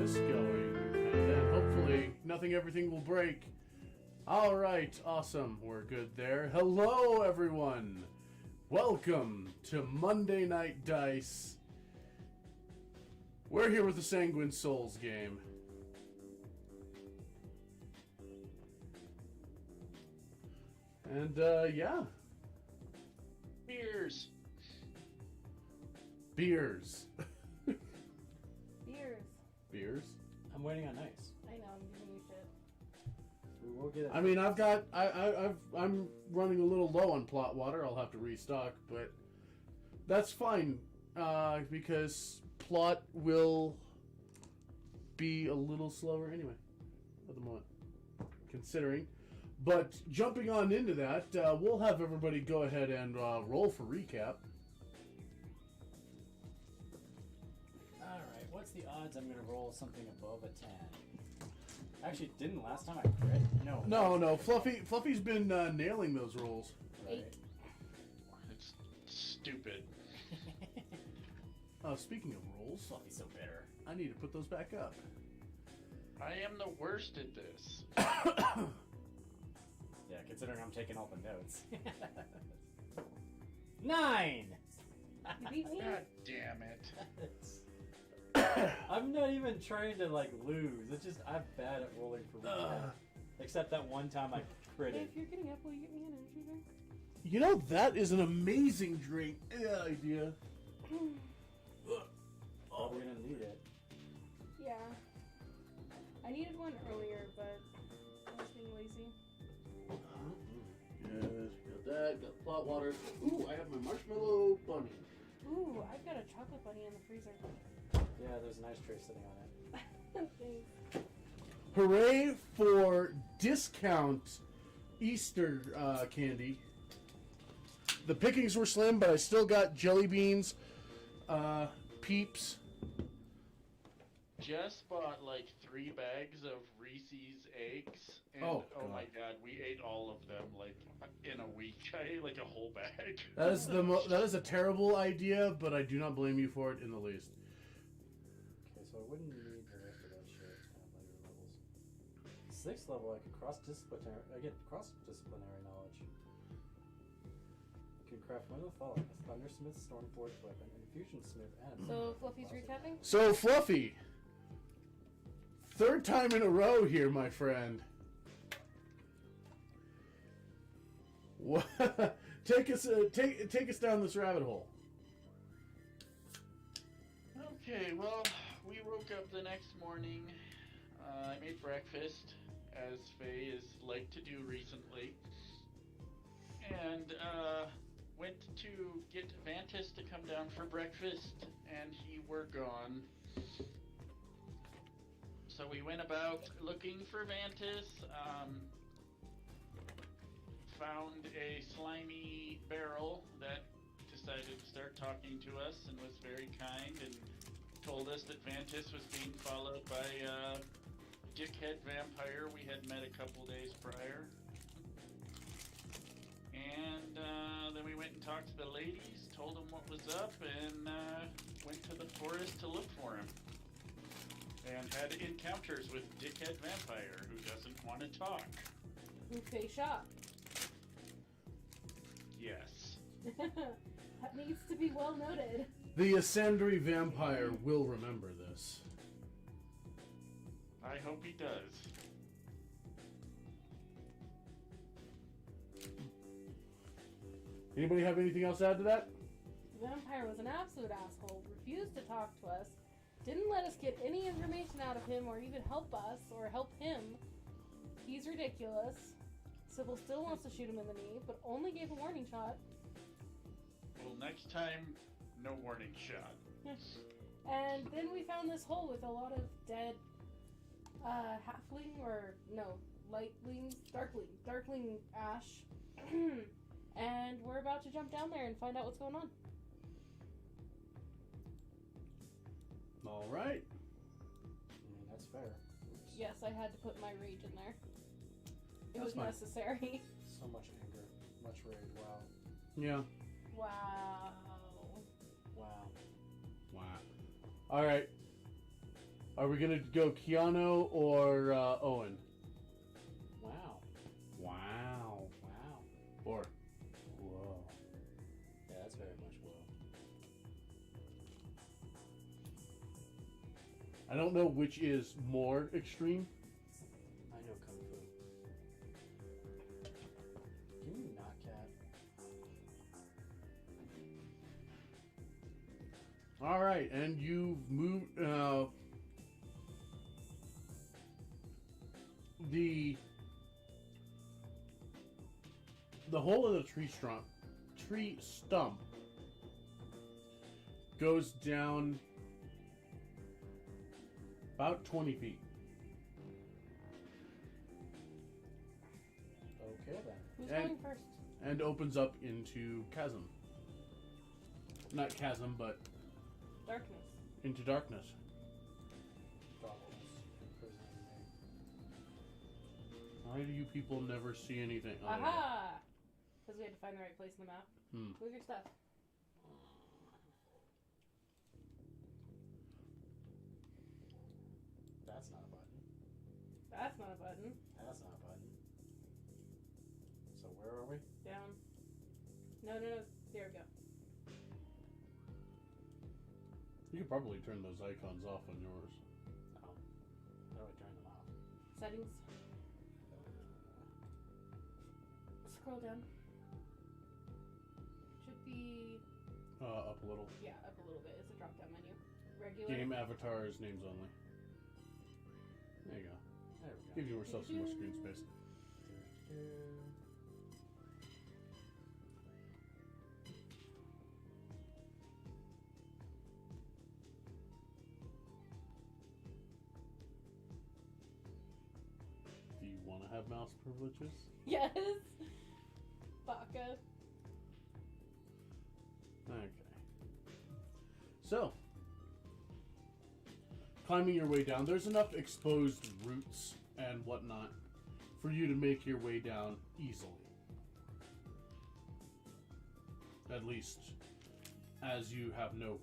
this going, and then hopefully everything will break. Alright, awesome. We're good there. Hello, everyone. Welcome to Monday Night Dice. We're here with the Sanguine Souls game. And, yeah. Beers. Beers. Beers? I'm waiting on ice. I know, I'm giving you shit. We will get it. I mean, I'm running a little low on plot water. I'll have to restock, but that's fine, because plot will be a little slower anyway at the moment, considering. But jumping on into that, we'll have everybody go ahead and roll for recap. Alright, what's the odds I'm going to roll something above a 10? Actually, didn't last time I crit? No. Fluffy's been nailing those rolls. Right. It's stupid. Speaking of rolls, Fluffy's so bitter. I need to put those back up. I am the worst at this. Yeah, considering I'm taking all the notes. 9! You beat me? God damn it. I'm not even trying to, lose. It's just I'm bad at rolling for recap. Except that one time I Hey, critted. if you're getting up, will you get me an energy drink? You know, that is an amazing drink idea. Probably gonna need it. Yeah. I needed one earlier, but I was being lazy. Yes, got that, got plot water. Ooh, I have my marshmallow bunny. Ooh, I've got a chocolate bunny in the freezer. Yeah, there's an ice tray sitting on it. Thanks. Hooray for discount Easter candy. The pickings were slim, but I still got jelly beans, Peeps. Just bought 3 bags of Reese's eggs, and Oh, my god, we ate all of them in a week. I ate a whole bag. That is that is a terrible idea, but I do not blame you for it in the least. Okay, so I wouldn't need the rest of that shit. It's kind of later levels. 6th level, I get cross-disciplinary knowledge. You can craft one of the following: a Thundersmith, Stormforge weapon, and Fusion Smith, and So, Fluffy's recapping? So, Fluffy, third time in a row here, my friend. Take us down this rabbit hole. Okay, well, we woke up the next morning. I made breakfast, as Faye is like to do recently. And, went to get Vantis to come down for breakfast, and he were gone. So we went about looking for Vantis, found a slimy barrel that decided to start talking to us and was very kind and told us that Vantis was being followed by a dickhead vampire we had met a couple days prior. And then we went and talked to the ladies, told them what was up, and went to the forest to look for him. And had encounters with dickhead vampire who doesn't want to talk. Who Faye shot? Yes. That needs to be well noted. The Ascendry vampire will remember this. I hope he does. Anybody have anything else to add to that? The vampire was an absolute asshole, refused to talk to us, didn't let us get any information out of him or even help us or help him. He's ridiculous. Sybil still wants to shoot him in the knee, but only gave a warning shot. Well, next time, no warning shot. And then we found this hole with a lot of dead halfling, or no, darkling ash. And we're about to jump down there and find out what's going on. All right. I mean, that's fair. Oops. Yes, I had to put my rage in there. It was fine. necessary. So much anger, much rage. Wow. Yeah. Wow. Wow. Wow. All right. Are we gonna go Keanu or Owen? Wow. Wow. Wow. Or whoa. Yeah, that's very much whoa. I don't know which is more extreme. I know Kung Fu. Can you not, cat? All right, and you've moved. The hole in the tree stump goes down about 20 feet. Okay then. Who's And- going first? And opens up into chasm. Not chasm, but Darkness. into darkness. Darkness imprisoning me. Why do you people never see anything? Oh, there you go. Aha! Because we had to find the right place in the map. Hmm. Move your stuff. That's not a button. That's not a button. That's not a button. So where are we? Down. No, no, no. There we go. You could probably turn those icons off on yours. Oh. How do I turn them off? Settings. Scroll down. Should be, Up a little. yeah, up a little bit. It's a drop down menu. Regular. Game avatars, names only. There you go. There we go. Give yourself some more screen space. Do you want to have mouse privileges? Yes! Baka. Okay. So, climbing your way down, there's enough exposed roots and whatnot for you to make your way down easily. At least, as you have nothing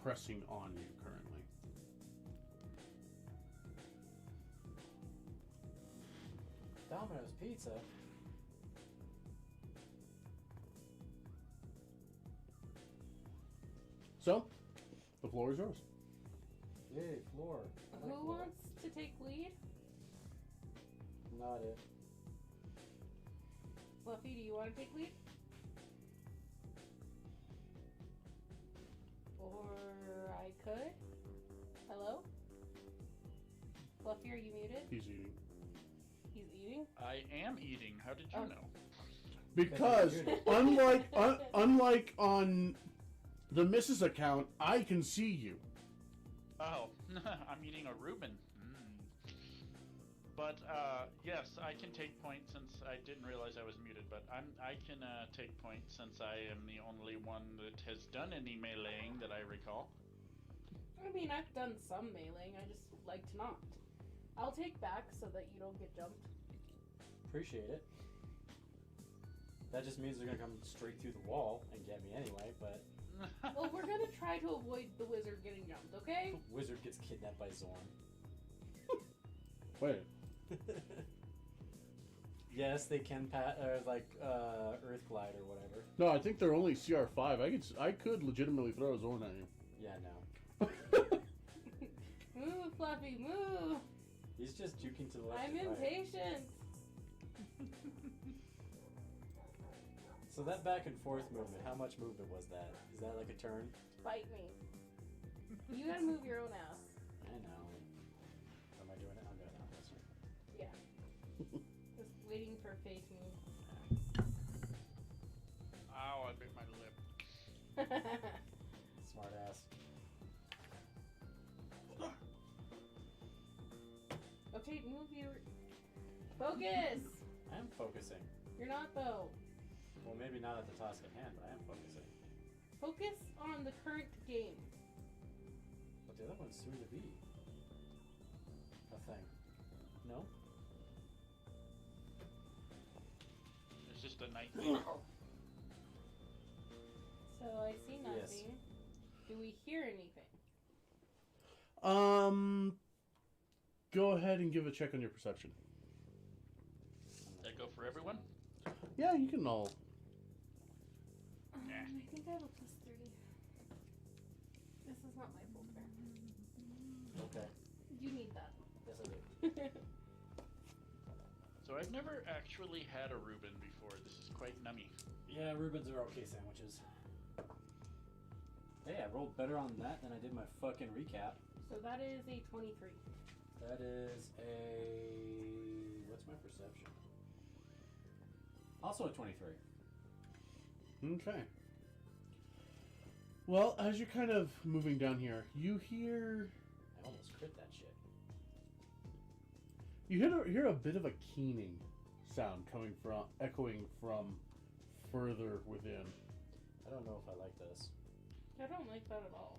pressing on you currently. Domino's Pizza. So, the floor is yours. Yay, floor. I like Who floor. wants to take lead? Not it. Fluffy, do you want to take lead? Or I could? Hello? Fluffy, are you muted? He's eating. He's eating? I am eating. How did you Oh. know? Because unlike on the Mrs. account, I can see you. Oh, I'm eating a Reuben. But yes, I can take points since I didn't realize I was muted. But I can take points since I am the only one that has done any meleeing that I recall. I mean, I've done some mailing. I just like to not. I'll take back so that you don't get jumped. Appreciate it. That just means they're gonna come straight through the wall and get me anyway, but Well, we're gonna try to avoid the wizard getting jumped, okay? Wizard gets kidnapped by Zorn. Wait. Yes, they can Earth Glide or whatever. No, I think they're only CR5. I could legitimately throw a Zorn at you. Yeah, no. Move, Fluffy, move! He's just juking to the left I'm and right. impatient. So that back and forth movement, how much movement was that? Is that like a turn? Bite me. You gotta move your own ass. I know. Am I doing it? I'm doing it. That's right. Yeah. Just waiting for Faye to move. Ow, I bit my lip. Smart ass. Okay, move your... Focus! I am focusing. You're not, though. Well, maybe not at the task at hand, but I am focusing. Focus on the current game. But the other one's soon to be. A thing. No? It's just a night. So I see nothing. Yes. Do we hear anything? Go ahead and give a check on your perception. That go for everyone? Yeah, you can all. I think I have a +3. This is not my folder. Okay. You need that. Yes, I do. So I've never actually had a Reuben before. This is quite nummy. Yeah, Reubens are okay sandwiches. Hey, I rolled better on that than I did my fucking recap. So that is a 23. That is a... What's my perception? Also a 23. Okay. Well, as you're kind of moving down here, you hear I almost crit that shit. hear a bit of a keening sound echoing from further within. I don't know if I like this. I don't like that at all.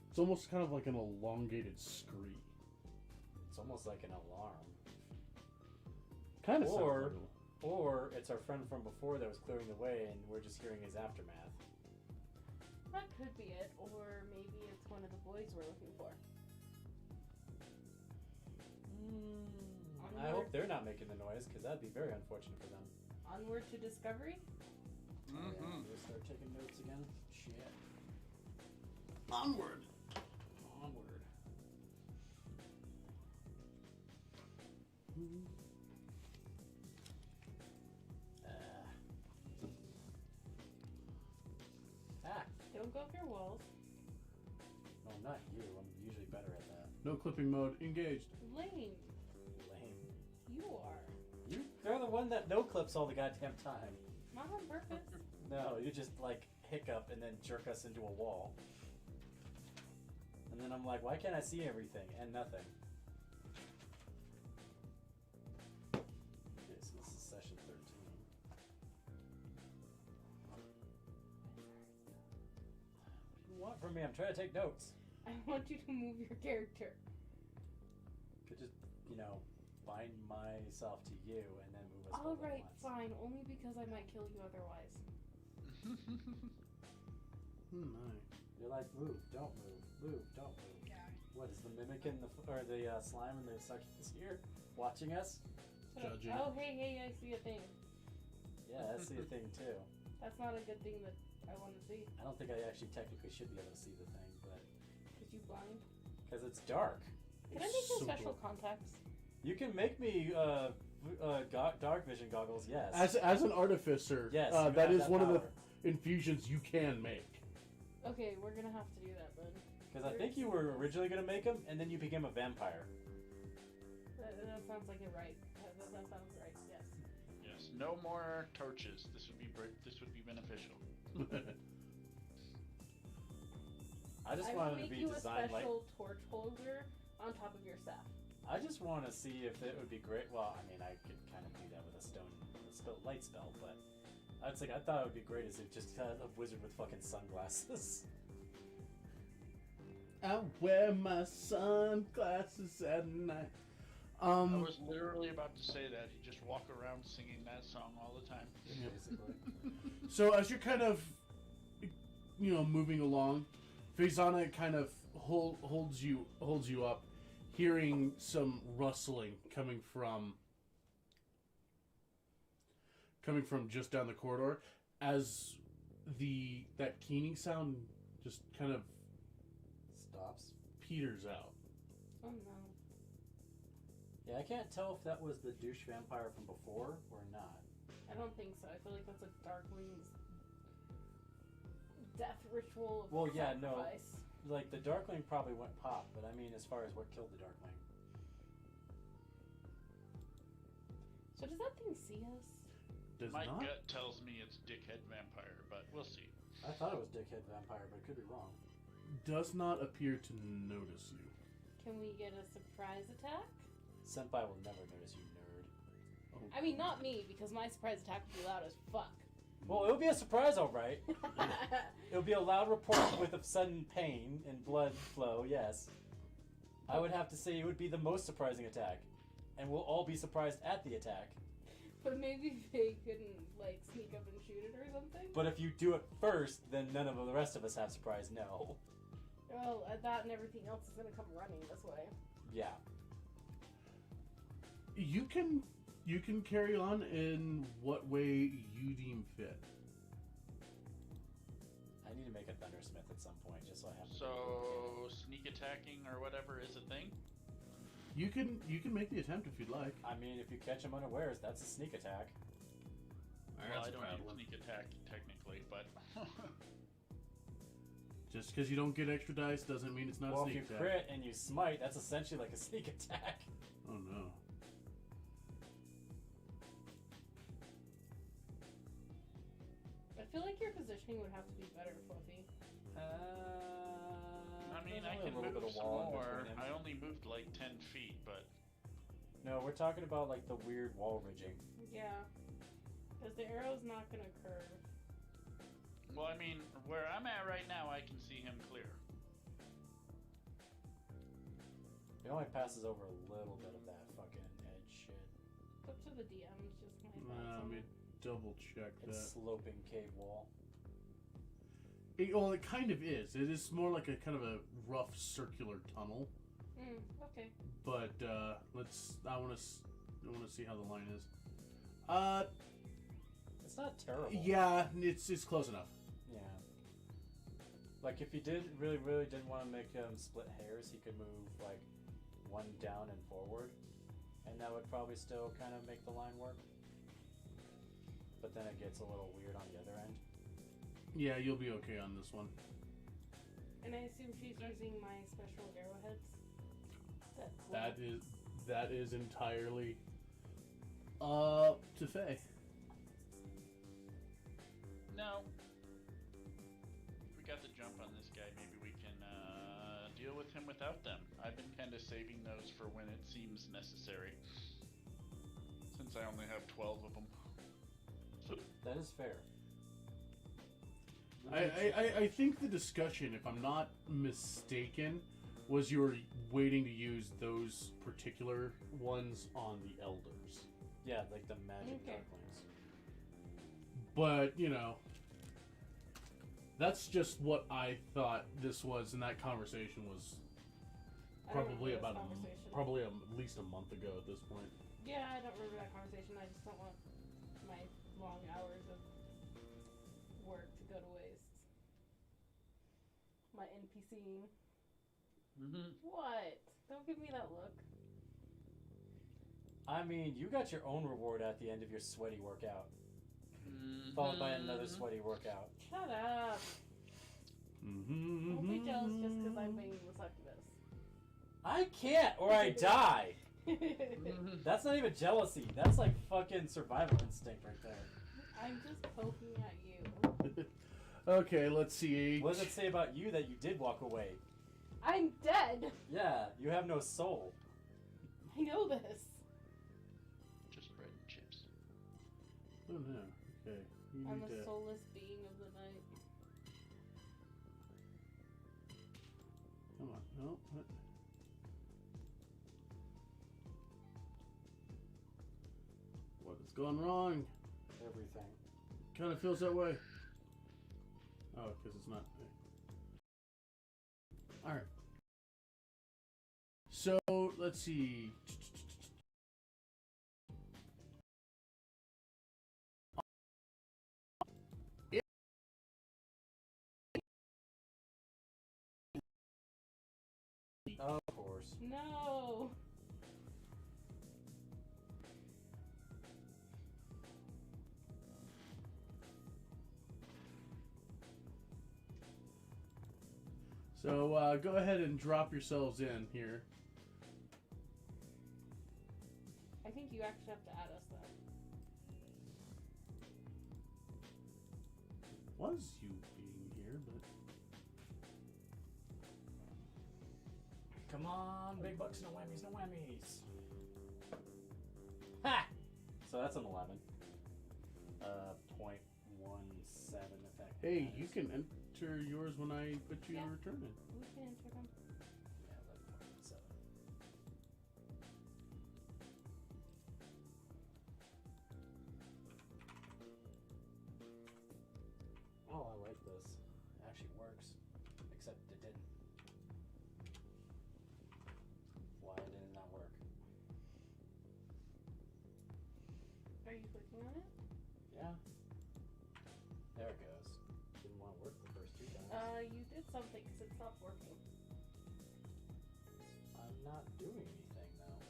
It's almost kind of like an elongated scream. It's almost like an alarm. Kind of Or- sounds Or it's our friend from before that was clearing the way and we're just hearing his aftermath. That could be it, or maybe it's one of the boys we're looking for. I hope they're not making the noise because that'd be very unfortunate for them. Onward to discovery? Mm-hmm. We'll start taking notes again. Shit. onward. Onward. Ah. Don't go off your walls. No, not you. I'm usually better at that. No clipping mode engaged. Lame. Lame. You are. You're the one that no clips all the goddamn time. Not on purpose. No, you just like hiccup and then jerk us into a wall. And then I'm like, why can't I see everything? And nothing. Okay, so this is session 13. What do you want from me? I'm trying to take notes. I want you to move your character. Could just, bind myself to you and then move us both at Alright, once. fine. Only because I might kill you otherwise. My. You're like, move, don't move, don't move. What is the mimic and the slime and the suctions here watching us? Judging. Oh, hey, I see a thing. Yeah, that's the thing too. That's not a good thing that I want to see. I don't think I actually technically should be able to see the thing, but Is you blind? because it's dark. Can I make you So special cool. contacts? You can make me dark vision goggles. Yes. As an artificer, yes. You that have is one of the power. infusions you can make. Okay, we're gonna have to do that then. Because I think you were originally gonna make them, and then you became a vampire. That sounds like it right. That sounds right. Yes. Yes. No more torches. This would be beneficial. I just I will wanted to make be you a designed like. special torch holder on top of your staff. I just want to see if it would be great. Well, I mean, I could kind of do that with a light spell, but I thought it would be great as if just had a wizard with fucking sunglasses. I wear my sunglasses at night. I was literally about to say that. You just walk around singing that song all the time. Basically. So as you're kind of, moving along, Faisana kind of holds you up, hearing some rustling coming from just down the corridor, as that keening sound just kind of Stops. peters out. Oh no. Yeah, I can't tell if that was the douche vampire from before or not. I don't think so. I feel like that's a Darkling's death ritual of Well, yeah, no. sacrifice. Like, the Darkling probably went pop, but I mean, as far as what killed the Darkling. So does that thing see us? Does My not? gut tells me it's Dickhead Vampire, but we'll see. I thought it was Dickhead Vampire, but it could be wrong. Does not appear to notice you. Can we get a surprise attack? Senpai will never notice you, nerd. I mean, not me, because my surprise attack would be loud as fuck. Well, it would be a surprise, alright. It would be a loud report with a sudden pain and blood flow, yes. I would have to say it would be the most surprising attack. And we'll all be surprised at the attack. But maybe they couldn't, sneak up and shoot it or something? But if you do it first, then none of the rest of us have surprise, no. So that and everything else is gonna come running this way. Yeah. You can carry on in what way you deem fit. I need to make a thundersmith at some point, just so I have. So sneak attacking or whatever is a thing. You can make the attempt if you'd like. I mean, if you catch him unawares, that's a sneak attack. Well, I don't need sneak attack technically, but Just because you don't get extra dice doesn't mean it's not a Well, sneak if you attack. crit and you smite, that's essentially like a sneak attack. Oh no. I feel like your positioning would have to be better, Fluffy. I mean, there's I only can a little move bit of some wall in more. between them. I only moved like 10 feet, but No, we're talking about like the weird wall ridging. Yeah. Because the arrow's not gonna curve. well, I mean, where I'm at right now, I can see him clear. It only passes over a little bit of that fucking edge shit. It's up to the DMs, just my thoughts Let on me it. double check It's that. sloping cave wall. Well, it kind of is. It is more like a kind of a rough circular tunnel. Okay. But I want to see how the line is. It's not terrible. Yeah, it's close enough. Yeah. Like if he really didn't want to make him split hairs, he could move like one down and forward, and that would probably still kind of make the line work. But then it gets a little weird on the other end. Yeah, you'll be okay on this one. And I assume she's using my special arrowheads. That is entirely up to Faye. No. If we got the jump on this guy, maybe we can deal with him without them. I've been kind of saving those for when it seems necessary. Since I only have 12 of them. That is fair. I think the discussion, if I'm not mistaken, was you were waiting to use those particular ones on the elders. Yeah, like the magic Okay. darklings. But, you know, that's just what I thought this was, and that conversation was I don't probably remember about this conversation. probably at least a month ago at this point. Yeah, I don't remember that conversation. I just don't want my long hours of work to go to waste. My NPCing. Mm-hmm. What? Don't give me that look. I mean, you got your own reward at the end of your sweaty workout, followed by another sweaty workout. Shut up. Don't be jealous just because I'm being the succubus. I can't, or I die. That's not even jealousy. That's like fucking survival instinct right there. I'm just poking at you. Okay, let's see. What does it say about you that you did walk away? I'm dead. Yeah, you have no soul. I know this. Just bread and chips. Oh no. Okay. You I'm need a to... soulless being of the night. Come on. No. What? What has gone wrong? Everything. Kind of feels that way. Oh, because it's not. All right. So let's see. Of course. No. So go ahead and drop yourselves in here. I think you actually have to add us though. Was you being here, but Come on, big bucks, no whammies, no whammies. Ha! So that's an 11. 0.17 effect. hey, you can enter yours when I put you Yeah. return it. We can enter them. Yeah, 11.7. Oh, I like this. It actually works. Except it didn't. Are you clicking on it? Yeah. There it goes. Didn't want to work the first 2 times. You did something because it stopped working. I'm not doing anything though.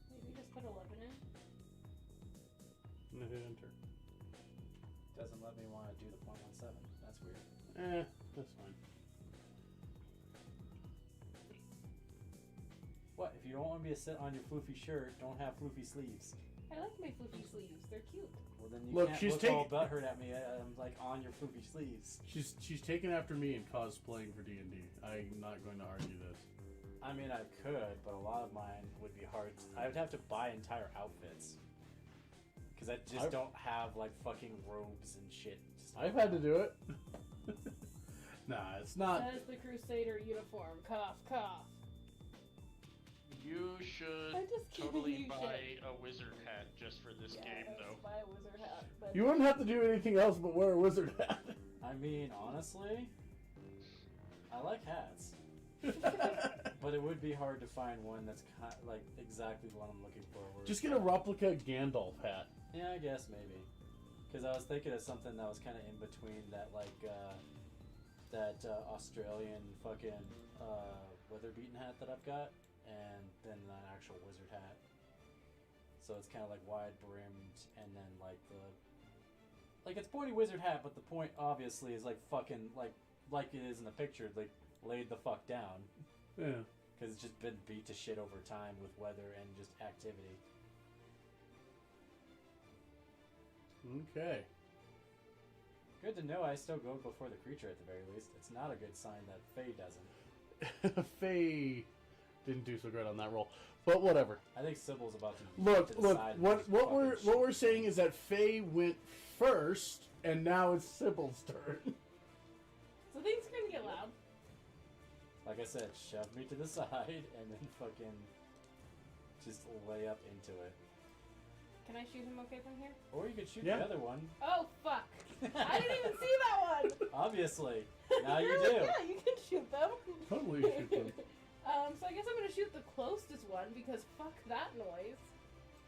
Maybe just put 11 in. And hit enter. Doesn't let me want to do the .17. That's weird. That's fine. What? If you don't want me to sit on your floofy shirt, don't have floofy sleeves. I like my floofy sleeves. They're cute. Well, then you Look, can't she's look all butthurt at me. I'm like on your floofy sleeves. She's taken after me in cosplaying for D&D. I'm not going to argue this. I mean, I could, but a lot of mine would be hard. I would have to buy entire outfits. Because I just don't have, like, fucking robes and shit. I've had to do it. Nah, it's not. That is the Crusader uniform. Cough, cough. You should I'm just kidding, totally you buy a wizard hat just for this Yeah, game, let's though. buy a wizard hat. But You wouldn't have to do anything else but wear a wizard hat. I mean, honestly, I like hats. But it would be hard to find one that's like exactly what I'm looking for. Just get a replica Gandalf hat. Yeah, I guess maybe. Because I was thinking of something that was kind of in between that, like, that Australian fucking weather beaten hat that I've got, and then an actual wizard hat. So it's kind of like wide brimmed, and then like it's pointy wizard hat, but the point obviously is like fucking like it is in the picture, like laid the fuck down. Yeah. Because it's just been beat to shit over time with weather and just activity. Okay. Good to know I still go before the creature at the very least. It's not a good sign that Faye doesn't. Faye didn't do so great on that roll, but whatever. I think Sybil's about to Look. decide What this we're fucking saying is that Faye went first, and now it's Sybil's turn. So things are gonna get loud. Like I said, shove me to the side and then fucking just lay up into it. Can I shoot him okay from here? Or you could shoot Yeah. the other one. Oh, fuck. I didn't even see that one. Obviously. Now you Really? do. Yeah, you can shoot them. Totally shoot them. So I guess I'm gonna shoot the closest one because fuck that noise.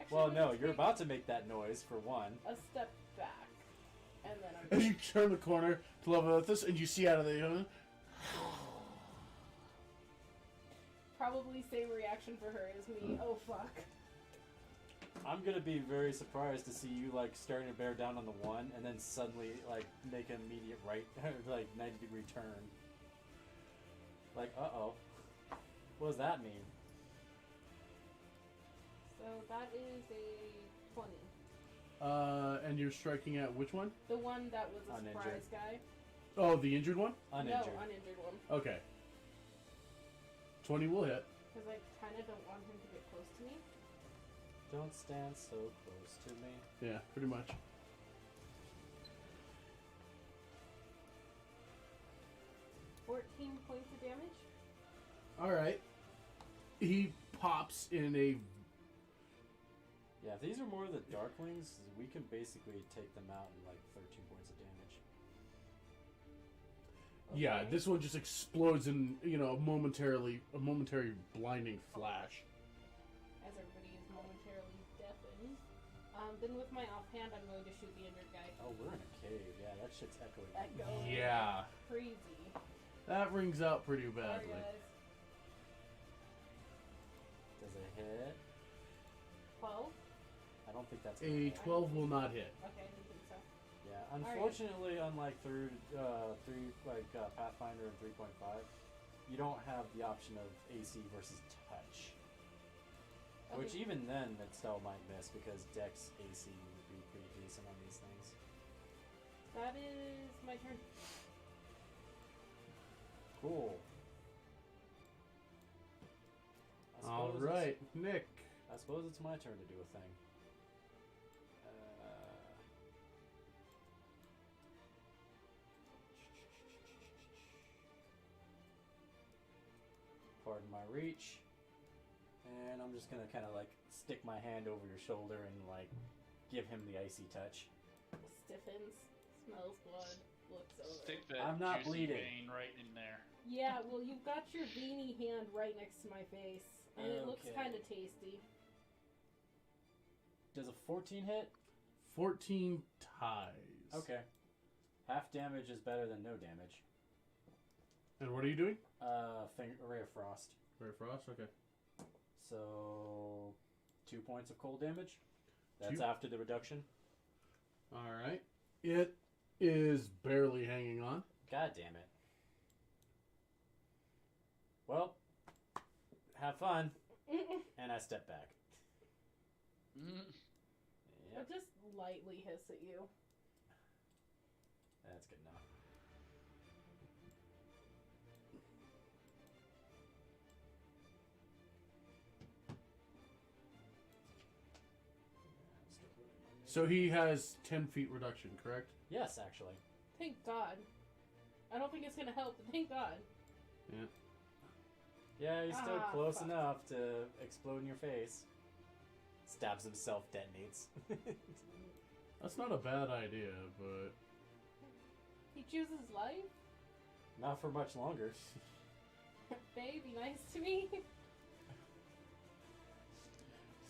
Actually, Well, I'm no, gonna you're take about to make that noise for one. a step back, and then I'm. And you turn the corner to level with this, and you see out of the Probably same reaction for her as me. Oh fuck. I'm gonna be very surprised to see you like starting to bear down on the one and then suddenly like make an immediate right like 90-degree turn. Like, uh-oh. What does that mean? So that is a 20. and you're striking at which one? The one that was a Uninjured. surprise guy. Oh, the injured one? Uninjured. No, uninjured one. Okay. 20 will hit. Because I kind of don't want him to get close to me. Don't stand so close to me. Yeah, pretty much. $14 points of damage. Alright. He pops in a... Yeah, if these are more of the Darklings, we can basically take them out in like 13 points of damage. Yeah, Okay. this one just explodes in, a momentary blinding flash. As everybody is momentarily deafened. Then with my offhand, I'm going to shoot the injured guy. Oh, we're in a cave. Yeah, that shit's echoing. Echoing. Yeah. Crazy. That rings out pretty Sorry, badly. guys. Does it hit? 12? I don't think that's A 12 will not hit. Okay, I didn't think so. Yeah, unfortunately, unlike through Pathfinder and 3.5, you don't have the option of AC versus touch. Okay. Which even then, it still might miss because Dex AC would be pretty decent on these things. That is my turn. Cool. I All suppose right, Nick. I suppose it's my turn to do a thing. Pardon my reach. And I'm just gonna kind of like stick my hand over your shoulder and like give him the icy touch. Stiffens, smells blood, looks over. Stick that I'm not juicy bleeding. vein right in there. Yeah, well, you've got your veiny hand right next to my face, and it looks Okay. kind of tasty. Does a 14 hit? 14 ties. Okay. Half damage is better than no damage. And what are you doing? Ray of Frost. Ray of Frost? Okay. So, 2 points of cold damage. That's 2? after the reduction. Alright. It is barely hanging on. God damn it. Well, have fun. And I step back. I'll Yep, just lightly hiss at you. that's good enough. So he has 10 feet reduction, correct? Yes, actually. Thank God. I don't think it's gonna help, but thank God. Yeah. Yeah, he's still Ah, close fuck. enough to explode in your face. Stabs himself, detonates. That's not a bad idea, but... He chooses life? Not for much longer. Faye, be nice to me.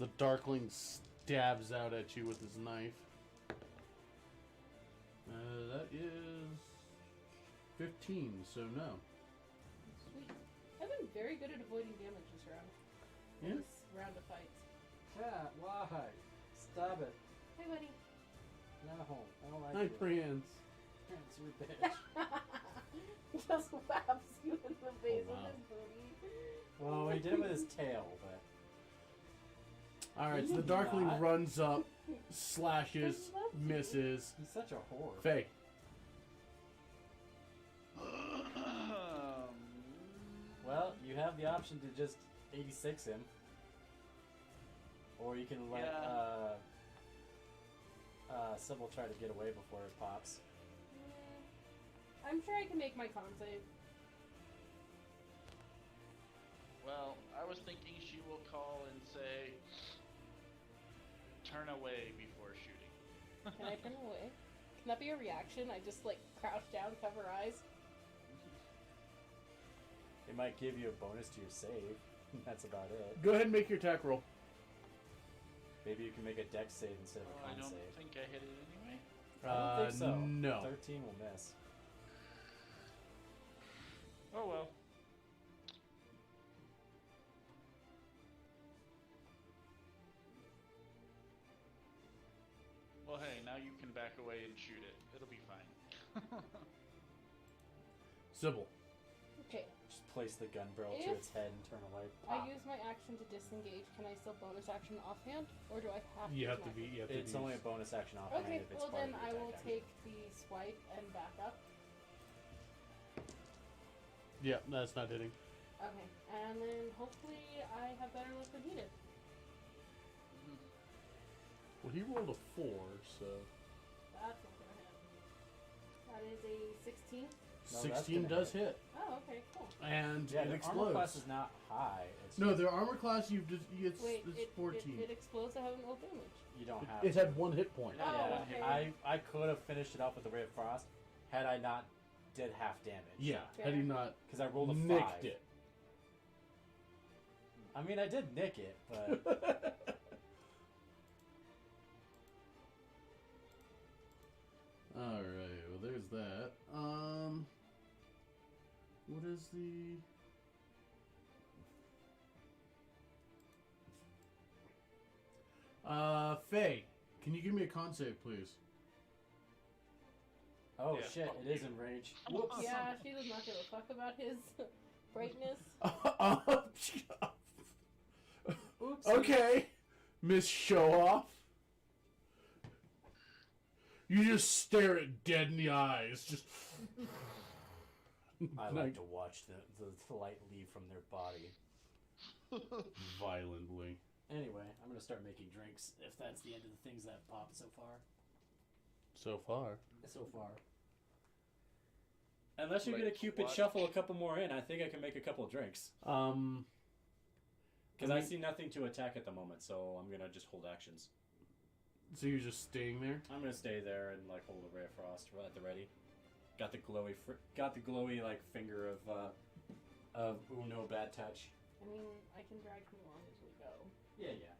The Darkling stabs out at you with his knife. That is 15, so no. Sweet. I've been very good at avoiding damage this round. Yeah. This round of fights. Cat, why? Stop it. Hey, buddy. No, I don't like Hi, you. friends. It's your bitch. Just whaps you in the face Oh, wow. with his booty. Well, he did it with his tail, but... Alright, so the Maybe Darkling not. runs up, slashes, I love you. misses. He's such a whore. Faye. Well, you have the option to just 86 him. Or you can let Sybil try to get away before it pops. I'm sure I can make my con save. Well, I was thinking she will call and say, turn away before shooting. Can I turn away? Can that be a reaction? I just like crouch down, cover eyes. It might give you a bonus to your save. That's about it. Go ahead and make your attack roll. Maybe you can make a dex save instead of a I con don't save. think I hit it anyway. I don't think so. No. 13 will miss. Oh well. Well, hey, now you can back away and shoot it. It'll be fine. Sybil. Okay. Just place the gun barrel to If its head and turn away. I use my action to disengage. Can I still bonus action offhand? Or do I have to? You use have my to be... action? You have to It's be only a bonus action offhand Okay, if it's well part then of I the will attack take the swipe and back up. Yeah, that's not hitting. Okay, and then hopefully I have better luck than he did. Well, he rolled a 4, so... That's not gonna hit. That is a 16. No, that's 16 gonna does hit. hit. Oh, okay, cool. And Yeah, it the explodes. armor class is not high. It's No, their armor class, it's Wait, 14. it explodes. I haven't rolled damage. you don't have It to. had 1 hit point. Oh, Yeah, okay. I could have finished it off with the Ray of Frost had I not did half damage. Yeah, Fair. had he not Because I rolled a 5. nicked it. I mean, I did nick it, but Alright, well there's that. What is the... Faye, can you give me a con save, please? oh Yeah, shit, fuck it is you. enraged. Whoops. Yeah, she does not give a fuck about his brightness. Oops. Okay, Miss Show Off. You just stare it dead in the eyes. Just. I like to watch the light leave from their body. Violently. Anyway, I'm gonna start making drinks if that's the end of the things that have popped so far. So far. So far. Unless you're Like gonna Cupid what? shuffle a couple more in, I think I can make a couple drinks. Because I see nothing to attack at the moment, so I'm gonna just hold actions. So you're just staying there? I'm gonna stay there and like hold a Ray of Frost at the ready. Got the glowy like finger of no bad touch. I mean, I can drag him along as we go. Yeah, yeah.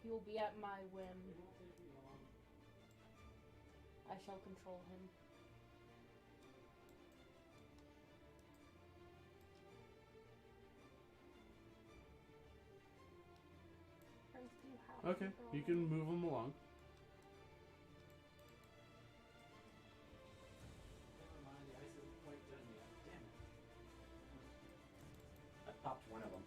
He will be at my whim. I shall control him. Friends, do you have Okay, control you him? can move them along. Never mind, the ice isn't quite done yet. Damn it. I popped one of them.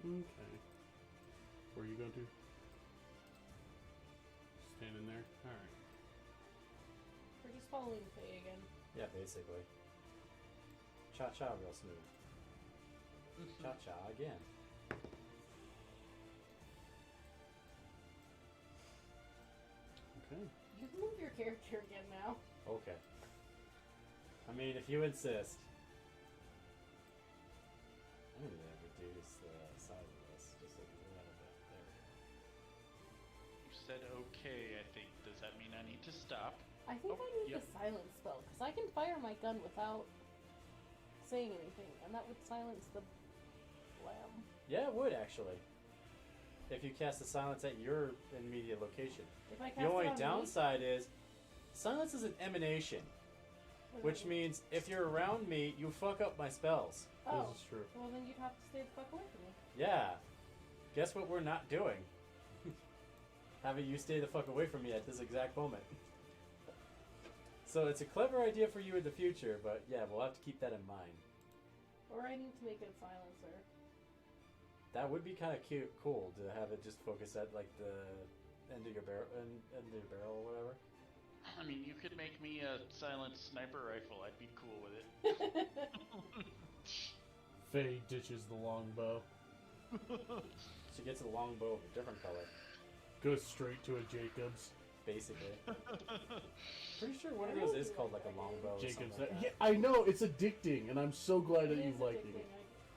Okay. Where are you going to? Standing there? Alright. We're just following Faye again. Yeah, basically. Cha-cha real smooth. Cha-cha again. Okay. You can move your character again now. Okay. I mean, if you insist. I'm gonna reduce the size of this just a little bit. There we go. You said okay, I think. Does that mean I need to stop? I think Oh, I need yep. the silence spell, because I can fire my gun without saying anything, and that would silence the lamb. Yeah, it would actually. If you cast the silence at your immediate location. If I cast The only it on downside is silence is an emanation, me, which means if you're around me, you fuck up my spells. oh, This is true. well then you'd have to stay the fuck away from me. Yeah. Guess what we're not doing? Having you stay the fuck away from me at this exact moment. So it's a clever idea for you in the future, but yeah, we'll have to keep that in mind. Or I need to make it a silencer. That would be kind of cute, cool to have it just focus at like the end of your barrel, end of your barrel or whatever. I mean, you could make me a silent sniper rifle. I'd be cool with it. Faye ditches the longbow. She gets a longbow of a different color, Goes straight to a Jacobs. basically. Pretty sure one of those is called like a longbow. Or Jacobs. something like Yeah, that. I know, it's addicting, and I'm so glad that It you is like addicting. it.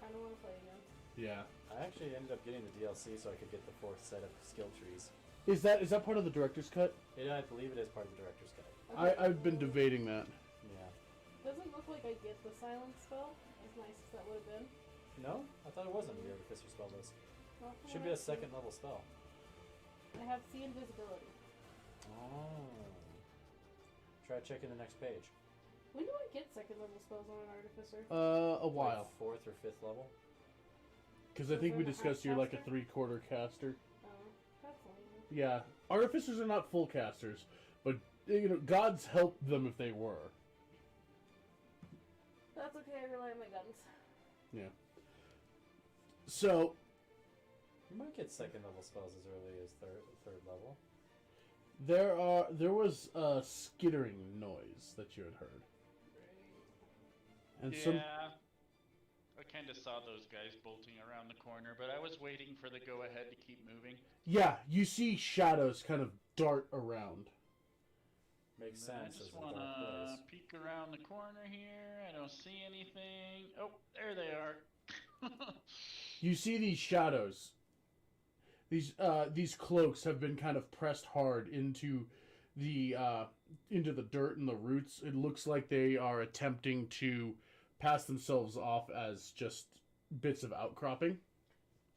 I kind of want to play again. Yeah. I actually ended up getting the DLC so I could get the 4th set of skill trees. Is that part of the director's cut? Yeah, I believe it is part of the director's cut. I've been debating that. Yeah. Doesn't look like I get the silence spell, as nice as that would have been. No, I thought it was under the Artificer spell list. Not from Should what be a I've seen. 2nd level spell. I have see invisibility. Oh. Try checking the next page. When do I get second level spells on an artificer? A while. Like 4th or 5th level. Because I So think we then a half discussed you're like a caster? 3/4 caster. Oh, that's lame. Yeah. Artificers are not full casters, but, you know, gods helped them if they were. That's okay, I rely on my guns. Yeah. So, You might get 2nd level spells as early as 3rd level. there was a skittering noise that you had heard. And yeah. some I kind of saw those guys bolting around the corner, but I was waiting for the go-ahead to keep moving. yeah, you see shadows kind of dart around. Makes And I sense as just a want dark to place. peek around the corner here. I don't see anything. Oh, there they are. You see these shadows. These cloaks have been kind of pressed hard into the dirt and the roots. It looks like they are attempting to pass themselves off as just bits of outcropping.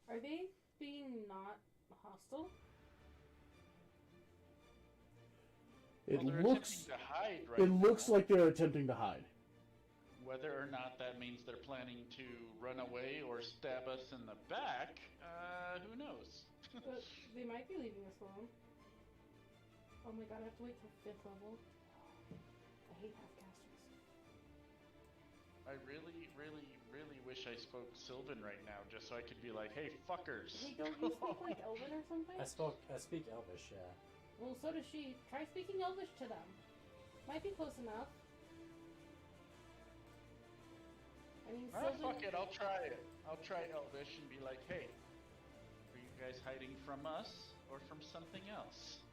Are they being not hostile? It Well, they're looks attempting to hide right it looks now. like they're attempting to hide. Whether or not that means they're planning to run away or stab us in the back, who knows? But they might be leaving us alone. Oh my god, I have to wait till 5th level. I hate half-casters. I really, really, really wish I spoke Sylvan right now, just so I could be like, "Hey, fuckers!" Hey, don't you speak like Elven or something? I speak Elvish, yeah. Well, so does she. Try speaking Elvish to them. Might be close enough. I mean, Ah, Sylvan... fuck it, I'll try it. I'll try Elvish and be like, "Hey, are you guys hiding from us or from something else?"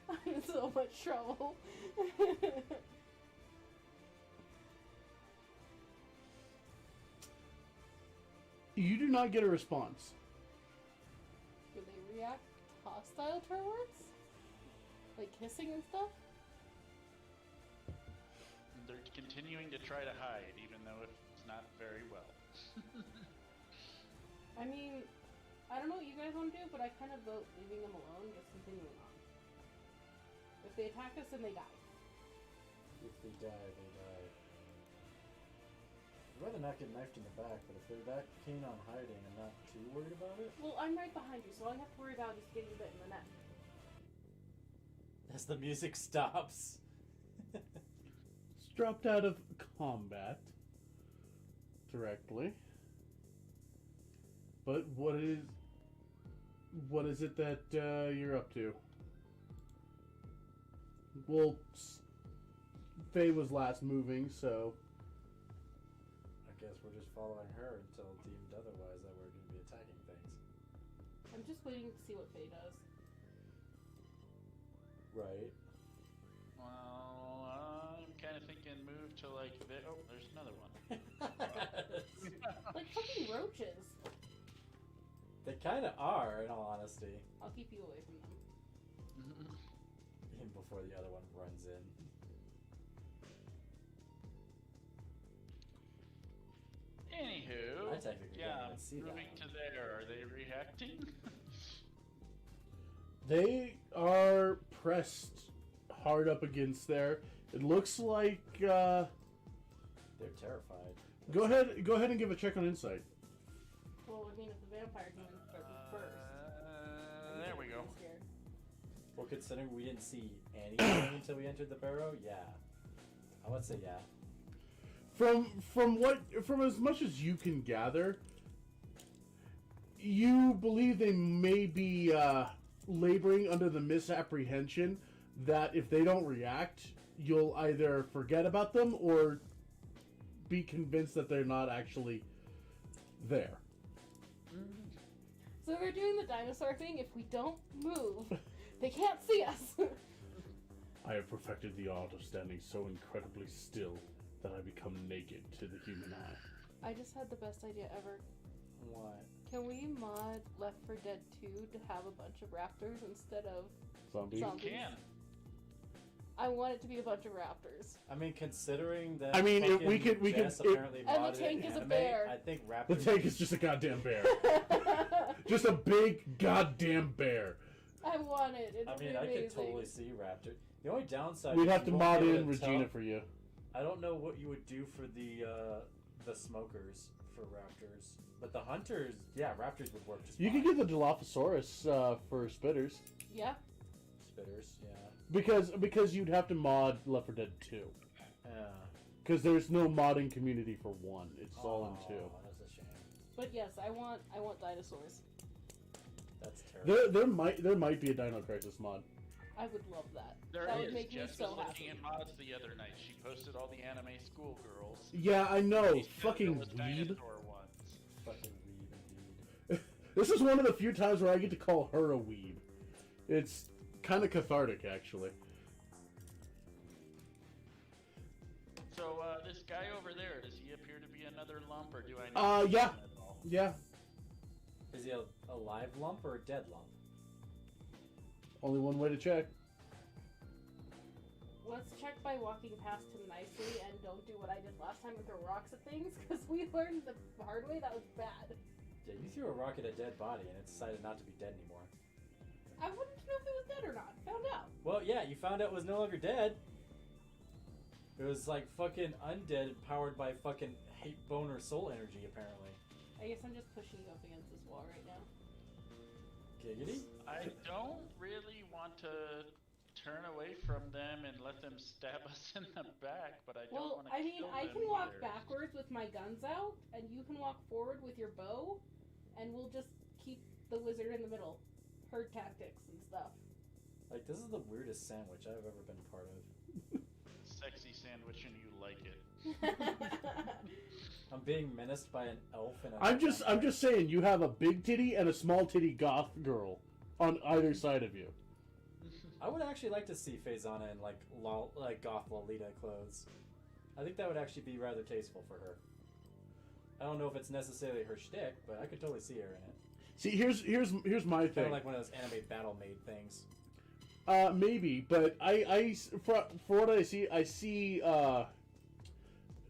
I'm in so much trouble. You do not get a response. Do they react hostile hostile towards? Like kissing and stuff? They're continuing to try to hide, even though it's not very well. I mean, I don't know what you guys want to do, but I kind of vote leaving them alone, just continuing on. If they attack us, then they die. If they die, they die. I'd rather not get knifed in the back, but if they're that keen on hiding, I'm not too worried about it. Well, I'm right behind you, so all I have to worry about is getting bit in the neck. As the music stops. It's dropped out of combat directly. But what is it that you're up to? Well, Faye was last moving, so I guess we're just following her until deemed otherwise that we're going to be attacking things. I'm just waiting to see what Faye does. Right. Well, I'm kind of thinking move to like oh, there's another one. Like fucking roaches. They kind of are, in all honesty. I'll keep you away from them. Even before the other one runs in. Anywho, I technically yeah, didn't even see that moving one. to there. Are they reacting? they are pressed hard up against there. It looks like They're terrified. go ahead and give a check on insight. Well, I mean, if the vampire humans start first. There we go. I'm scared. Well, considering we didn't see anything until we entered the barrow, yeah. I would say yeah. From as much as you can gather, you believe they may be laboring under the misapprehension that if they don't react, you'll either forget about them or be convinced that they're not actually there. So we're doing the dinosaur thing. If we don't move, they can't see us. I have perfected the art of standing so incredibly still that I become naked to the human eye. I just had the best idea ever. What? Can we mod Left 4 Dead 2 to have a bunch of raptors instead of Zombies? zombies? Can. I want it to be a bunch of raptors. I mean, considering that. I mean, if fucking we could- Jess it- apparently And the modded tank is a anime, bear. I think The Raptors. tank is just a goddamn bear. Just a big goddamn bear. I want it. It's I mean, amazing. I could totally see Raptor. The only downside. We'd is have you to won't mod be able in to tell- Regina for you. I don't know what you would do for the smokers for raptors, but the hunters, yeah, raptors would work just You fine. could get the Dilophosaurus for spitters. Yeah. Spitters, yeah. Because you'd have to mod Left 4 Dead 2. Yeah. Because there's no modding community for 1. It's all in 2. That's a shame. But yes, I want dinosaurs. That's terrible. There might be a Dino Crisis mod. I would love that. There that is. would make me Jess so was looking happy. at mods the other night. She posted all the anime schoolgirls. Yeah, I know. These Fucking was weeb. dinosaur ones. Fucking weeb indeed. This is one of the few times where I get to call her a weeb. It's kind of cathartic, actually. So, this guy over there, does he appear to be another lump, or do I know Yeah. him at all? Yeah. Is he a live lump or a dead lump? Only one way to check. Let's check by walking past him nicely and don't do what I did last time and throw rocks at things, because we learned the hard way that was bad. Yeah, you threw a rock at a dead body and it decided not to be dead anymore. I wanted to know if it was dead or not. Found out. Well, yeah, you found out it was no longer dead. It was like fucking undead, powered by fucking hate boner soul energy, apparently. I guess I'm just pushing you up against this wall right now. Giggity? I don't really want to turn away from them and let them stab us in the back, but I don't Well, want to I mean, kill I them can walk either. backwards with my guns out, and you can walk forward with your bow, and we'll just keep the wizard in the middle. Herd tactics and stuff. Like, this is the weirdest sandwich I've ever been part of. Sexy sandwich and you like it. I'm being menaced by an elf and a I'm just saying, you have a big titty and a small titty goth girl on either side of you. I would actually like to see Faizana in like goth Lolita clothes. I think that would actually be rather tasteful for her. I don't know if it's necessarily her shtick, but I could totally see her in it. See, here's my Kind thing. of like one of those anime battle maid things. Maybe, but for what I see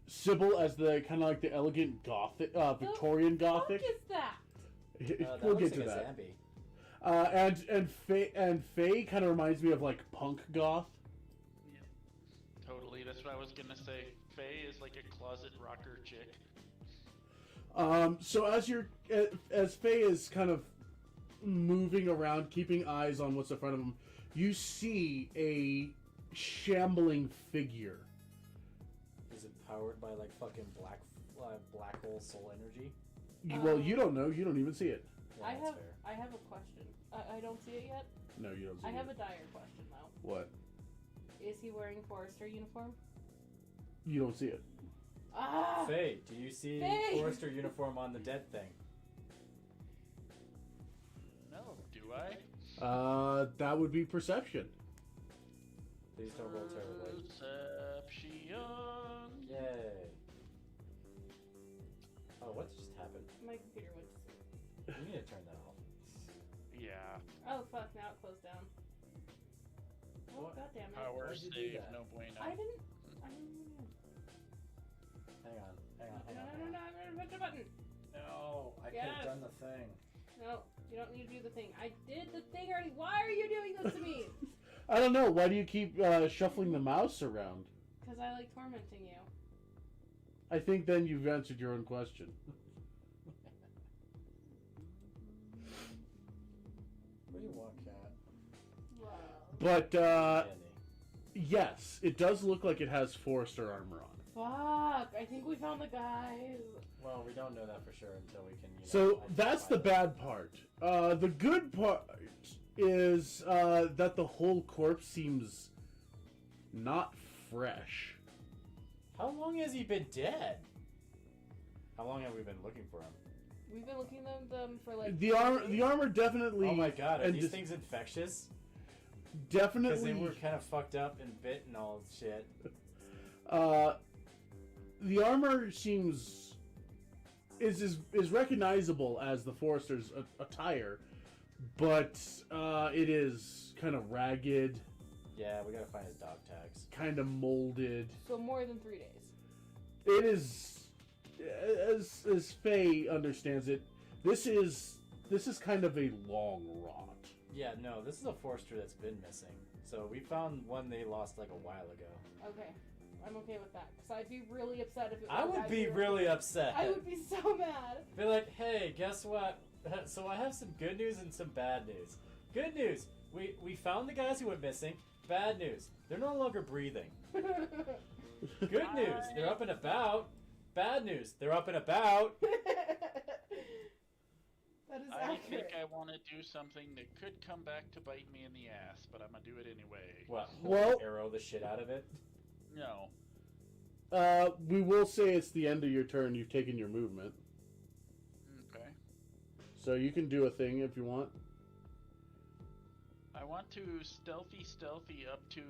Sybil as the kind of like the elegant Gothic, Victorian Gothic. What is that? That We'll looks get to like that. a Zambi. And Faye kind of reminds me of like punk goth. Totally, that's what I was gonna say. Faye is like a closet rocker chick. So as Faye is kind of moving around, keeping eyes on what's in front of him, you see a shambling figure. Is it powered by like fucking black hole soul energy? Well, you don't know. You don't even see it. Yeah, I that's have fair. I have a question. I don't see it yet. No, you don't see I it. have a dire question though. What? Is he wearing Forester uniform? You don't see it. Ah! Faye, do you see Faye! Forester uniform on the dead thing? No, do I? That would be perception. Please don't roll terribly. Perception. Yay. Oh, what just happened? My computer went to sleep. You need to turn that off. Yeah. Oh fuck! Now it closed down. Oh What? god damn it! Power Why'd you do save, that? no bueno. I didn't. I didn't. Hang on. No! I'm gonna push the button. No, I could Yes. have done the thing. No, you don't need to do the thing. I did the thing already. Why are you doing this to me? I don't know. Why do you keep shuffling the mouse around? Because I like tormenting you. I think then you've answered your own question. What do you want, cat? Wow. But Candy. yes, it does look like it has Forester armor on. Fuck! I think we found the guys. Well, we don't know that for sure until we can. So that's the bad part. The good part is that the whole corpse seems not fresh. How long has he been dead? How long have we been looking for him? We've been looking at them for like. The armor definitely. Oh my god, are and these just- things infectious? Because Definitely. they were kind of fucked up and bit and all shit. The armor seems is recognizable as the Forester's attire, but it is kind of ragged, Yeah, we gotta find his dog tags. kind of molded. So more than 3 days. It is, as Faye understands it, this is kind of a long rot. Yeah, no, this is a Forester that's been missing. So we found one they lost like a while ago. Okay, I'm okay with that because I'd be really upset if it. I was would be actually- really upset. I would be so mad. Be like, hey, guess what? So I have some good news and some bad news. Good news, we found the guys who went missing. Bad news, they're no longer breathing. Good news, they're up and about. Bad news, they're up and about. That is I accurate. think I want to do something that could come back to bite me in the ass, but I'm gonna do it anyway. What? Well- Arrow the shit out of it. No. We will say it's the end of your turn. You've taken your movement, Okay. so you can do a thing if you want. I want to stealthy up to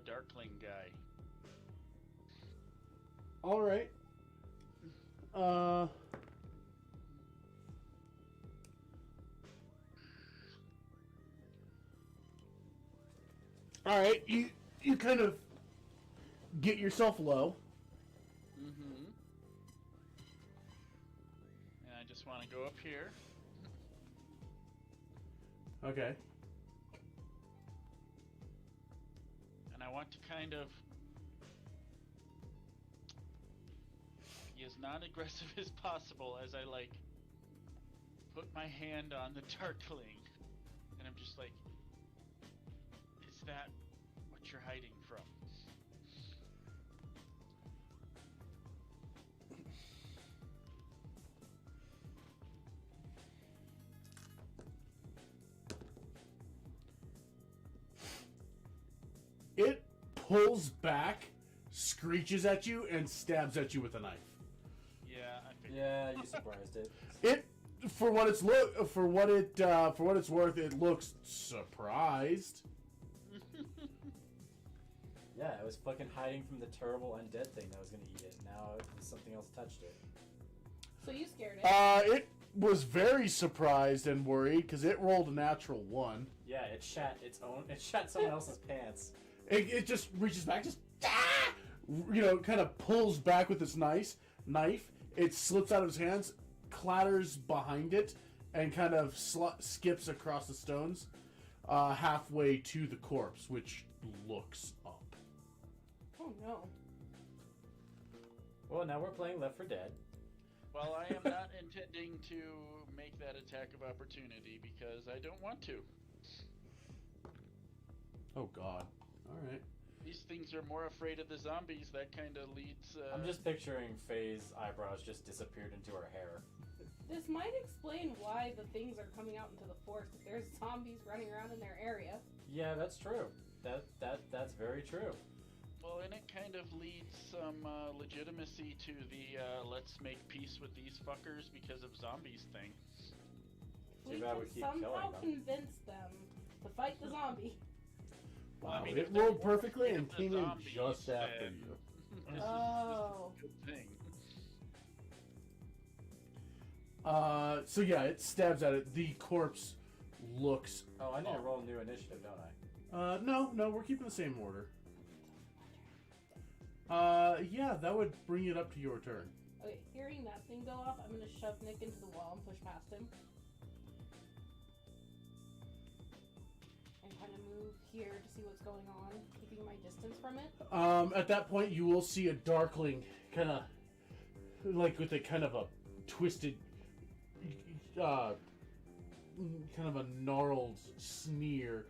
Darkling guy. All right. All right. You kind of get yourself low. Mm-hmm. And I just want to go up here. Okay. And I want to kind of be as non-aggressive as possible as I like put my hand on the Darkling, and I'm just like, is that what you're hiding from? It pulls back, screeches at you, and stabs at you with a knife. Yeah, I figured. Yeah, you surprised it. It, for what it's worth, it looks surprised. Yeah, it was fucking hiding from the terrible undead thing that was gonna eat it. Now something else touched it. So you scared it. was very surprised and worried because it rolled a natural 1. Yeah, it shat its own. It shat someone else's pants. It just reaches back, just kind of pulls back with its knife. It slips out of his hands, clatters behind it, and kind of skips across the stones, halfway to the corpse, which looks up. Oh no. Well, now we're playing Left 4 Dead. Well, I am not intending to make that attack of opportunity because I don't want to. Oh God! All right. These things are more afraid of the zombies. That kind of leads. I'm just picturing Faye's eyebrows just disappeared into her hair. This might explain why the things are coming out into the forest. If there's zombies running around in their area. Yeah, that's true. That's very true. Well, and it kind of leads some legitimacy to the let's make peace with these fuckers because of zombies thing. We Too bad can we keep somehow killing them. convince them to fight the zombie. Well, Wow, I mean, it if they rolled weren't perfectly and the came in zombies, just after then you. This Oh. is a good thing. So yeah, it stabs at it. The corpse looks. Oh, I need to roll new initiative, don't I? No, we're keeping the same order. Yeah, that would bring it up to your turn. Okay, hearing that thing go off, I'm gonna shove Nick into the wall and push past him. And kind of move here to see what's going on, keeping my distance from it. At that point, you will see a darkling, kind of like with a kind of a twisted, kind of a gnarled sneer,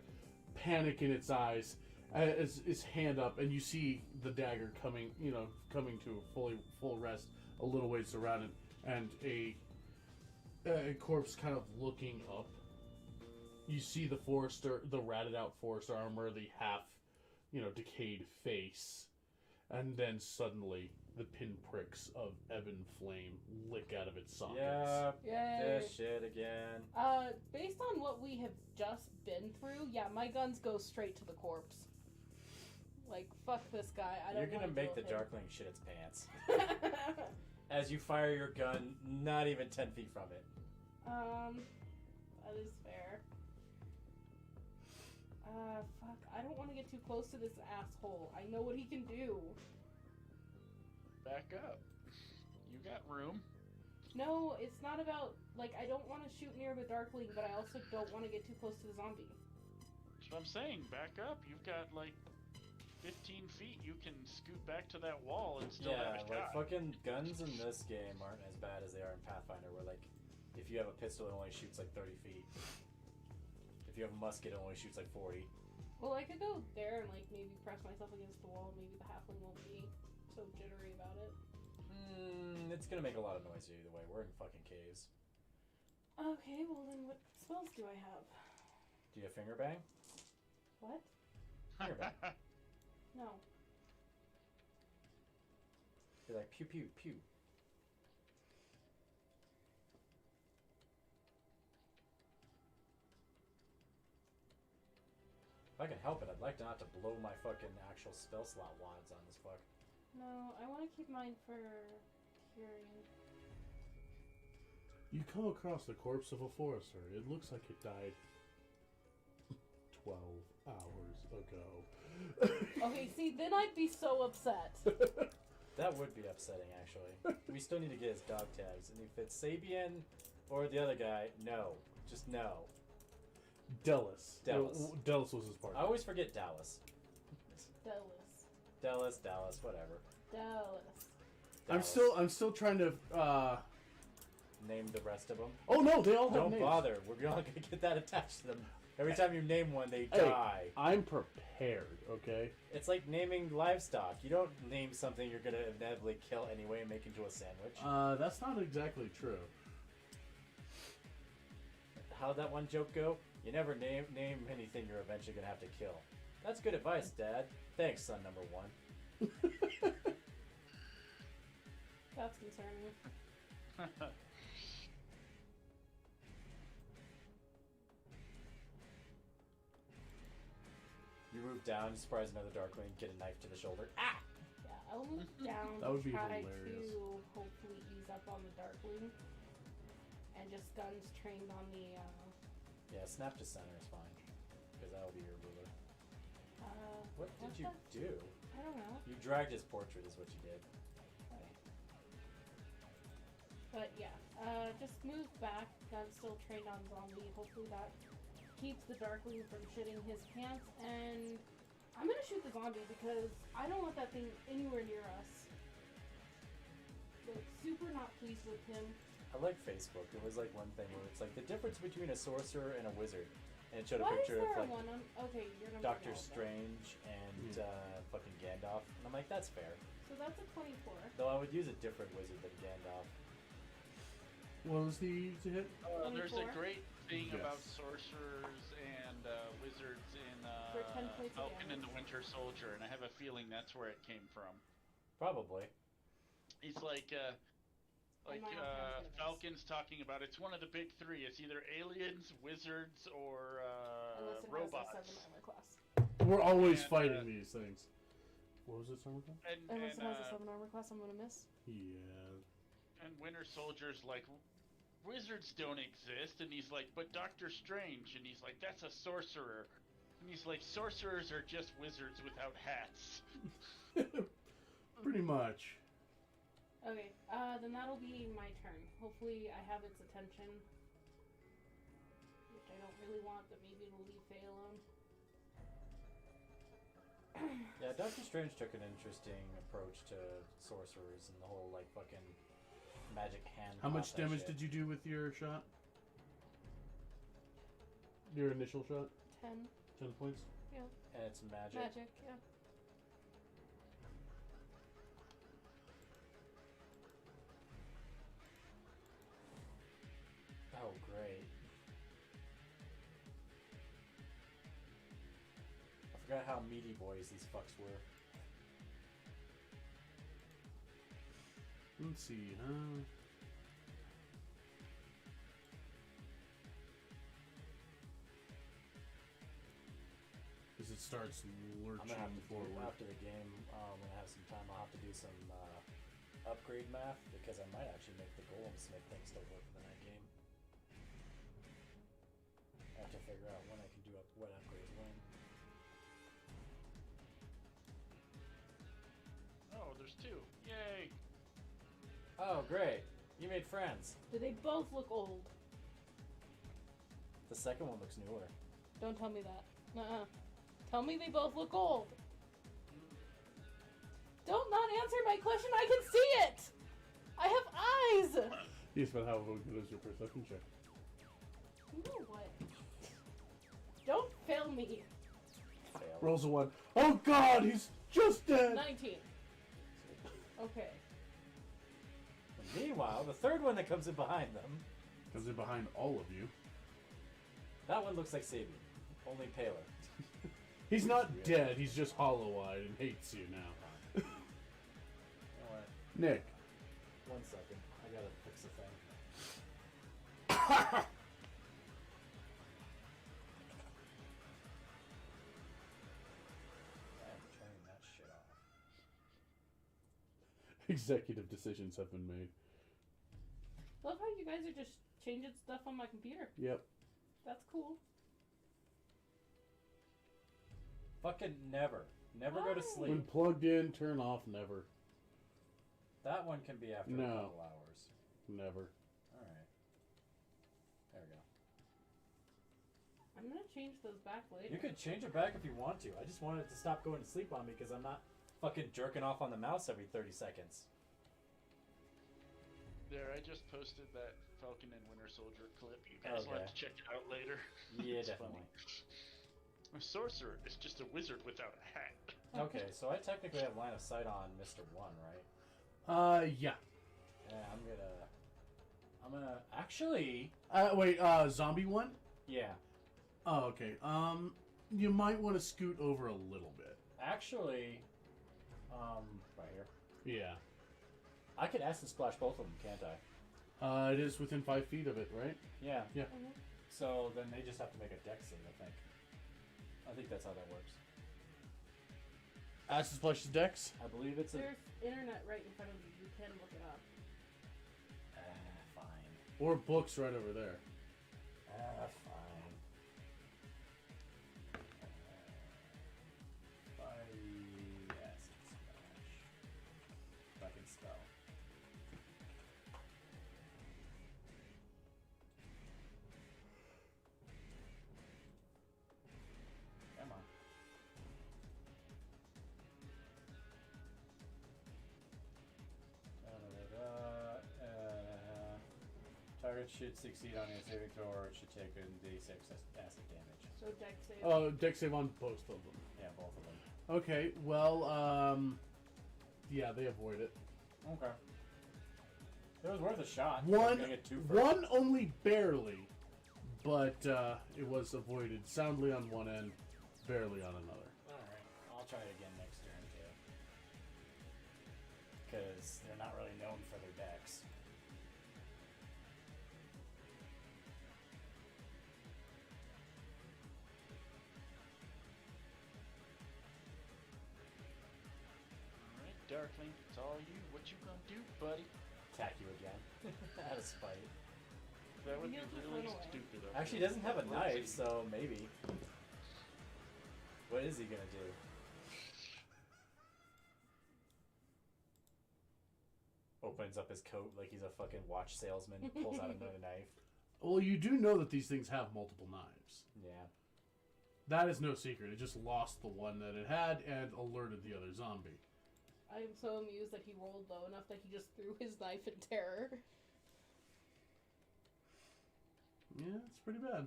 panic in its eyes, its hand up, and you see the dagger coming to a full rest, a little ways around it, and a corpse kind of looking up. You see the ratted out forester armor, the half, decayed face, and then suddenly the pinpricks of ebon flame lick out of its sockets. Yeah, Yay. this shit again. Based on what we have just been through, yeah, my guns go straight to the corpse. Like, fuck this guy. I don't. You're gonna wanna make the deal with Darkling shit its pants him. as you fire your gun, not even 10 feet from it. That is fair. Fuck. I don't want to get too close to this asshole. I know what he can do. Back up. You got room. No, it's not about, like, I don't want to shoot near the Darkling, but I also don't want to get too close to the zombie. That's what I'm saying. Back up. You've got like 15 feet. You can scoot back to that wall and still have a shot. fucking guns in this game aren't as bad as they are in Pathfinder, where like if you have a pistol, it only shoots like 30 feet. If you have a musket, it only shoots like 40. Well, I could go there and, like, maybe press myself against the wall. Maybe the halfling won't be so jittery about it. It's gonna make a lot of noise either way. We're in fucking caves. Okay, well then what spells do I have? Do you have finger bang? What? Finger bang. No. You're like pew pew pew. If I can help it, I'd like to not to blow my fucking actual spell slot wads on this fuck. No, I want to keep mine for curing. You come across the corpse of a forester. It looks like it died 12 hours ago. Okay, see, then I'd be so upset. That would be upsetting, actually. We still need to get his dog tags, and if it's Sabian or the other guy, no. Just no. Dallas. Dallas. Dallas was his partner. I always forget Dallas. Dallas. Dallas, whatever. Dallas. I'm still trying to Name the rest of them. Oh no, they all have Don't names. bother. We're not gonna get that attached to them. Every time you name one, they Hey, die. I'm prepared, okay? It's like naming livestock. You don't name something you're gonna inevitably kill anyway and make into a sandwich. That's not exactly true. How'd that one joke go? You never name anything you're eventually gonna have to kill. That's good advice, Dad. Thanks, son number one. That's concerning. You move down, surprise another Darkling, get a knife to the shoulder. Ah! Yeah, I'll move down That would be to try hilarious. to hopefully ease up on the Darkling. and just guns trained on the. Yeah, snap to center is fine. Because that'll be your ruler. What did you do? I don't know. You dragged his portrait, is what you did. Okay. But yeah, just move back. Gun's still trained on zombie. Hopefully that keeps the Darkling from shitting his pants. And I'm gonna shoot the zombie because I don't want that thing anywhere near us. Like, super not pleased with him. I like Facebook. It was like one thing where it's like the difference between a sorcerer and a wizard. And it showed a Why is picture there of a like one on? Okay, you're number Doctor 12, Strange and fucking Gandalf. And I'm like, that's fair. So that's a 24. Though I would use a different wizard than Gandalf. What was the hit? There's a 24? great thing Yes. about sorcerers and wizards in For 10 points of Falcon and damage. the Winter Soldier, and I have a feeling that's where it came from. Probably. He's like Falcon's talking about it's one of the big three. It's either aliens, wizards, or Unless it robots. has a 7 armor class. We're always And, fighting these things. What was it, Summertime? Unless it has a 7 armor class, I'm gonna miss. Yeah. And Winter Soldier's like, wizards don't exist, and he's like, but Doctor Strange, and he's like, that's a sorcerer, and he's like, sorcerers are just wizards without hats. Pretty much. Okay, then that'll be my turn. Hopefully I have its attention. Which I don't really want, but maybe it'll leave Faye alone. Yeah, Doctor Strange took an interesting approach to sorcerers and the whole like fucking magic hand. How much damage did you do with your shot? Your initial shot? 10. 10 points? Yeah. And it's magic. Magic, yeah. Oh, great. I forgot how meaty boys these fucks were. Let's see, As it starts lurching I'm gonna have to do, forward. after the game, when I have some time, I'll have to do some upgrade math because I might actually make the golem smith thing still work in the night game. I have to figure out when I can do what upgrades when. Oh, there's two. Yay! Oh, great! You made friends. Do they both look old? The second one looks newer. Don't tell me that. Nuh-uh. Tell me they both look old. Don't not answer my question. I can see it. I have eyes. Yes, but how good is your perception check? You know what? Don't fail me. Fail. Rolls a 1. Oh god, he's just dead! 19. Okay. And meanwhile, the third one that comes in behind them, Comes in behind all of you. that one looks like Sabi, only paler. He's not dead, he's just hollow-eyed and hates you now. You know what? Nick. 1 second. I gotta fix the thing. I'm turning that shit off. Executive decisions have been made. Love how you guys are just changing stuff on my computer. Yep. That's cool. Fucking never. Never go to Why? When sleep. plugged in, turn off, never. That one can be after a No. couple hours. Never. Alright. There we go. I'm gonna change those back later. You could change it back if you want to. I just wanted it to stop going to sleep on me because I'm not fucking jerking off on the mouse every 30 seconds. There, I just posted that Falcon and Winter Soldier clip. You guys will have to check it out later. Yeah, It's definitely. funny. A sorcerer is just a wizard without a hat. Okay, so I technically have line of sight on Mr. 1, right? Yeah. Yeah, I'm gonna actually, Wait, zombie one? yeah. Oh, okay. You might want to scoot over a little bit. Actually, right here. Yeah. I could acid splash both of them, can't I? It is within 5 feet of it, right? Yeah. Yeah. Mhm. So then they just have to make a dex save, I think. I think that's how that works. Acid Splash's dex? I believe it's a... There's internet right in front of you. You can look it up. Fine. Or books right over there. Fine. Fiery acid smash. Fucking spell. Come on. Target should succeed on a saving throw or it should take a d6 acid damage. So deck save. Oh, deck save on both of them. Yeah, both of them. Okay, well, yeah, they avoid it. Okay. It was worth a shot. One, Gonna get 2 for one only barely, but it was avoided soundly on one end, barely on another. Alright, I'll try it again next turn too. Because they're not really known for their decks. Alright, Darkling, it's all you. What you gonna do, buddy? Attack you again. Out of spite. That would be He'll just really run away. stupid of Actually, me. he doesn't have a Whoopsie. knife, so maybe. What is he gonna do? Opens up his coat like he's a fucking watch salesman, pulls out another knife. Well, you do know that these things have multiple knives. Yeah. That is no secret. It just lost the one that it had and alerted the other zombie. I am so amused that he rolled low enough that he just threw his knife in terror. Yeah, it's pretty bad.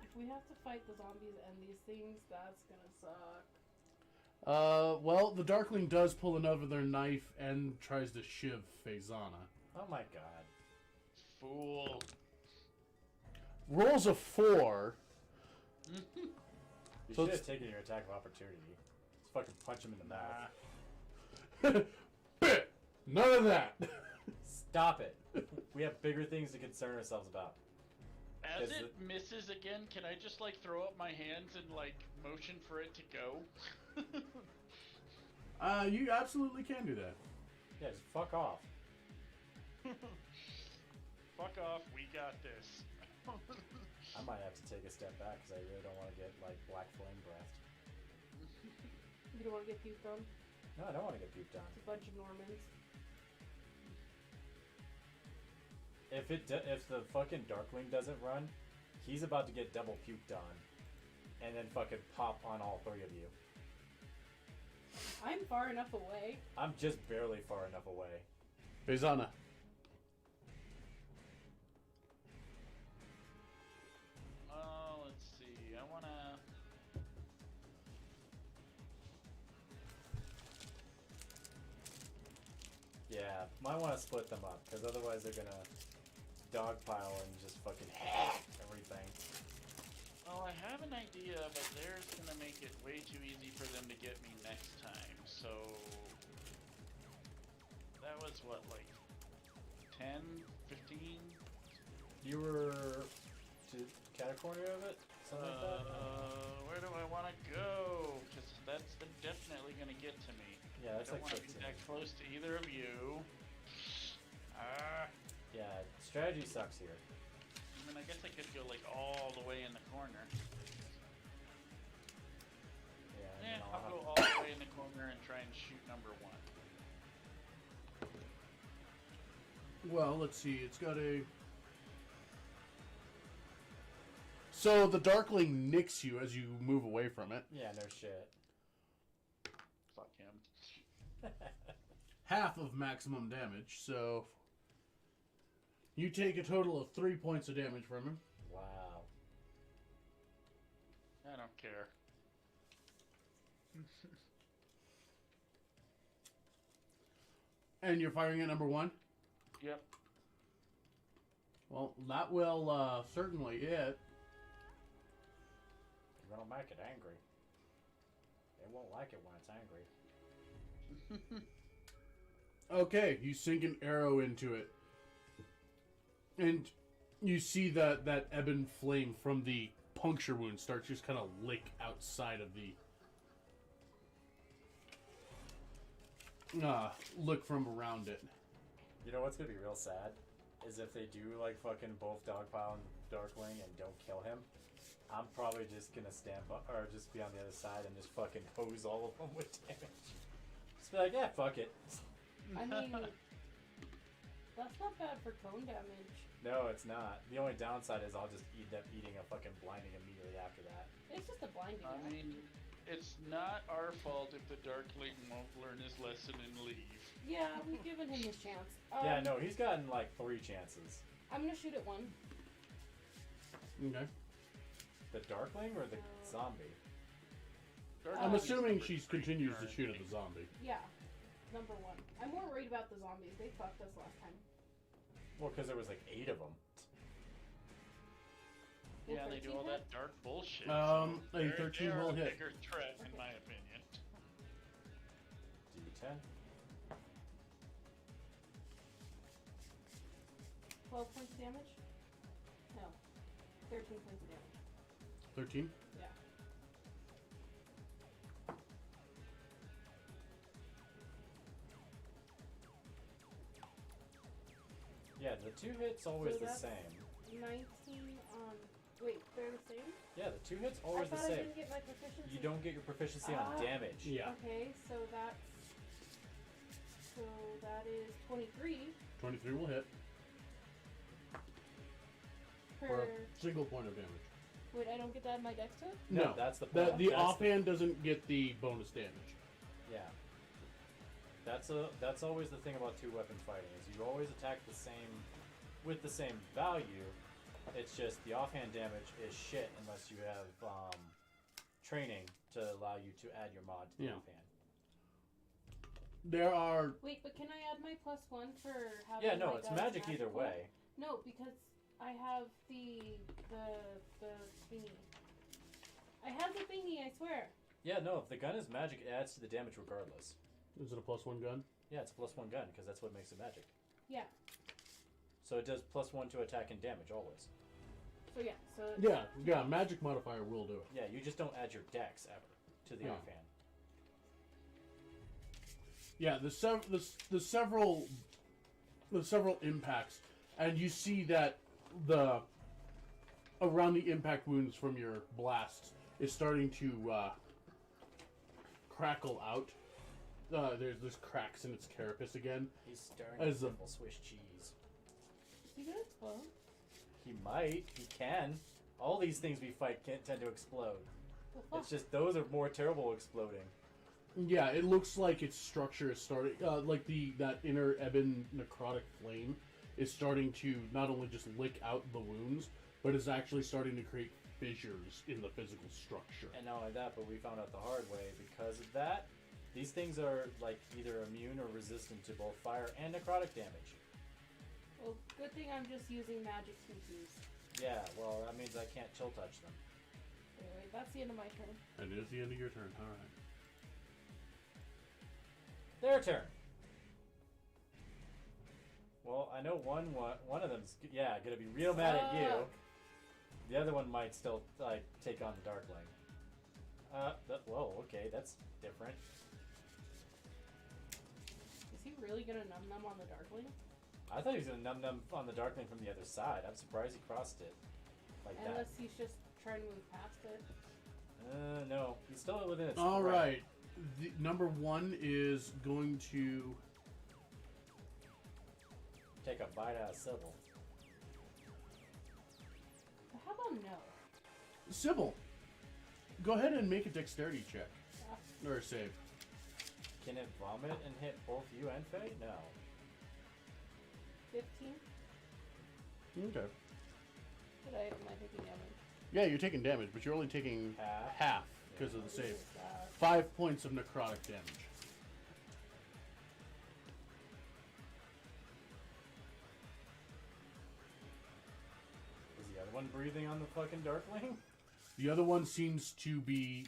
If we have to fight the zombies and these things, that's gonna suck. Well, the Darkling does pull another knife and tries to shiv Faizana. Oh my god. Fool. Rolls a 4. You So should have it's- taken your attack of opportunity. Just fucking punch him in the mouth. Bit! None of that! Stop it. We have bigger things to concern ourselves about. As Is it misses again, can I just like throw up my hands and like motion for it to go? You absolutely can do that. Yeah, just fuck off. Fuck off, we got this. I might have to take a step back because I really don't want to get like black flame breathed. You don't want to get puked on? No, I don't want to get puked on. It's a bunch of Normans. If the fucking Darkling doesn't run, he's about to get double puked on, and then fucking pop on all 3 of you. I'm far enough away. I'm just barely far enough away. Faizana. Let's see. I wanna. Yeah, might want to split them up because otherwise they're gonna dogpile and just fucking everything. Well, I have an idea, but theirs gonna make it way too easy for them to get me next time. So that was what, like 10, 15? You were to catacorner of it, something like that. Where do I want to go? Because that's definitely gonna get to me. Yeah, that's I don't like want to 15. be that close to either of you. Yeah, strategy sucks here. I mean, I guess I could go like all the way in the corner. Yeah, and Yeah, then I'll have- go all the way in the corner and try and shoot number 1. Well, let's see. It's got a... So the Darkling nicks you as you move away from it. Yeah, no shit. Fuck him. Half of maximum damage, so... You take a total of 3 points of damage from him. Wow. I don't care. And you're firing at number 1? Yep. Well, that will certainly hit. You're gonna make it angry. It won't like it when it's angry. Okay, you sink an arrow into it. And you see that ebon flame from the puncture wound start just kind of lick outside of the look from around it. You know what's gonna be real sad? Is if they do like fucking both Dogpile and Darkling and don't kill him. I'm probably just gonna stand by, or just be on the other side and just fucking hose all of them with damage. Just be like, yeah, fuck it. I mean, that's not bad for cone damage. No, it's not. The only downside is I'll just end up eating a fucking blinding immediately after that. It's just a blinding. I mean, it's not our fault if the Darkling won't learn his lesson and leave. Yeah, we've given him his chance. Yeah, no, he's gotten like 3 chances. I'm gonna shoot at one. Okay. The Darkling or the zombie? I'm assuming she continues to shoot at the zombie. Yeah, number one. I'm more worried about the zombies. They fucked us last time. Well, because there was like 8 of them. Yeah, they do all that dark bullshit. A they're 13 a will hit. bigger threat, in my opinion. D10. 12 points of damage? No. 13 points of damage. 13? Yeah. Yeah, the 2 hits always So the that's same. 19 on... Wait, they're the same? Yeah, the 2 hits always I the thought I same. didn't get my proficiency. You don't get your proficiency on damage. Yeah. Okay, so that's... So that is 23 23 will hit. per... For a single point of damage. Wait, I don't get that in my dex too? No, that's the The point. That's offhand doesn't get the bonus damage. Yeah. That's always the thing about 2-weapon fighting is you always attack the same with the same value. It's just the offhand damage is shit unless you have training to allow you to add your mod to the Yeah. offhand. There are... Wait, but can I add my +1 for having Yeah, no, my it's dog's magic either magical? way. No, because I have the thingy. I have the thingy, I swear. Yeah, no, if the gun is magic, it adds to the damage regardless. Is it a +1 gun? Yeah, it's a +1 gun because that's what makes it magic. Yeah. So it does +1 to attack and damage always. So yeah, so Yeah, magic modifier will do it. Yeah, you just don't add your dex ever to the Yeah. offhand. Yeah, the several impacts, and you see that the around the impact wounds from your blasts is starting to crackle out. There's cracks in its carapace again. He's staring As at a- simple Swiss cheese. Is he gonna explode? He might. He can. All these things we fight can tend to explode. The fuck? It's just those are more terrible exploding. Yeah, it looks like its structure is starting, like that inner ebon necrotic flame is starting to not only just lick out the wounds, but is actually starting to create fissures in the physical structure. And not only that, but we found out the hard way because of that. These things are like either immune or resistant to both fire and necrotic damage. Well, good thing I'm just using magic species. Yeah, well that means I can't chill touch them. Anyway, that's the end of my turn. And it is the end of your turn. All right. Their turn. Well, I know one of them's gonna be real mad at you. Fuck. The other one might still like take on the Darkling. Whoa, okay, that's different. Is he really gonna num num on the Darkling? I thought he was gonna num on the Darkling from the other side. I'm surprised he crossed it like Unless he's just trying to move past it. that. No, he's still within its. All threat. right. The, number 1 is going to Take a bite out of Sybil. But how about no? Sybil. Go ahead and make a dexterity check Yeah. or a save. Can it vomit and hit both you and Faye? No. 15? Okay. But am I taking damage? Yeah, you're taking damage, but you're only taking half because of the save. 5 points of necrotic damage. Is the other one breathing on the fucking Darkling? The other one seems to be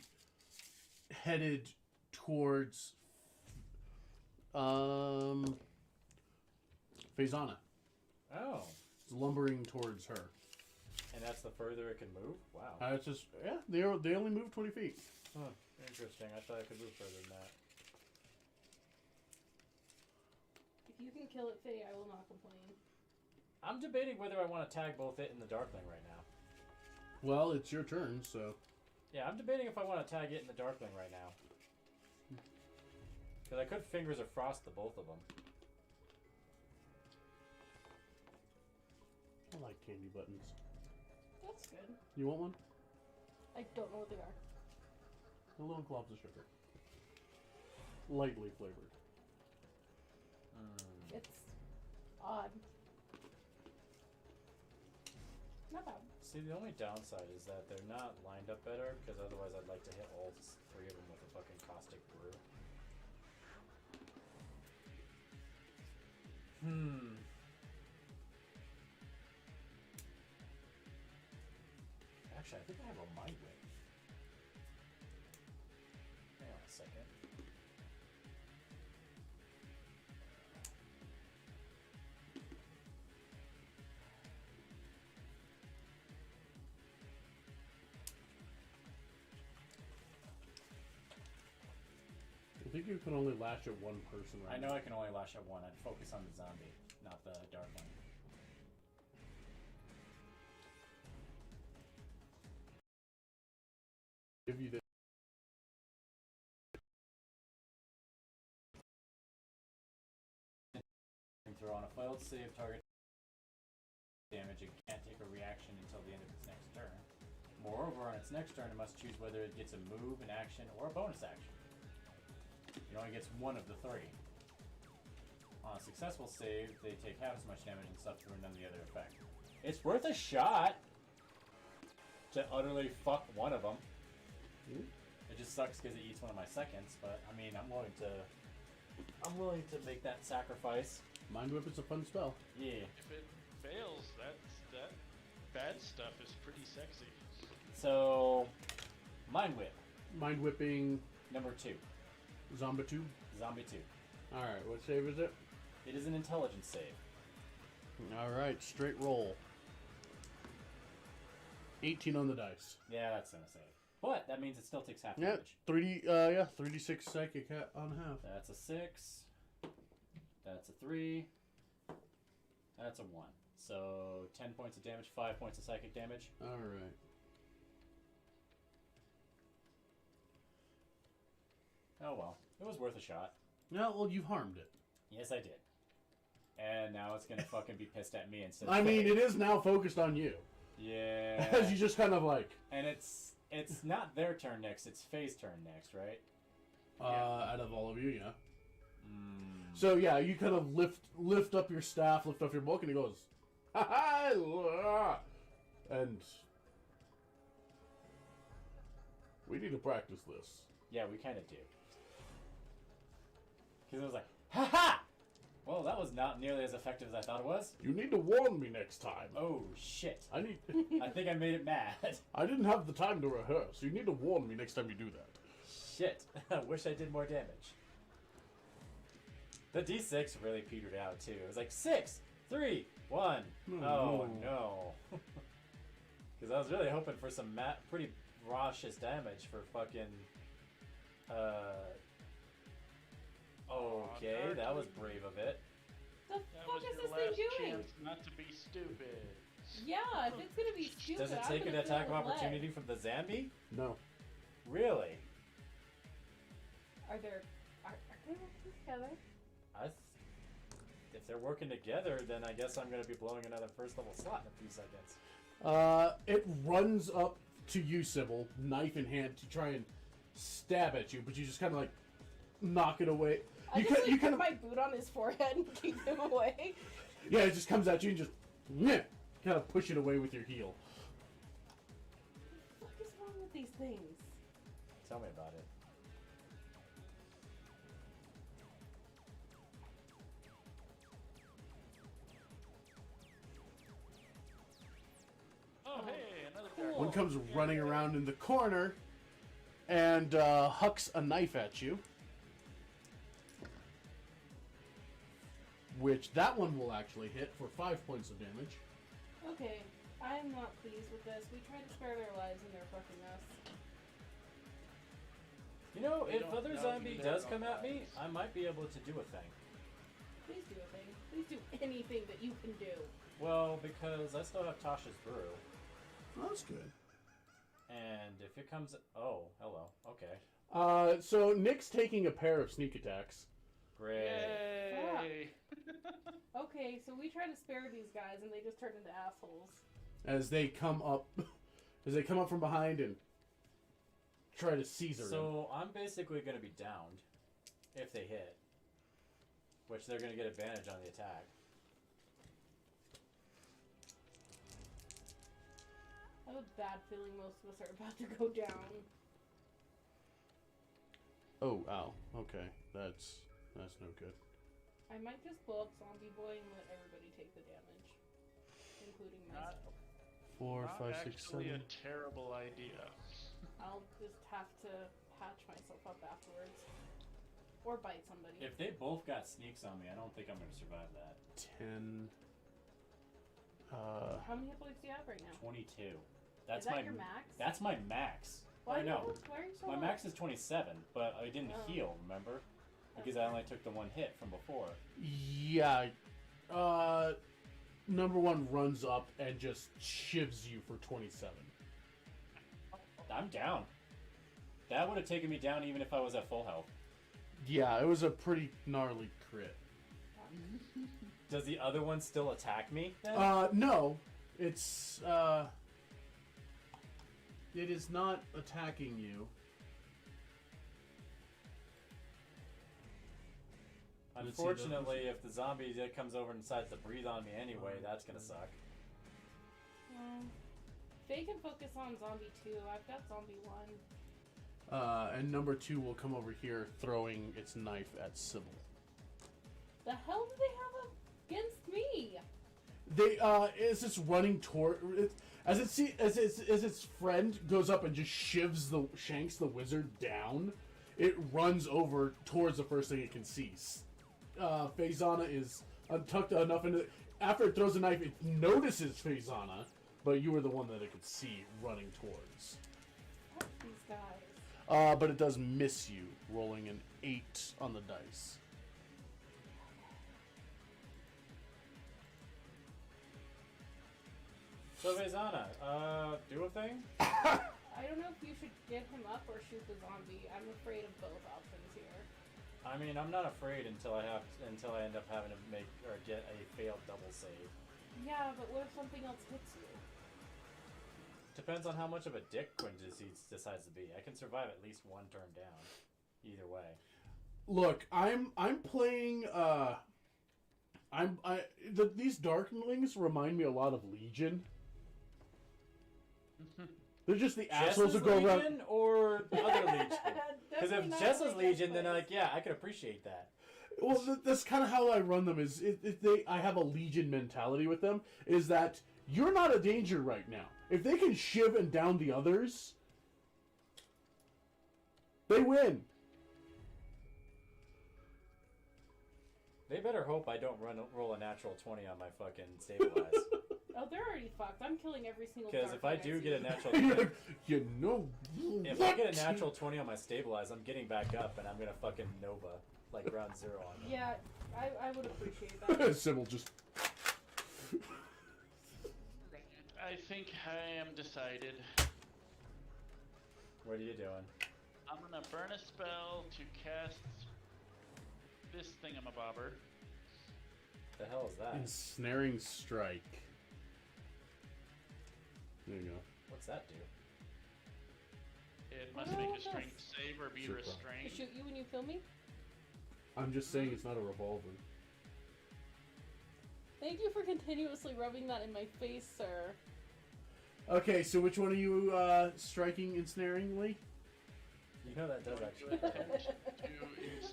headed towards Faisana. Oh. It's lumbering towards her. And that's the further it can move? Wow. It's just they only move 20 feet. Huh. Interesting. I thought I could move further than that. If you can kill it, Faye, I will not complain. I'm debating whether I want to tag both it and the Darkling right now. Well, it's your turn, so. Yeah, I'm debating if I want to tag it and the Darkling right now. Because I could Fingers of Frost the both of them. I like candy buttons. That's good. You want one? I don't know what they are. A little globs of sugar. Lightly flavored. It's odd. Not bad. See, the only downside is that they're not lined up better, because otherwise I'd like to hit all three of them with a fucking caustic brew. Actually, I think I have a Mind Whip. Hang on a second. I think you can only lash at one person right I know I can only lash at one. I'd focus on the zombie, not the Darkling. Give you the Throw on a failed save target damage and can't take a reaction until the end of its next turn. Moreover, on its next turn, it must choose whether it gets a move, an action, or a bonus action. It only gets one of the three. On a successful save, they take half as much damage and suffer none of the other effect. It's worth a shot to utterly fuck one of them. It just sucks because it eats one of my seconds, but I mean, I'm willing to make that sacrifice. Mind Whip is a fun spell. Yeah. If it fails, that bad stuff is pretty sexy. So, Mind Whip. Mind Whipping Number 2. Zombie 2. Zombie 2. Alright, what save is it? It is an intelligence save. Alright, straight roll. 18 on the dice. Yeah, that's gonna save. But that means it still takes half Yeah, damage. 3d6 psychic on half. That's a 6. That's a 3. That's a 1. So 10 points of damage, 5 points of psychic damage. Alright. Oh well. It was worth a shot. Yeah, well, you've harmed it. Yes, I did. And now it's gonna fucking be pissed at me instead I of mean, Faye. it is now focused on you. Yeah. As you just kind of like... And it's not their turn next, it's Faye's turn next, right? Out of all of you, yeah. So yeah, you kind of lift up your staff, lift up your book, and he goes, ha ha, and we need to practice this. Yeah, we kind of do. Because it was like, ha ha! Well, that was not nearly as effective as I thought it was. You need to warn me next time. Oh, shit. I need. I think I made it mad. I didn't have the time to rehearse. You need to warn me next time you do that. Shit. I wish I did more damage. The D6 really petered out, too. It was like 6, 3, 1. Oh, no. Because I was really hoping for some pretty raucous damage for fucking... Okay, that was brave of it. The That fuck was is your this thing last doing? chance not to be stupid. Yeah, if it's gonna be stupid, Does it I'm take an gonna attack of fill it with opportunity from the Zambi? No. Really? lead. Are they working together? If they're working together, then I guess I'm going to be blowing another first level slot in a few seconds. It runs up to you, Sybil, knife in hand, to try and stab at you, but you just kind of like knock it away. I just put my boot on his forehead and keep him away. Yeah, it just comes at you and just kind of push it away with your heel. What is wrong with these things? Tell me about it. Oh, hey, another Cool. dark One comes one. running around in the corner and hucks a knife at you. Which that one will actually hit for 5 points of damage. Okay, I'm not pleased with this. We tried to spare their lives and they're fucking us. You know, We if don't other know zombie either does of come at me, us. I might be able to do a thing. Please do a thing. Please do anything that you can do. Well, because I still have Tasha's brew. Oh, that's good. And if it comes... Oh, hello. Okay. So Nick's taking a pair of sneak attacks. Great. Yay! Okay, so we try to spare these guys, and they just turn into assholes. As they come up, from behind and try to seize her. So I'm basically going to be downed if they hit, which they're going to get advantage on the attack. I have a bad feeling most of us are about to go down. Oh, ow. Okay, that's no good. I might just blow up Zombie Boy and let everybody take the damage, including myself. 4, Not 5, 6, actually 7. a terrible idea. I'll just have to patch myself up afterwards. Or bite somebody. If they both got sneaks on me, I don't think I'm going to survive that. 10. How many hit points do you have right now? 22. That's Is that my your max? That's my max. Why I know. Why are you so My low? max is 27, but I didn't Oh. heal, remember? Because I only took the one hit from before. Yeah. Number 1 runs up and just shivs you for 27. I'm down. That would have taken me down even if I was at full health. Yeah, it was a pretty gnarly crit. Does the other one still attack me then? No. It's, it is not attacking you. Unfortunately, if the zombie that comes over and decides to breathe on me anyway, that's gonna suck. Faye can focus on Zombie 2. I've got Zombie 1. And number 2 will come over here throwing its knife at Sybil. The hell do they have against me? They as it's running toward as its friend goes up and just shanks the wizard down, it runs over towards the first thing it can see. Faizana is tucked enough into after it throws a knife, it notices Faizana, but you were the one that it could see running towards. Fuck these guys. But it does miss you, rolling an 8 on the dice. So Vezana, do a thing? I don't know if you should get him up or shoot the zombie. I'm afraid of both options here. I mean, I'm not afraid until I end up having to make or get a failed double save. Yeah, but what if something else hits you? Depends on how much of a dick Quinn decides to be. I can survive at least one turn down. Either way. Look, I'm playing. These Darklings remind me a lot of Legion. They're just the assholes who Jess's go around. Legion or the other Legion? Because Definitely if not Jess's like Legion, then place. like, yeah, I could appreciate that. Well, that's kind of how I run them. I have a Legion mentality with them. Is that you're not a danger right now. If they can shiv and down the others, they win. They better hope I don't roll a natural 20 on my fucking stabilize. Oh, they're already fucked. I'm killing every single. Because if I Darkling do see. get a natural You're 20, like, you know, if what? I get a natural 20 on my stabilize, I'm getting back up and I'm gonna fucking Nova like ground zero on them. Yeah, I would appreciate that. Sybil just. I think I am decided. What are you doing? I'm gonna burn a spell to cast this thingamabobber. The hell is that? Ensnaring strike. There you go. What's that do? It must What make all a this? strength save or be Super. To restrained. shoot you when you kill me? I'm just saying it's not a revolver. Thank you for continuously rubbing that in my face, sir. Okay, so which one are you striking ensnaringly? You know that does actually hurt.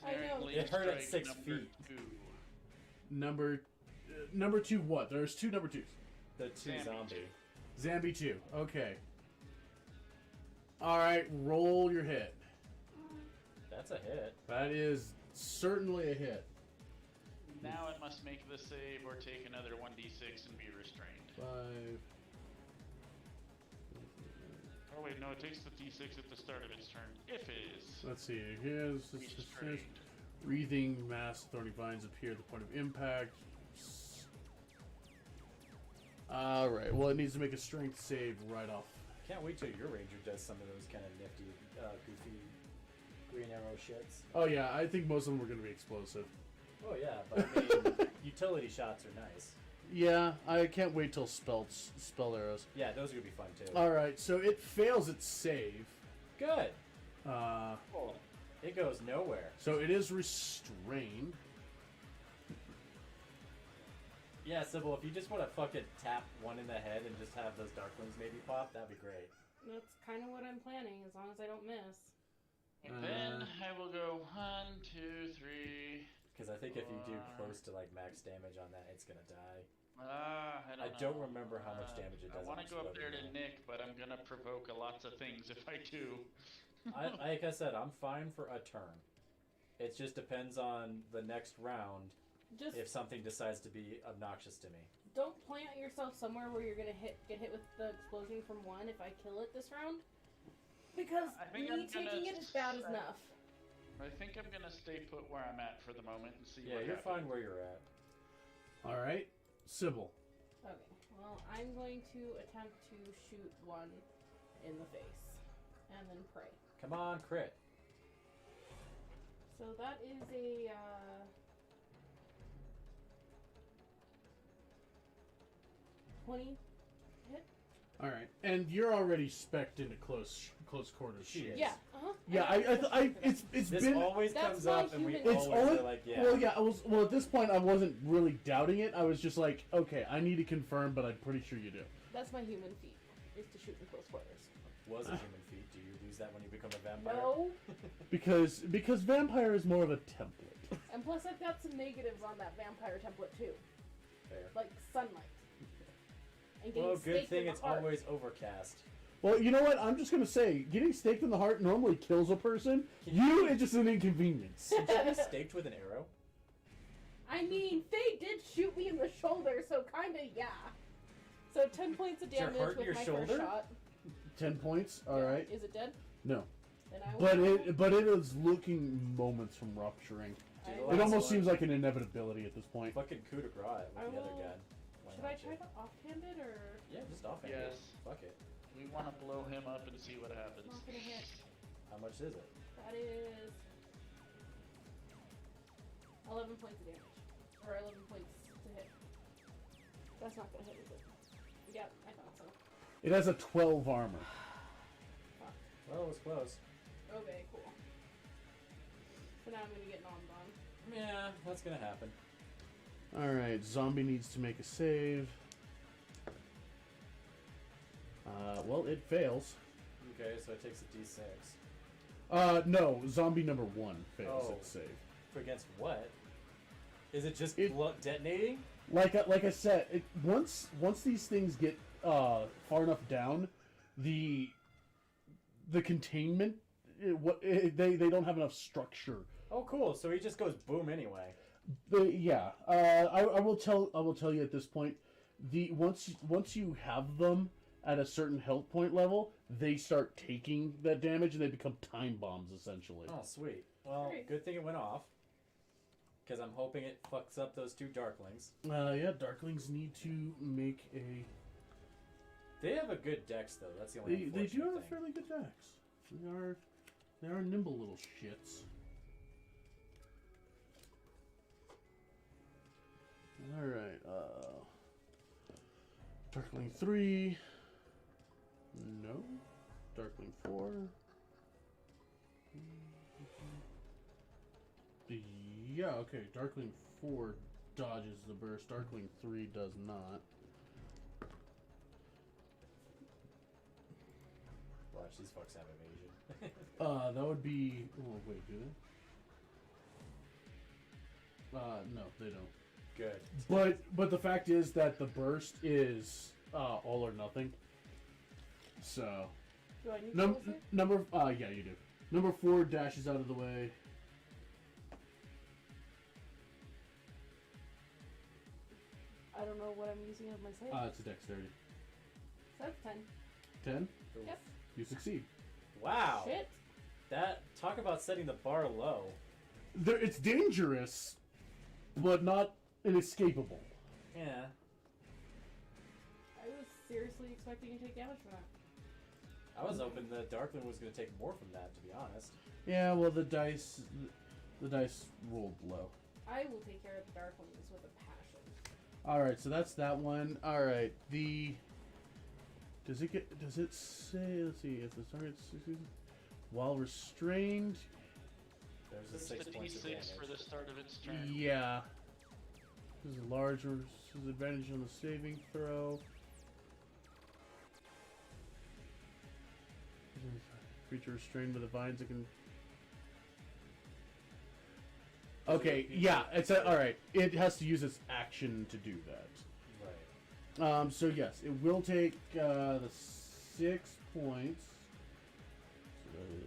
I know. Ensnaringly It hurt at strike 6 number feet. 2. Number 2 what? There's 2 number 2s. The two Zambi. zombie. Zambi 2. Okay. Alright, roll your hit. That's a hit. That is certainly a hit. Now it must make the save or take another 1d6 and be restrained. 5. Oh wait, no, it takes the d6 at the start of its turn. If it is. Let's see. Here's Restrained. Breathing mass thorny vines appear at the point of impact. Alright, well, it needs to make a strength save right off. Can't wait till your ranger does some of those kind of nifty, goofy green arrow shits. Oh, yeah, I think most of them are going to be explosive. Oh yeah, but I mean, utility shots are nice. Yeah, I can't wait till spell arrows. Yeah, those are gonna be fun too. Alright, so it fails its save. Good. Oh, It goes nowhere. So it is restrained. Yeah, Sybil, if you just want to fucking tap one in the head and just have those darklings maybe pop, that'd be great. That's kind of what I'm planning, as long as I don't miss. and then I will go 1, 2, 3. Because I think if you do close to like max damage on that, it's gonna die. I I don't remember how much damage it does. I want to on go up there to exploding, Nick, but I'm gonna provoke lots of things if I do. like I said, I'm fine for a turn. It just depends on the next round Just if something decides to be obnoxious to me. don't plant yourself somewhere where you're gonna get hit with the explosion from one if I kill it this round. Because I think me I'm gonna taking it is bad set- enough. I think I'm gonna stay put where I'm at for the moment and see Yeah, what you're happens. fine where you're at. Alright, Sybil. Okay, well, I'm going to attempt to shoot one in the face. And then pray. Come on, crit. So that is a, 20 hit? Alright, and you're already spec'd into close quarters. She is. Yeah, uh-huh. Yeah, it's This been... always That's comes my up, and we human- It's always only- are like, yeah. Well, yeah, well, at this point, I wasn't really doubting it. I was just like, okay, I need to confirm, but I'm pretty sure you do. That's my human feat, is to shoot in close quarters. Was a human feat. Do you lose that when you become a vampire? No, Because vampire is more of a template. and plus I've got some negatives on that vampire template too. Fair. Like sunlight. And getting Well, good staked in thing the it's heart. always overcast. Well, you know what? I'm just gonna say, getting staked in the heart normally kills a person. It's just an inconvenience. Did you get staked with an arrow? I mean, Faye did shoot me in the shoulder, so kinda yeah. So 10 points of Did your damage heart in with your my shoulder? first shot. 10 points. Yeah. All right. Is it dead? No, Then I will. but it is looking moments from rupturing. I Dude, will- It Last almost one. seems like an inevitability at this point. Fucking coup de grace I with the other will- gun. Why Should not I try you? to offhand it or? Yeah, just offhand it. Yes. Fuck it. We want to blow him up and see what happens. Not gonna hit. How much is it? That is 11 points of damage, or 11 points to hit. That's not gonna hit, is it? Yeah, I thought so. It has a 12 armor. Fuck. Well, it was close. Okay, cool. So now I'm gonna get nommed on. Yeah, that's gonna happen. All right, zombie needs to make a save. Well, it fails. Okay, so it takes a d6. No, zombie number 1 fails Oh. its save. Against what? Is it just It- detonating? Like I said, once these things get far enough down, the containment they don't have enough structure. Oh, cool. So he just goes boom anyway. Yeah, I will tell you at this point, once you have them at a certain health point level, they start taking that damage and they become time bombs essentially. Oh, sweet. Well, Great. good thing it went off. Because I'm hoping it fucks up those two darklings. Yeah, Darklings need to make a. They have a good dex, though. That's the only They do have a unfortunate thing. fairly good dex. They are nimble little shits. All right. Darkling 3. No. Darkling 4. Yeah. Okay. Darkling 4 dodges the burst. Darkling 3 does not. Watch, these fucks have evasion. That would be. Oh wait, do they? No, they don't. Good. But the fact is that the burst is all or nothing. So Do I need to roll a save? number yeah, you do. Number 4 dashes out of the way. I don't know what I'm using as my save. It's a dexterity. So that's 10. 10. Yep. You succeed. Wow. Shit. That talk about setting the bar low. it's dangerous, but not inescapable. Yeah. I was seriously expecting you to take damage from that. I was hoping the Darkling was going to take more from that, to be honest. Yeah, well, the dice rolled low. I will take care of the Darklings with a passion. All right, so that's that one. All right, does it say? Let's see. If the target while restrained. There's a It's 6 the points of damage. D6 for the start of its turn. Yeah. This is large. This is advantage on the saving throw. Creature restrained by the vines. It can. Okay. Yeah. All right. It has to use its action to do that. Right. So yes, it will take the 6 points. So that is-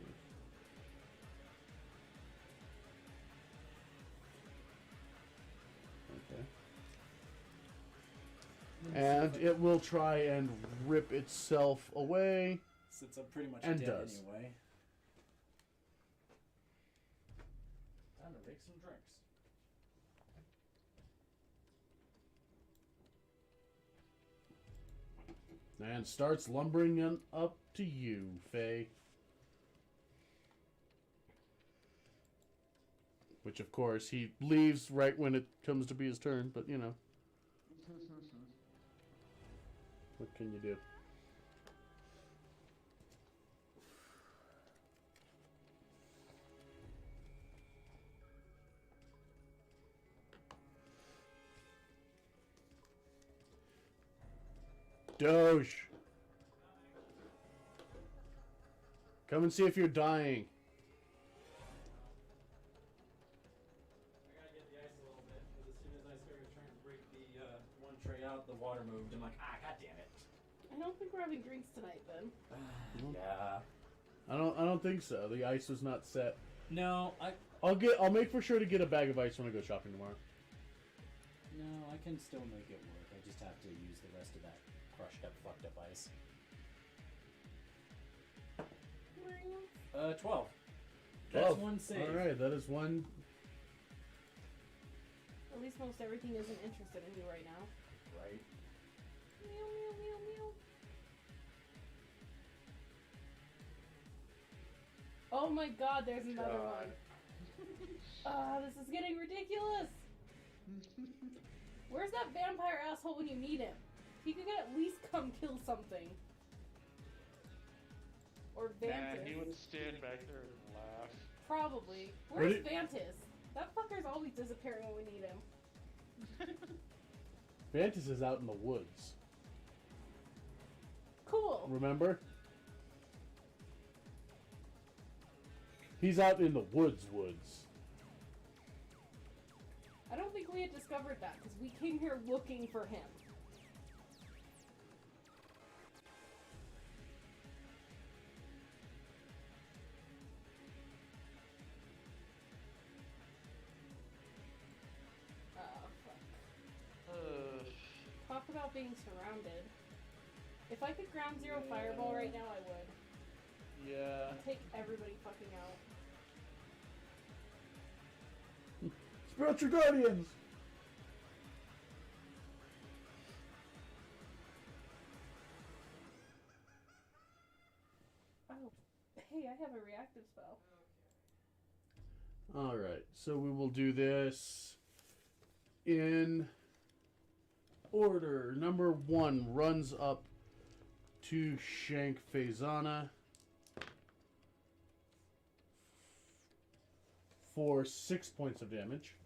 Okay. And it will try and rip itself away. Since I'm pretty much And dead does. anyway. Time to make some drinks. And starts lumbering up to you, Faye. Which, of course, he leaves right when it comes to be his turn, but you know. What can you do? Doge! Come and see if you're dying. I gotta get the ice a little bit, because as soon as I started trying to break the one tray out, the water moved. I'm like, god damn it. I don't think we're having drinks tonight, then. Yeah. I don't think so. The ice was not set. No, I'll make for sure to get a bag of ice when I go shopping tomorrow. No, I can still make it work. I just have to use the rest of that crushed up, fucked up ice. 12. That's 12. one save. Alright, that is one. At least most everything isn't interested in you right now. Right. Meow, meow, meow, meow. Oh my god, there's another one. This is getting ridiculous. Where's that vampire asshole when you need him? He could at least come kill something. Or Vantis. He would stand back there and laugh. Probably. Where's Vantis? That fucker's always disappearing when we need him. Vantis is out in the woods. Cool. Remember? He's out in the woods. I don't think we had discovered that because we came here looking for him. Talk about being surrounded. If I could ground zero fireball right now, I would. Yeah. I'd take everybody fucking out. Spiritual Guardians! Oh, hey, I have a reactive spell. Alright, so we will do this in order. Number 1 runs up to shank Faisana for 6 points of damage.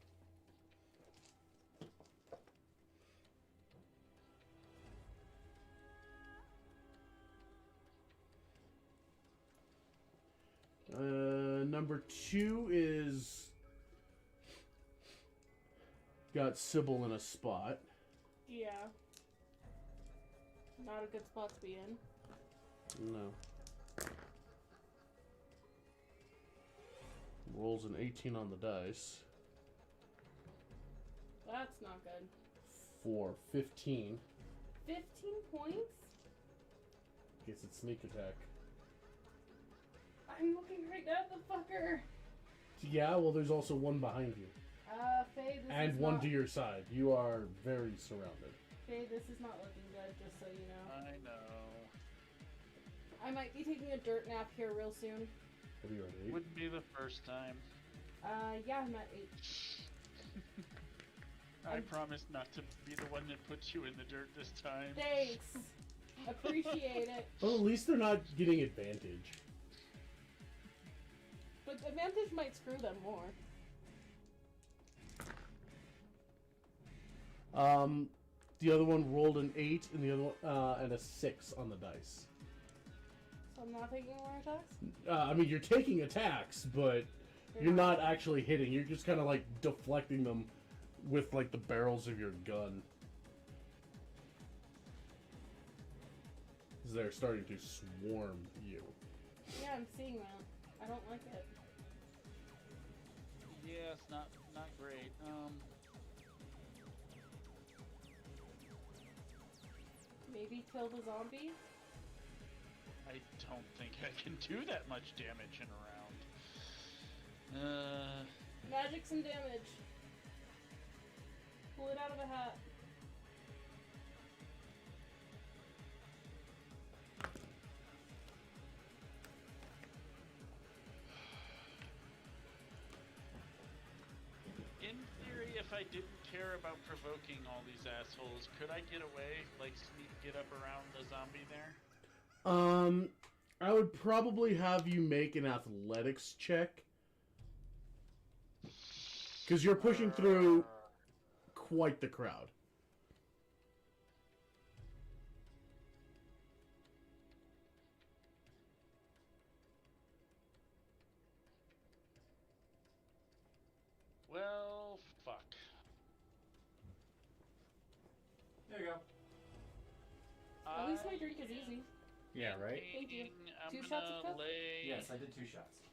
Number 2 is got Sybil in a spot. Yeah. Not a good spot to be in. No. Rolls an 18 on the dice That's not good. for 15. 15 points? Gets its sneak attack. I'm looking right at the fucker. Yeah, well, there's also one behind you. Faye, this And is one not... to your side. You are very surrounded. Faye, this is not looking good, just so you know. I know. I might be taking a dirt nap here real soon. What are you at, 8? Wouldn't be the first time. Yeah, I'm at 8. I promise not to be the one that puts you in the dirt this time. Thanks. Appreciate it. Well, at least they're not getting advantage. But advantage might screw them more. The other one rolled an 8, and the other one, and a 6 on the dice. So I'm not taking more attacks? I mean, you're taking attacks, but you're not actually hitting. You're just kind of like deflecting them with like the barrels of your gun. Because they're starting to swarm you. Yeah, I'm seeing that. I don't like it. Yeah, it's not great. Maybe kill the zombie? I don't think I can do that much damage in a round. Magic some damage. Pull it out of a hat. In theory, if I didn't care about provoking all these assholes, could I get away? Like, get up around the zombie there? I would probably have you make an athletics check. Because you're pushing through quite the crowd. Well, fuck. There you go. At least my drink is easy. Yeah, right? Thank you. I'm 2 gonna shots of Coke? lay. Yes, I did 2 shots.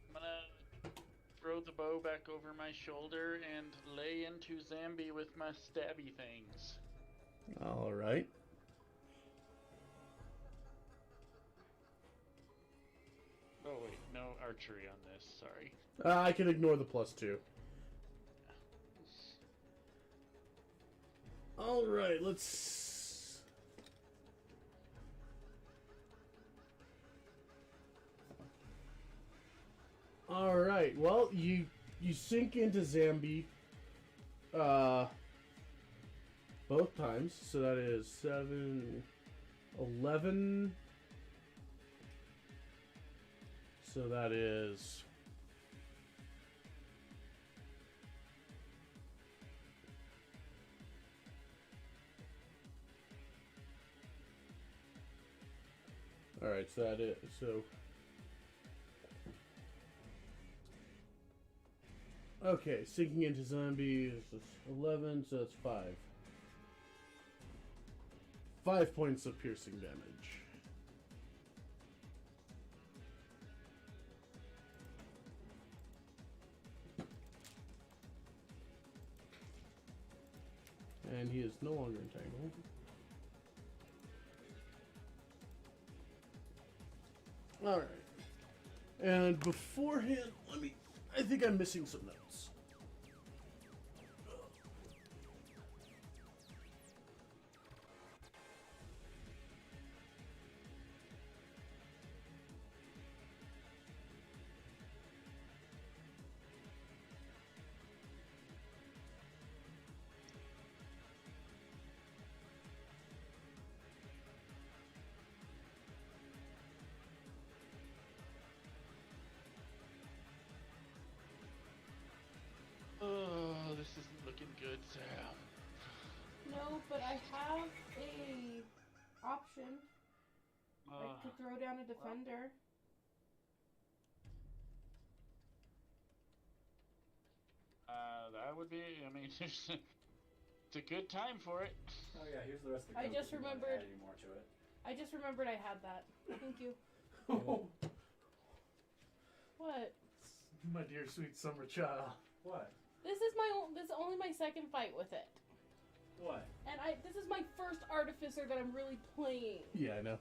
I'm gonna throw the bow back over my shoulder and lay into Zambi with my stabby things. Alright. Oh wait, no archery on this. Sorry. I can ignore the +2. Alright, let's... Alright, well, you sink into Zambi both times, so that is 7, 11. So that is... Alright, so that is... So... Okay, sinking into zombie is 11, so that's 5. 5 points of piercing damage. And he is no longer entangled. Alright. And beforehand, I think I'm missing some notes. Oh, this isn't looking good, Sam. No, but I have a option. I could throw down a defender. That would be, I mean, it's a good time for it. Oh yeah, here's the rest of the I code just if you wanna remembered- add any more to it. I just remembered I had that. Thank you. What? My dear sweet summer child. What? This is only my second fight with it. What? And this is my first artificer that I'm really playing. Yeah, I know.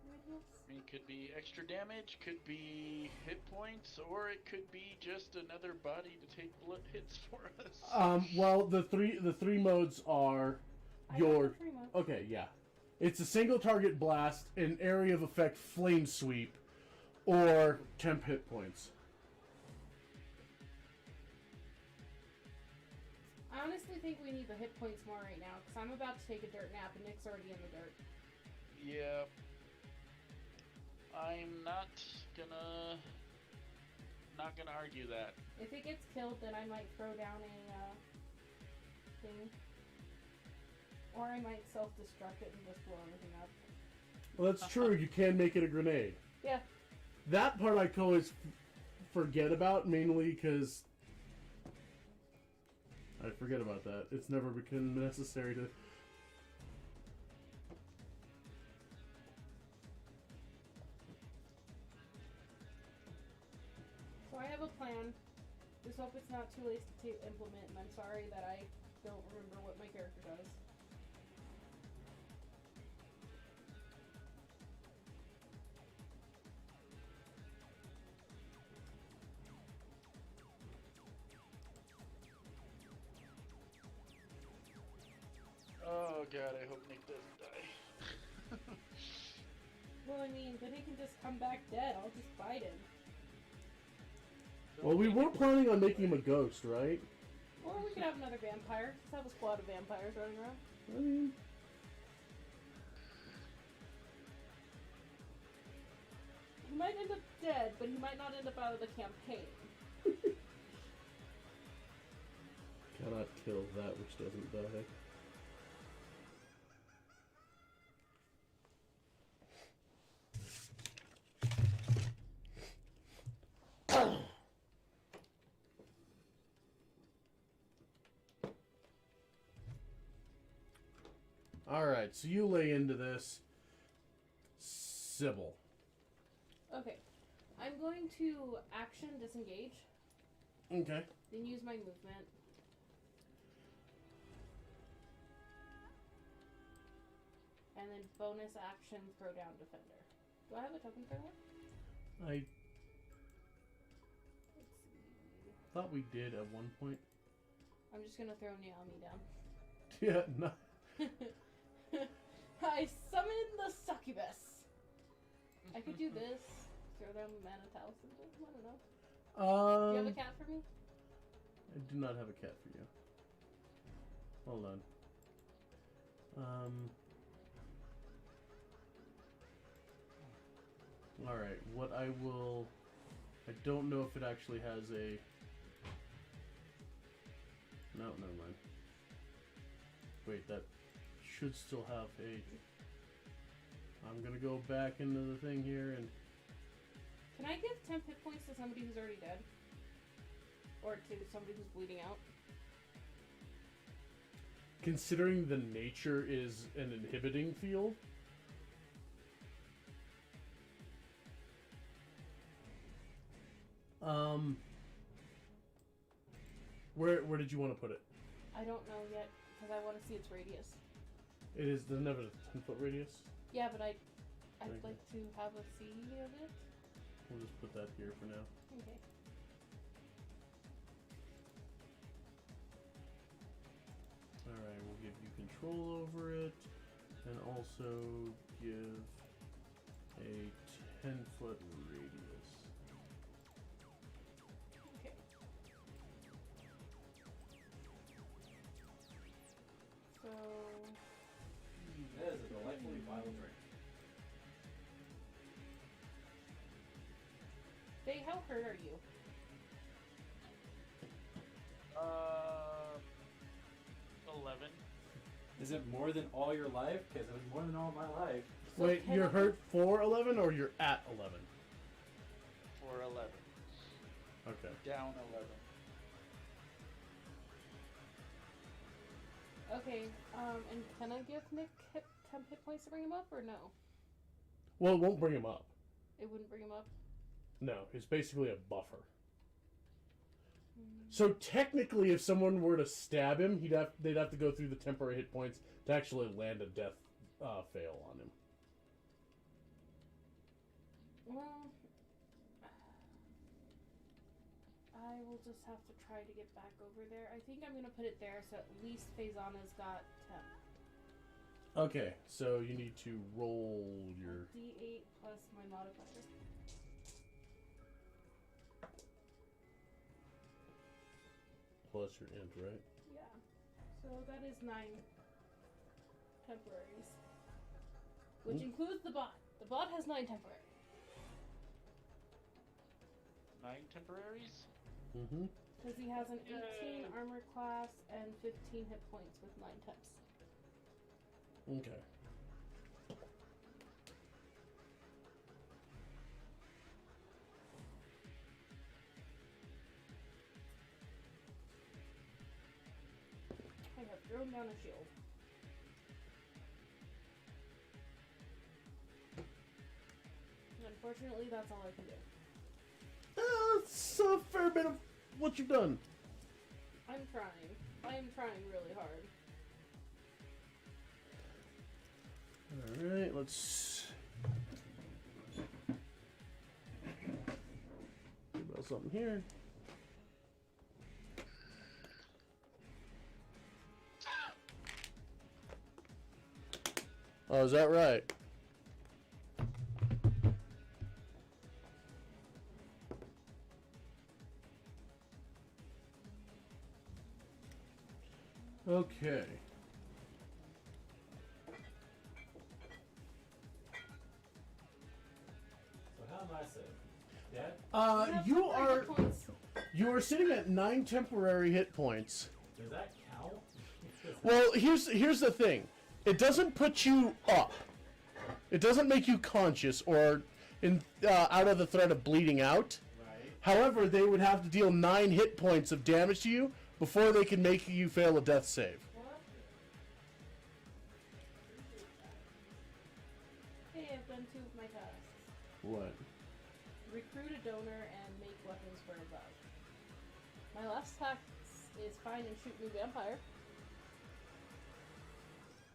radius? I mean, could be extra damage, could be hit points, or it could be just another body to take bullet hits for us. Well, the three modes are I your. have the 3 modes. Okay, yeah. It's a single target blast, an area of effect flame sweep, or temp hit points. I honestly think we need the hit points more right now, because I'm about to take a dirt nap and Nick's already in the dirt. Yeah. I'm not gonna argue that. If it gets killed, then I might throw down a thing. Or I might self-destruct it and just blow everything up. Well, that's true. You can make it a grenade. Yeah. That part I can always forget about, mainly because I forget about that. It's never become necessary to. So I have a plan. Just hope it's not too late to implement, and I'm sorry that I don't remember what my character does. Oh god, I hope Nick doesn't die. Well, I mean, then he can just come back dead. I'll just fight him. Well, we were planning on making him a ghost, right? Or we could have another vampire. Just have a squad of vampires running around. I mean, He might end up dead, but he might not end up out of the campaign. cannot kill that which doesn't die. Alright, so you lay into this. Sybil. Okay. I'm going to action disengage, Okay. then use my movement. And then bonus action throw down defender. Do I have a token for that? I Let's see. thought we did at one point. I'm just gonna throw Naomi down. Yeah, no. I summon the succubus. I could do this. Throw down the mana talisman. I don't know. Do you have a cat for me? I do not have a cat for you. Hold on. Alright, what I will... I don't know if it actually has a... No, never mind. Wait, that should still have a... I'm gonna go back into the thing here and... Can I give 10 hit points to somebody who's already dead? Or to somebody who's bleeding out? Considering the nature is an inhibiting field... Where did you want to put it? I don't know yet, because I want to see its radius. It is, doesn't have a 10-foot radius? Yeah, but I'd Okay. like to have a see of it. We'll just put that here for now. Okay. Alright, we'll give you control over it, and also give a 10-foot radius. Okay. So... That is a delightfully vile drink. Faye, how hurt are you? 11. Is it more than all your life? Because it was more than all my life. So Wait, can you're I- hurt for 11 or you're at 11? For 11. Okay. Down 11. Okay, and can I give Nick 10 hit points to bring him up, or no? Well, it won't bring him up. It wouldn't bring him up? No, it's basically a buffer. So technically, if someone were to stab him, they'd have to go through the temporary hit points to actually land a death fail on him. I will just have to try to get back over there. I think I'm gonna put it there so at least Faisana's got temp. Okay, so you need to roll your... D8 plus my modifier. Plus your int, right? Yeah. So that is 9 temporaries. Which includes the bot. The bot has 9 temporaries. 9 temporaries? Mm-hmm. Because he has an 18 Yay. armor class and 15 hit points with 9 temps. Okay. I have thrown down a shield. Unfortunately, that's all I can do. That's a fair bit of what you've done. I'm trying. I am trying really hard. Alright, let's... think about something here. Oh, is that right? Okay. So how am I safe? Dead? have You temporary are hit points. you are sitting at 9 temporary hit points. Does that count? Well, here's the thing. It doesn't put you up. It doesn't make you conscious or out of the threat of bleeding out. Right. However, they would have to deal 9 hit points of damage to you before they can make you fail a death save. Hey, I've done 2 of my tasks. What? Recruit a donor and make weapons for above. My last task is find and shoot new vampire.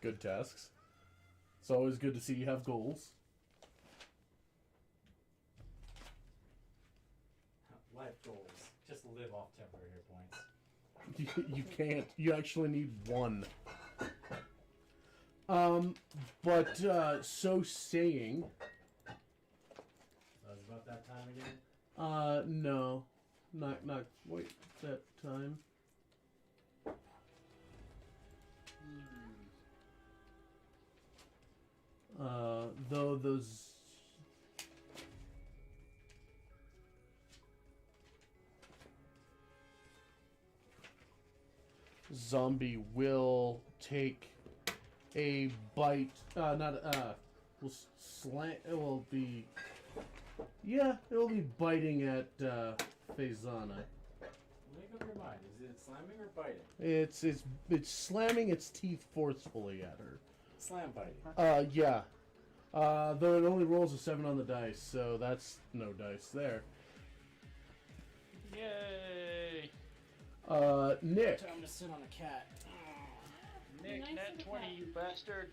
Good tasks. It's always good to see you have goals. Life goals. Just live off temporary hit points. You can't. You actually need 1. But so saying, So it's about that time again? no, not quite that time. Though those zombie will take a bite. Will slant. It will be. Yeah, it will be biting at Faisana. Make up your mind. Is it slamming or biting? It's slamming its teeth forcefully at her. Slam biting. Yeah. Though it only rolls a 7 on the dice, so that's no dice there. Yay! Nick. Time to sit on a cat. Nick, Nice net of the 20, cat. you bastard.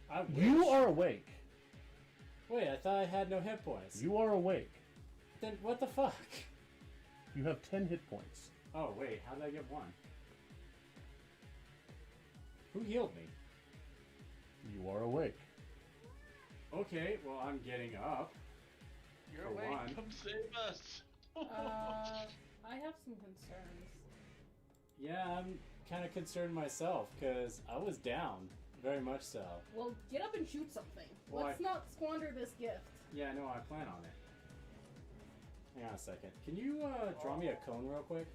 I You wish. are awake. Wait, I thought I had no hit points. You are awake. Then what the fuck? You have 10 hit points. Oh wait, how did I get 1? Who healed me? You are awake. Okay, well I'm getting up. You're For awake. one. Come save us. I have some concerns. Yeah, I'm kind of concerned myself because I was down, very much so. Well, get up and shoot something. Well, Let's not squander this gift. Yeah, no, I plan on it. Hang on a second. Can you draw me a cone real quick?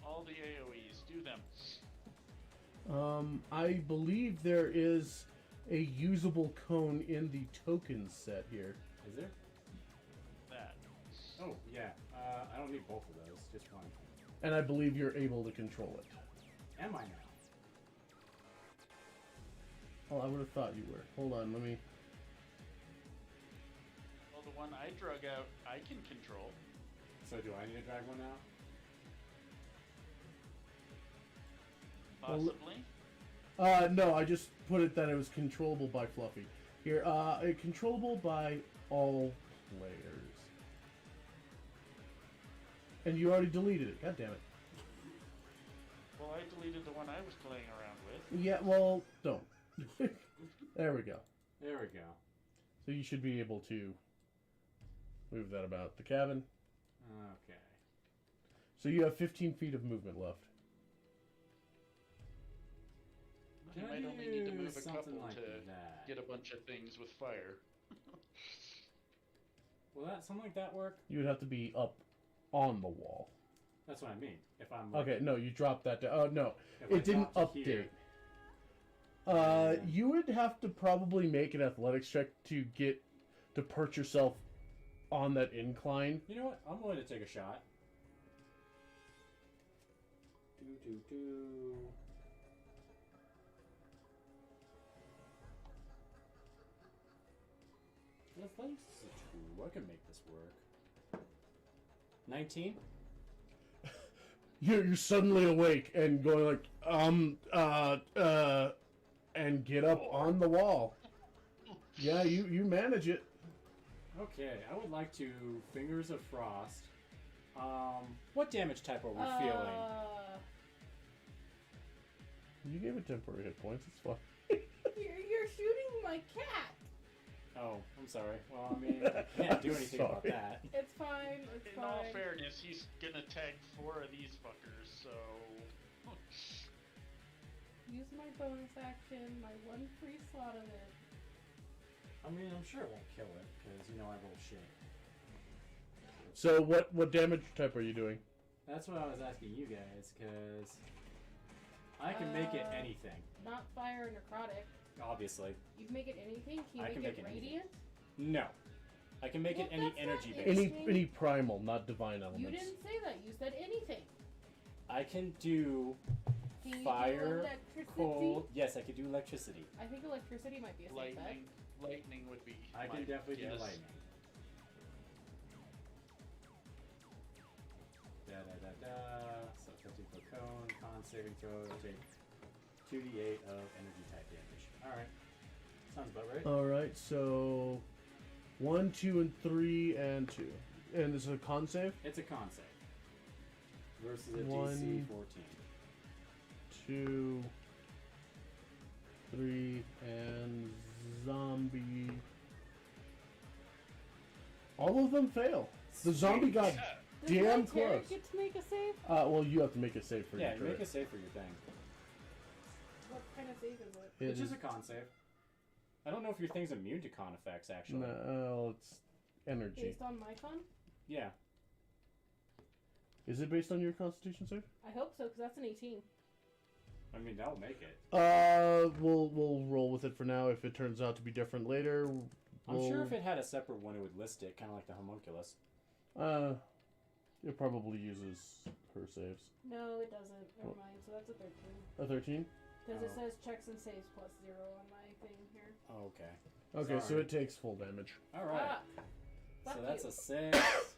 All the AoEs, do them. I believe there is a usable cone in the token set here. Is there? That. Oh, yeah. I don't need both of those, just one. And I believe you're able to control it. Am I now? Oh, I would have thought you were. Hold on, let me... Well, the one I drug out, I can control. So do I need to drag one out? Possibly. No, I just put it that it was controllable by Fluffy. Here, controllable by all players. And you already deleted it. God damn it. Well, I deleted the one I was playing around with. Yeah, well, don't. There we go. There we go. So you should be able to move that about the cabin. Okay. So you have 15 feet of movement left. You Can I might only need to do move a something couple like to that? get a bunch of things with fire. Will that something like that work? You would have to be up on the wall. That's what I mean. If I'm like, Okay, no, you dropped that down. Oh, no. if I It didn't drop to update. here- You would have to probably make an athletics check to perch yourself on that incline. You know what? I'm willing to take a shot. Do. Athletics is a 2. I can make this work. 19? You're suddenly awake and going like, and get up on the wall. Yeah, you manage it. Okay, I would like to Fingers of Frost. What damage type are we feeling? You gave it temporary hit points. It's fine. You're shooting my cat. Oh, I'm sorry. Well, I mean, I can't do anything about Sorry. that. It's fine. It's In fine. all fairness, he's gonna tag 4 of these fuckers, so... Use my bonus action, my 1 free slot of it. I mean, I'm sure it won't kill it, because, you know, I roll shit. So what damage type are you doing? That's what I was asking you guys, because I can make it anything, Not fire or necrotic. obviously. You can make it anything? Can you I make can it make it anything. radiant? No. I can make it Well, any that's not energy it. based. Any primal, not divine elements. You didn't say that. You said anything. I can do Can you fire, do electricity? cold. Yes, I can do electricity. I think electricity might be a safe bet. Lightning would be I my can definitely do guess. lightning. So 15-foot cone, con saving throw, take 2d8 of energy type damage. Alright. Sounds about right. All right, so 1, 2, and 3, and 2, and this is a con save. It's a con save. Versus a DC 1, 14. 2, 3, and zombie. All of them fail. The zombie got Does damn my Tarek close. get to make a save? Well, you have to make a save for Yeah, your make turret. a save for your thing. What kind of save is it? It Which is is- a con save. I don't know if your thing's immune to con effects, actually. No, it's energy. Based on my con? Yeah. Is it based on your Constitution save? I hope so, because that's an 18. I mean, that'll make it. We'll roll with it for now. If it turns out to be different later, I'm sure we'll- if it had a separate one, it would list it, kind of like the homunculus. It probably uses her saves. No, it doesn't. Never mind. So that's a 13. A 13. Because it Oh. says checks and saves plus 0 on my thing here. Oh, okay. Okay, so Sorry. it takes full damage. All right. Ah, So fuck that's you. a 6.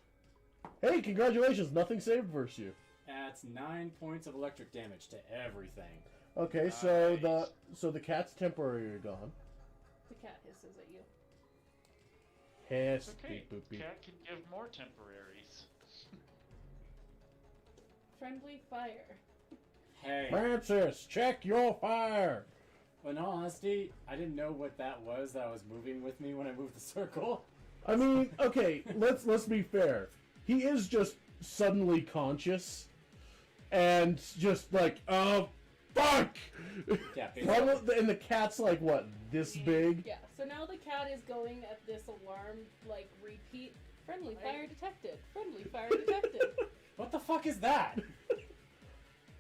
Hey, congratulations! Nothing saved versus you. That's 9 points of electric damage to everything. Okay, so Nice. the cat's temporarily gone. The cat hisses at you. Hiss, Okay, beep, boop, beep. cat can give more temporaries. Friendly fire. Hey. Francis, check your fire. In all honesty, I didn't know what that was that was moving with me when I moved the circle. I mean, okay, let's be fair. He is just suddenly conscious, and just like, oh, fuck! Yeah, basically. Probably, and the cat's like what, this big? Yeah, so now the cat is going at this alarm, like, repeat. Friendly fire detected. Friendly fire detected. What the fuck is that?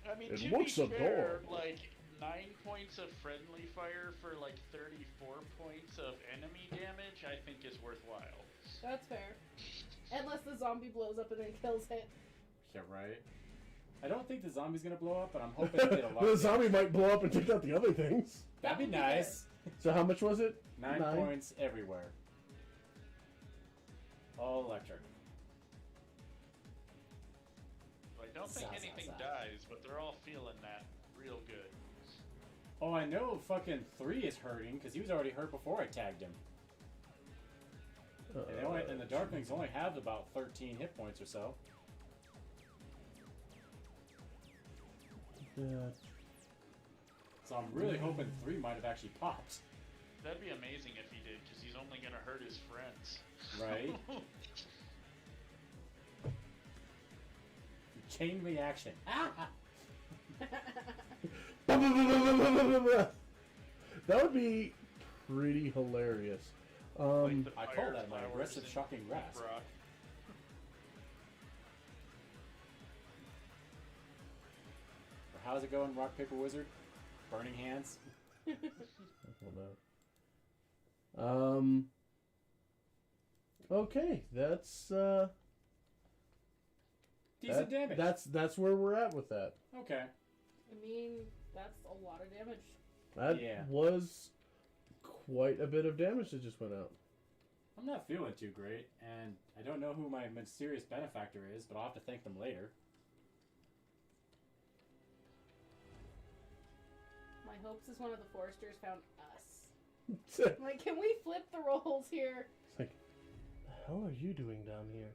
I mean, It to looks be fair, adorable. like 9 points of friendly fire for like 34 points of enemy damage, I think is worthwhile. That's fair. Unless the zombie blows up and then kills it. Yeah, right. I don't think the zombie's gonna blow up, but I'm hoping to get a lot. The of zombie damage. might blow up and take out the other things. That'd be That would be nice. So how much was it? 9 points everywhere. All electric. I don't think Za, za, anything za. dies, but they're all feeling that real good. Oh, I know fucking 3 is hurting, because he was already hurt before I tagged him. And the Darklings only have about 13 hit points or so. that. So I'm really hoping 3 might have actually popped. That'd be amazing if he did, because he's only gonna hurt his friends. Right? Chain reaction. Ah! That would be pretty hilarious. Like the I call fire that my flowers aggressive in shocking grasp. Brock. Or how's it going, Rock Paper Wizard? Burning hands? Okay, that's Decent damage. That's where we're at with that. Okay. I mean, that's a lot of damage. That Yeah. was quite a bit of damage that just went out. I'm not feeling too great, and I don't know who my mysterious benefactor is, but I'll have to thank them later. My hopes is one of the foresters found us. Like, can we flip the roles here? It's like, the hell are you doing down here?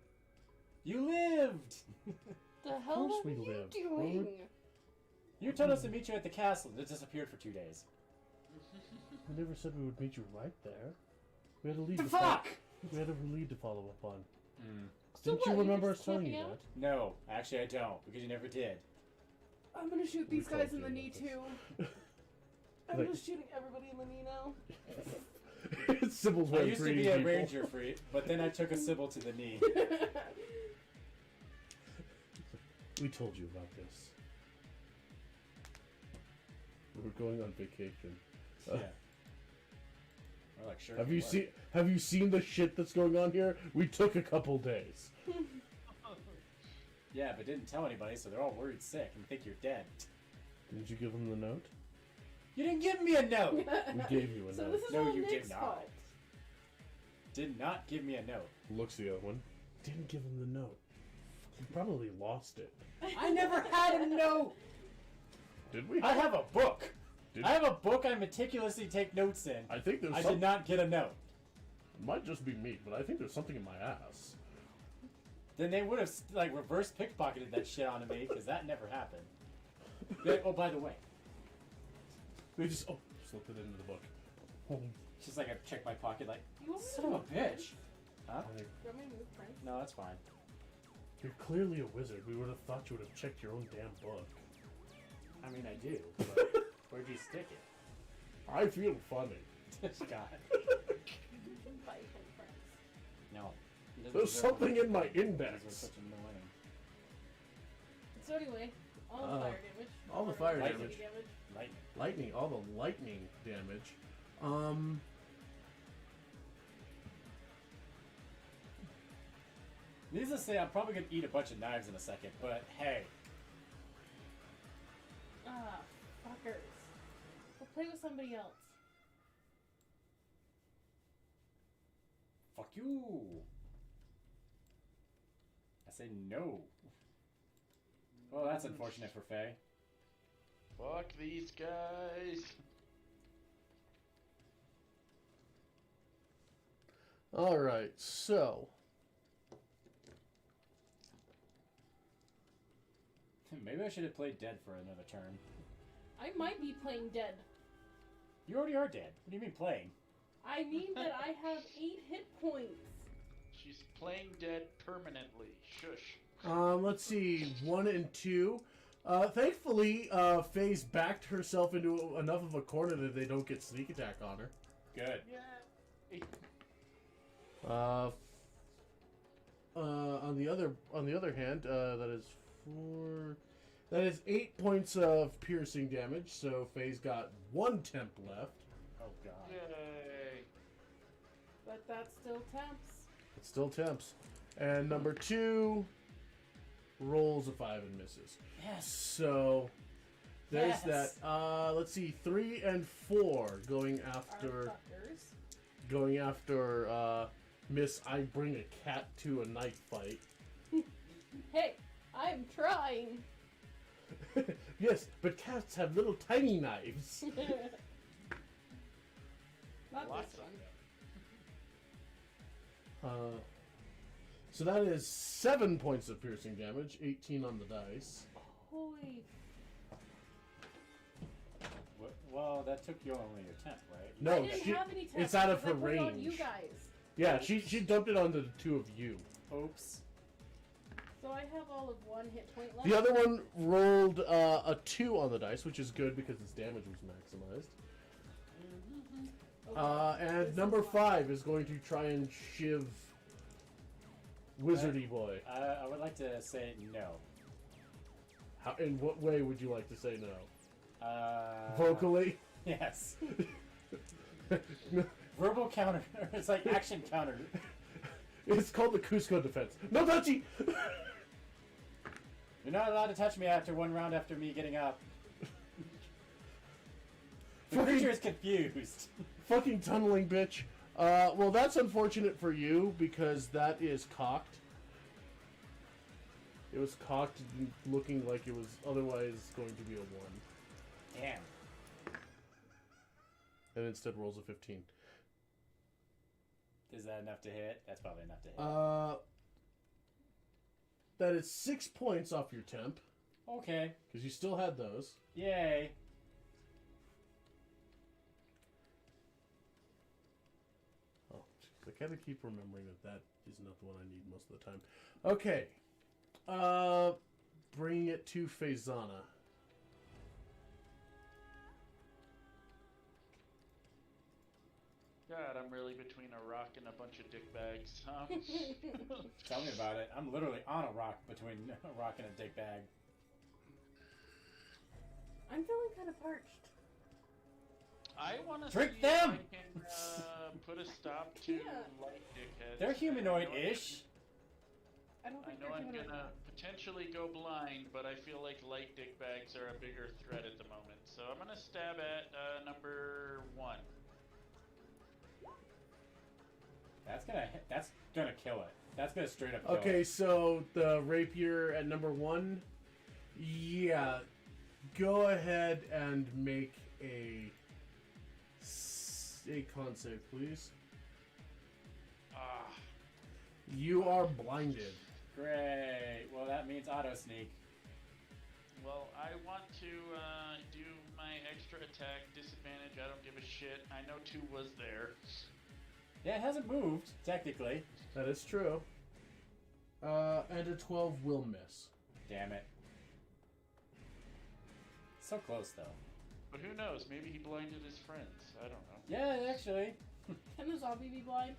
You lived! The hell course are we you lived. doing? You told us to meet you at the castle that disappeared for 2 days. I never said we would meet you right there. We had a lead The to follow. fuck! We had a lead to follow up on. So Didn't what, you you're remember us just telling you camping that? out? No, actually I don't, because you never did. I'm gonna shoot We these guys told in the you knee about too. I'm Like- just shooting everybody in the knee now. Sybil's I way of used to treating be a people. ranger for it, but then I took a Sybil to the knee. We told you about this. We were going on vacation. Yeah. We're like, sure. Have you seen the shit that's going on here? We took a couple days. Yeah, but didn't tell anybody, so they're all worried sick and think you're dead. Didn't you give them the note? You didn't give me a note! We gave you a So note. this is No, all you did Nick's not. fault. Did not give me a note. Looks the other one. Didn't give him the note. You probably lost it. I never had a note! Did we? I have a book! Did- I have a book I meticulously take notes in. I think there's I some... did not get a note. It might just be me, but I think there's something in my ass. Then they would have, like, reverse pickpocketed that shit onto me, because that never happened. They- oh, by the way. They just slipped it into the book. Oh, Just like I check my pocket, like, You want me son to of a move Prince? bitch. Huh? I think You want me to move Prince? No, that's fine. you're clearly a wizard. We would have thought you would have checked your own damn book. I mean, I do, but where'd you stick it? I feel funny. This guy. Fight him, Prince. No. He doesn't There's deserve something it. in my These are index. such annoying. So anyway, all the fire damage. all the Or fire lightning damage. Lightning. Lightning, all the lightning damage. Needless to say, I'm probably gonna eat a bunch of knives in a second, but hey. Ah, fuckers. We'll play with somebody else. Fuck you. I say no. Well, that's unfortunate for Faye. Fuck these guys. All right, so Maybe I should have played dead for another turn. I might be playing dead. You already are dead. What do you mean playing? I mean that I have 8 hit points. She's playing dead permanently. Shush. let's see, 1 and 2. Thankfully, Faye's backed herself into enough of a corner that they don't get sneak attack on her. Good. Yeah. On the other hand, that is 4. That is 8 points of piercing damage. So Faye's got 1 temp left. Oh god. Yay. But that still tempts. It still temps. And number 2 rolls a 5 and misses. Yes. So there's Yes. that. Let's see, 3 and 4 going Our after fuckers. Miss I bring a cat to a knife fight. Hey, I'm trying. Yes, but cats have little tiny knives. Not Lots this of one. So that is 7 points of piercing damage, 18 on the dice. Holy. Well, that took you only your temp, right? I No, didn't have any it's tests out of because her I put it on you range. guys. Yeah, she dumped it onto the two of you. Oops. So I have all of 1 hit point left. The other one rolled a 2 on the dice, which is good because its damage was maximized. Okay, And this number is 5 is going to try and shiv Wizardy Boy. I would like to say no. How, in what way would you like to say no? Uh, Vocally? Yes. Verbal counter. It's like action counter. It's called the Cusco defense. No touchy! You're not allowed to touch me after one round after me getting up. The Fucking- creature is confused. Fucking tunneling bitch. Well, that's unfortunate for you because that is cocked. It was cocked, looking like it was otherwise going to be a 1. Damn. And instead rolls a 15. Is that enough to hit? That's probably enough to hit. That is 6 points off your temp, Okay. because you still had those. Yay. Oh, jeez, I gotta keep remembering that is not the one I need most of the time. Okay. Bringing it to Faizana. God, I'm really between a rock and a bunch of dick bags. Tell me about it. I'm literally on a rock between a rock and a dick bag. I'm feeling kind of parched. I want to Trick see them! if I can put a stop to light dickheads. They're humanoid-ish. I don't I think know they're I'm humanoid. gonna potentially go blind, but I feel like light dick bags are a bigger threat at the moment. So I'm gonna stab at number 1. That's gonna kill it. That's gonna straight up kill Okay, it. so the rapier at number 1. Yeah. Go ahead and make a con save, please. Ah, You are blinded. Great. Well, that means auto sneak. well, I want to do my extra attack disadvantage. I don't give a shit. I know 2 was there. Yeah, it hasn't moved, technically. That is true. And a 12 will miss. Damn it. So close, though. But who knows? Maybe he blinded his friends. I don't know. Yeah, actually. Can the zombie be blind?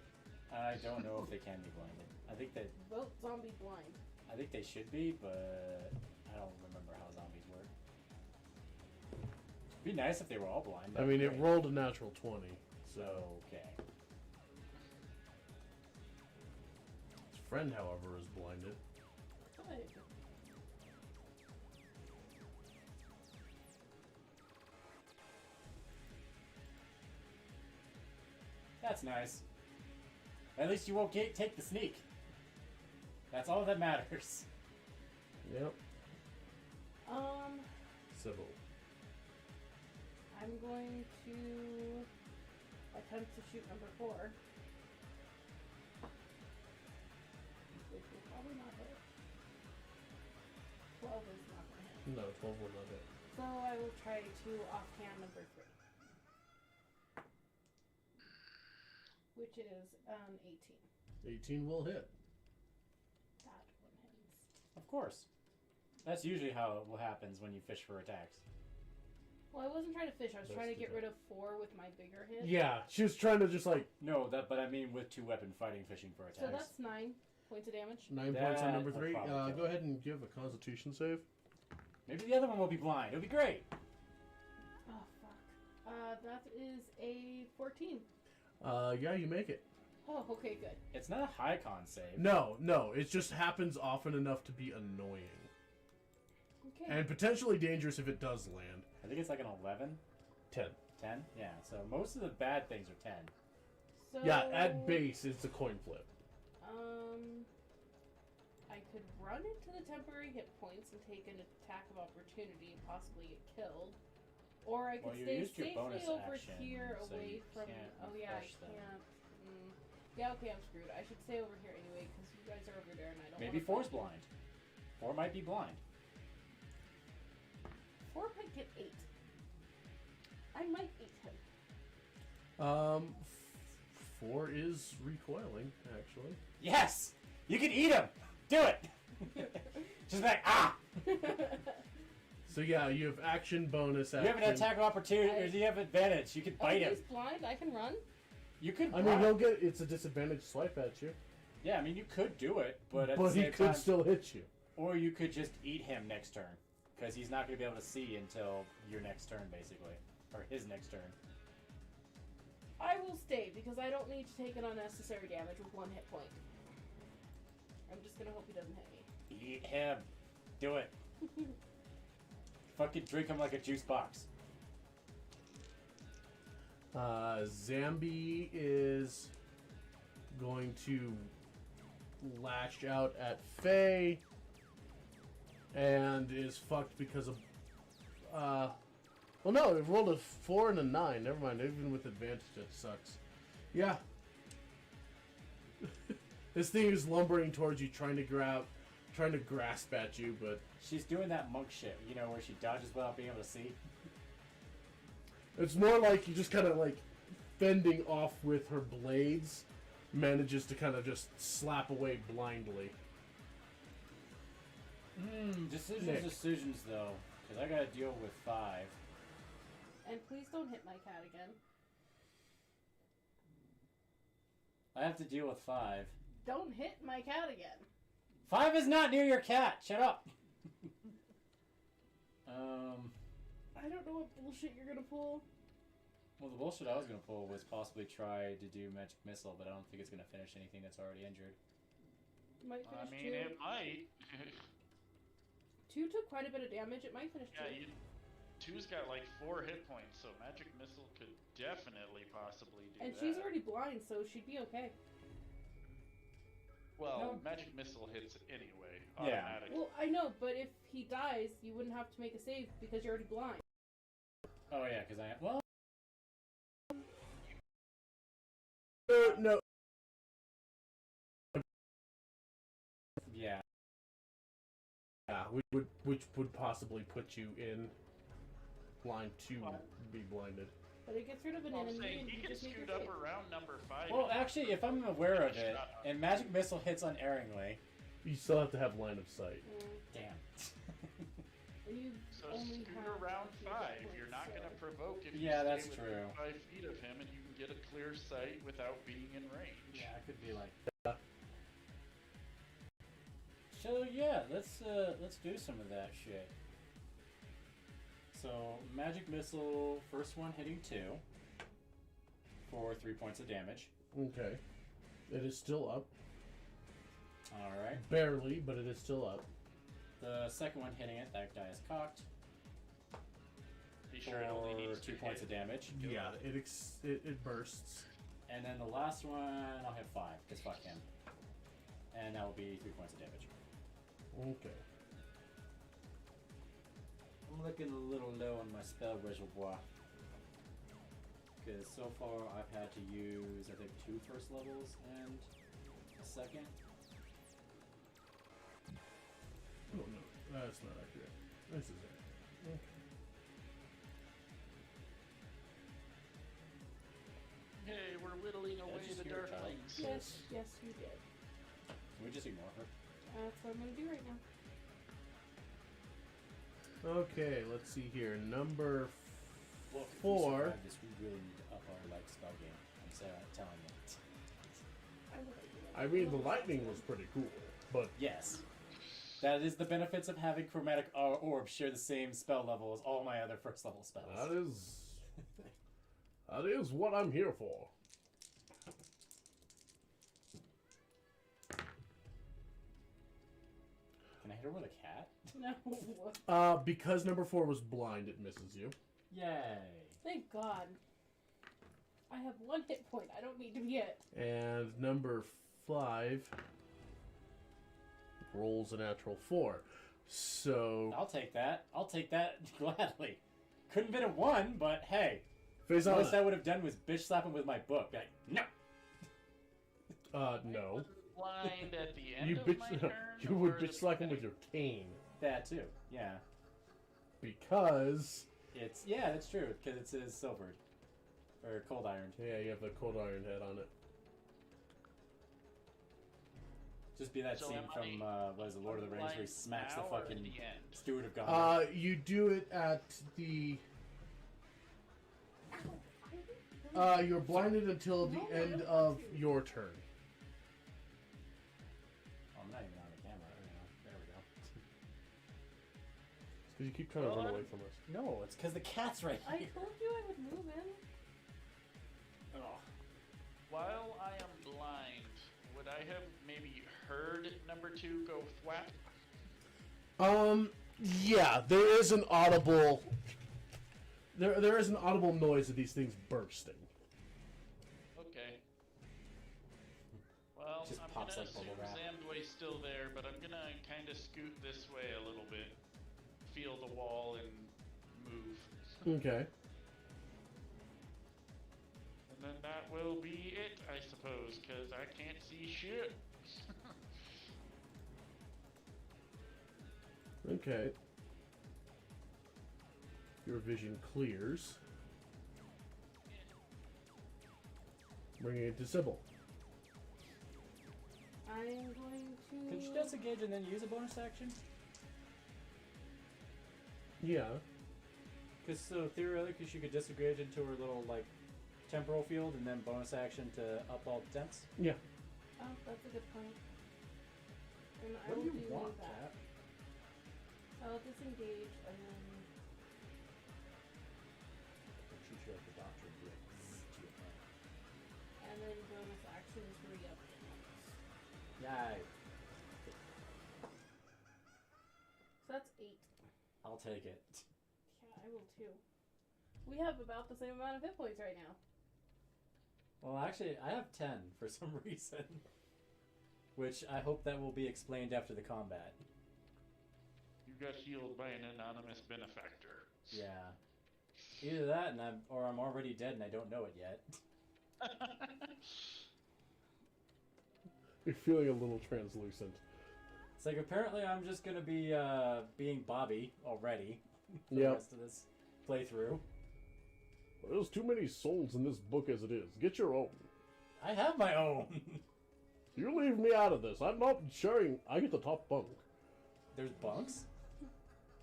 I don't know if they can be blinded. Vote zombie blind. I think they should be, but I don't remember how zombies work. It'd be nice if they were all blind. I that'd mean, be it great. rolled a natural 20, so... Okay. His friend, however, is blinded. Good. That's nice. At least you won't take the sneak. That's all that matters. Yep. Sybil. I'm going to attempt to shoot number 4. Which will probably not hit. 12 is not going to hit. No, 12 will not hit. So I will try to offhand number 3. Which is 18. 18 will hit. That one hits. Of course. That's usually how it happens when you fish for attacks. Well, I wasn't trying to fish. I was That's trying to the get bit. rid of 4 with my bigger hit. Yeah, she was trying to just like No, but I mean with 2-weapon fighting fishing for attacks. So that's 9 points of damage. 9 points on That number will 3. probably kill Go ahead and give a Constitution save. Maybe the other one will be blind. It'll be great. Oh, fuck. That is a 14. Yeah, you make it. Oh, okay, good. It's not a high con save. No, it just happens often enough to be annoying. Okay. And potentially dangerous if it does land. I think it's like an 11, 10. 10. Yeah. So most of the bad things are 10. So, Yeah, at base, it's a coin flip. I could run into the temporary hit points and take an attack of opportunity and possibly get killed. Or I could Well, you stay used your safely bonus over action, here so away you from... can't Oh, yeah, I refresh them. can't. Yeah, okay, I'm screwed. I should stay over here anyway, because you guys are over there and I don't Maybe wanna 4's fight you. blind. 4 might be blind. 4 might get 8. I I might eat him. 4 is recoiling, actually. Yes! You can eat him! Do it! Just like, ah! So yeah, you have action bonus You action. have an attack of opportunity, or you have advantage. You can bite him. He's blind. I can run. You could. I mean, he'll get. It's a disadvantage swipe at you. Yeah, I mean, you could do it, but at the But he same could time, still hit you. or you could just eat him next turn, because he's not going to be able to see until your next turn, basically, or his next turn. I will stay because I don't need to take an unnecessary damage with 1 hit point. I'm just gonna hope he doesn't hit me. Eat him. Do it. Fucking drink him like a juice box. Zambi is going to lash out at Faye and is fucked because of. Well, no, it rolled a 4 and a 9. Never mind. Even with advantage, it sucks. Yeah. This thing is lumbering towards you, trying to grasp at you, but She's doing that monk shit, you know, where she dodges without being able to see. it's more like you just kind of like fending off with her blades, manages to kind of just slap away blindly. Decisions, though. Because I gotta deal with 5. And please don't hit my cat again. I have to deal with 5. Don't hit my cat again. 5 is not near your cat! Shut up! I don't know what bullshit you're gonna pull. Well, the bullshit I was gonna pull was possibly try to do Magic Missile, but I don't think it's gonna finish anything that's already injured. Might I finish mean, 2. it might. 2 took quite a bit of damage. It might finish 2. Yeah, 2's got like 4 hit points, so Magic Missile could definitely possibly do And that. she's already blind, so she'd be okay. Well, No. Magic Missile hits anyway, Yeah. automatically. Well, I know, but if he dies, you wouldn't have to make a save because you're already blind. Oh, yeah, because I am. Well, No. yeah. Yeah, which would possibly put you in line to be blinded. But it gets rid of an I'm enemy saying and he you can just make your scoot up save. around number 5. Well, actually, if I'm aware of it, and Magic Missile hits unerringly. You still have to have line of sight. Damn. And you So only scoot have around a few 5. hit You're points, not going to so- provoke if Yeah, you that's stay true. within 5 feet of him, and you can get a clear sight without being in range. Yeah, it could be like. So yeah, let's do some of that shit. So Magic Missile, first one hitting 2 for 3 points of damage. Okay. It is still up. All right. Barely, but it is still up. The second one hitting it, that die is cocked Be sure it only for needs 2 to points of hit. damage. Yeah, it bursts. And then the last one, I'll hit 5 because fuck him. And that will be 3 points of damage. Okay. I'm looking a little low on my spell reservoir. Because so far I've had to use, I think, 2 first levels and a second. Oh no, that's not accurate. This is it. Okay. Hey, we're whittling away just the hear a child. darklings. Yes, you did. Can we just ignore her? That's what I'm gonna do right now. Okay, let's see here. Number Well, if we 4. survive this, we really need to up our spell game. I'm telling you. I mean, the lightning was pretty cool, but Yes. That is the benefits of having chromatic orbs share the same spell level as all my other first level spells. that is what I'm here for. Can I hit her with a cat? No. Because number 4 was blind, it misses you. Yay. Thank God. I have 1 hit point. I don't need to be hit. And number 5 rolls a natural 4. So I'll take that. I'll take that gladly. Couldn't been a 1, but hey. face on Most I it. would have done was bitch slap him with my book. Like, no. No. Blind at the end You of bitch. my turn. You would or the bitch slap him with beginning? your cane That too. Yeah. because That's true because it says silvered or cold ironed. Yeah, you have the cold iron head on it. Just be that So scene am from what is it, Lord of the Rings, where he smacks the now or at fucking the end? steward of Gondor. You do it at the. You're blinded until the end of your turn. Oh, I'm not even on the camera. There we go. It's because you keep trying to run away from us. No, it's because the cat's right I here. told you I would move in. Oh. While I am blind, would I have maybe heard number 2 go thwap? Yeah, there is an audible. There is an audible noise of these things bursting. Okay. Well, Just I'm pops gonna like assume bubble wrap. Zamdway's still there, but I'm gonna kind of scoot this way a little bit, feel the wall, and move. Okay. And then that will be it, I suppose, because I can't see shit. Okay. Your vision clears. Bringing it to Sybil. I'm going to. Can she disengage and then use a bonus action? Yeah. Because so theoretically she could disengage into her little like temporal field and then bonus action to up all defense. Yeah. Oh, that's a good point. And I What will do you do want, that. Kat? I'll disengage and then. I'll treat you like the doctor and be like, "Zzz," to your friend. And then bonus actions re-up attacks. Yay. So that's 8. I'll take it. Yeah, I will too. We have about the same amount of hit points right now. Well, actually, I have 10 for some reason. Which I hope that will be explained after the combat. You got healed by an anonymous benefactor. Yeah. Either that, and or I'm already dead and I don't know it yet. You're feeling a little translucent. It's like apparently I'm just gonna be being Bobby already for the Yep. rest of this playthrough. There's too many souls in this book as it is. Get your own. I have my own. You leave me out of this. I'm not sharing. I get the top bunk. There's bunks.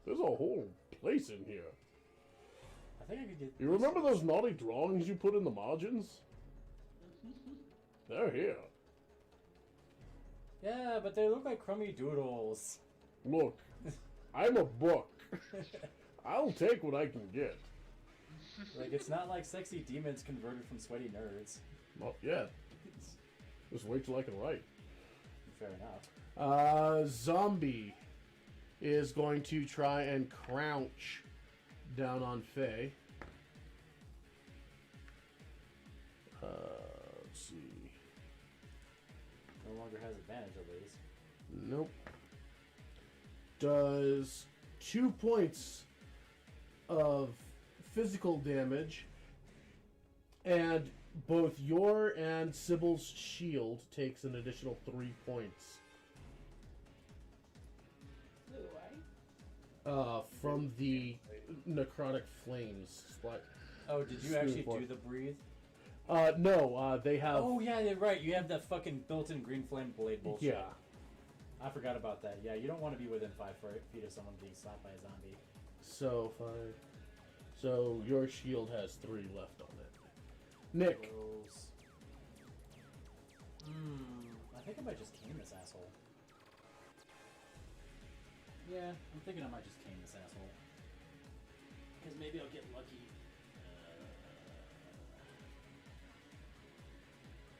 There's a whole place in here. I think I could get. You remember those naughty drawings you put in the margins? They're here. Yeah, but they look like crummy doodles. Look, I'm a book. I'll take what I can get. Like it's not like sexy demons converted from sweaty nerds. Not yet. Just wait till I can write. Fair enough. Zombie is going to try and crouch down on Faye. Let's see. No longer has advantage at least. Nope. Does 2 points of physical damage, and both your and Sybil's shield takes an additional 3 points. Ooh, From the necrotic flames. Oh, did you actually do the breathe? No, they have. Oh yeah, you're right. You have that fucking built-in green flame blade bullshit. Yeah. I forgot about that. Yeah, you don't want to be within 5 feet of someone being slapped by a zombie. So 5. So your shield has 3 left on it. Nick. Gross. I think I might just cane this asshole. Yeah, I'm thinking I might just cane this asshole. Because maybe I'll get lucky.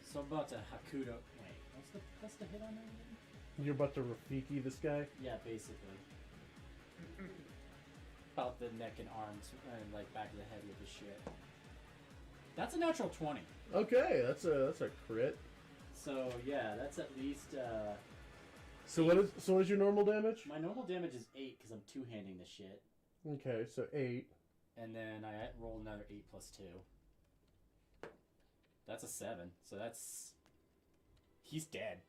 So I'm about to Hakudo. Wait, what's the hit on that again? You're about to Rafiki this guy? Yeah, basically. About the neck and arms and like back of the head with the shit. That's a natural 20. Okay, that's a crit. So yeah, that's at least So what is your normal damage? my normal damage is 8 because I'm two-handing the shit. Okay, so 8. And then I roll another 8 plus 2. That's a 7. So that's he's dead.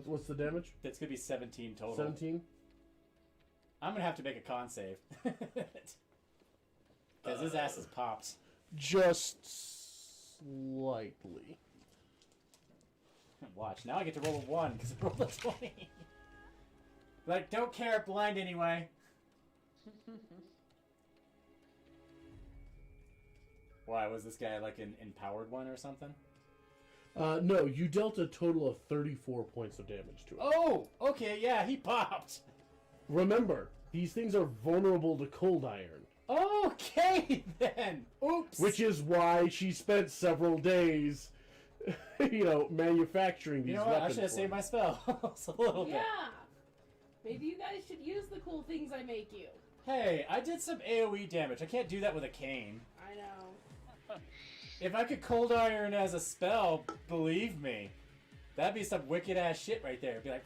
What's the damage? That's gonna be 17 total. 17? I'm gonna have to make a con save. Because Because his ass is popped. Just slightly. Watch, now I get to roll a 1 because I rolled a 20. Like, don't care, blind anyway. Why, was this guy like an empowered one or something? No, you dealt a total of 34 points of damage to it. Oh, okay, yeah, he popped. Remember, these things are vulnerable to cold iron. Okay, then. Oops. Which is why she spent several days, manufacturing these You know what? I weapons. should have for saved him. my spells a little bit. Yeah. Maybe you guys should use the cool things I make you. Hey, I did some AoE damage. I can't do that with a cane. I know. If I could cold iron as a spell, believe me, that'd be some wicked ass shit right there. It'd be like,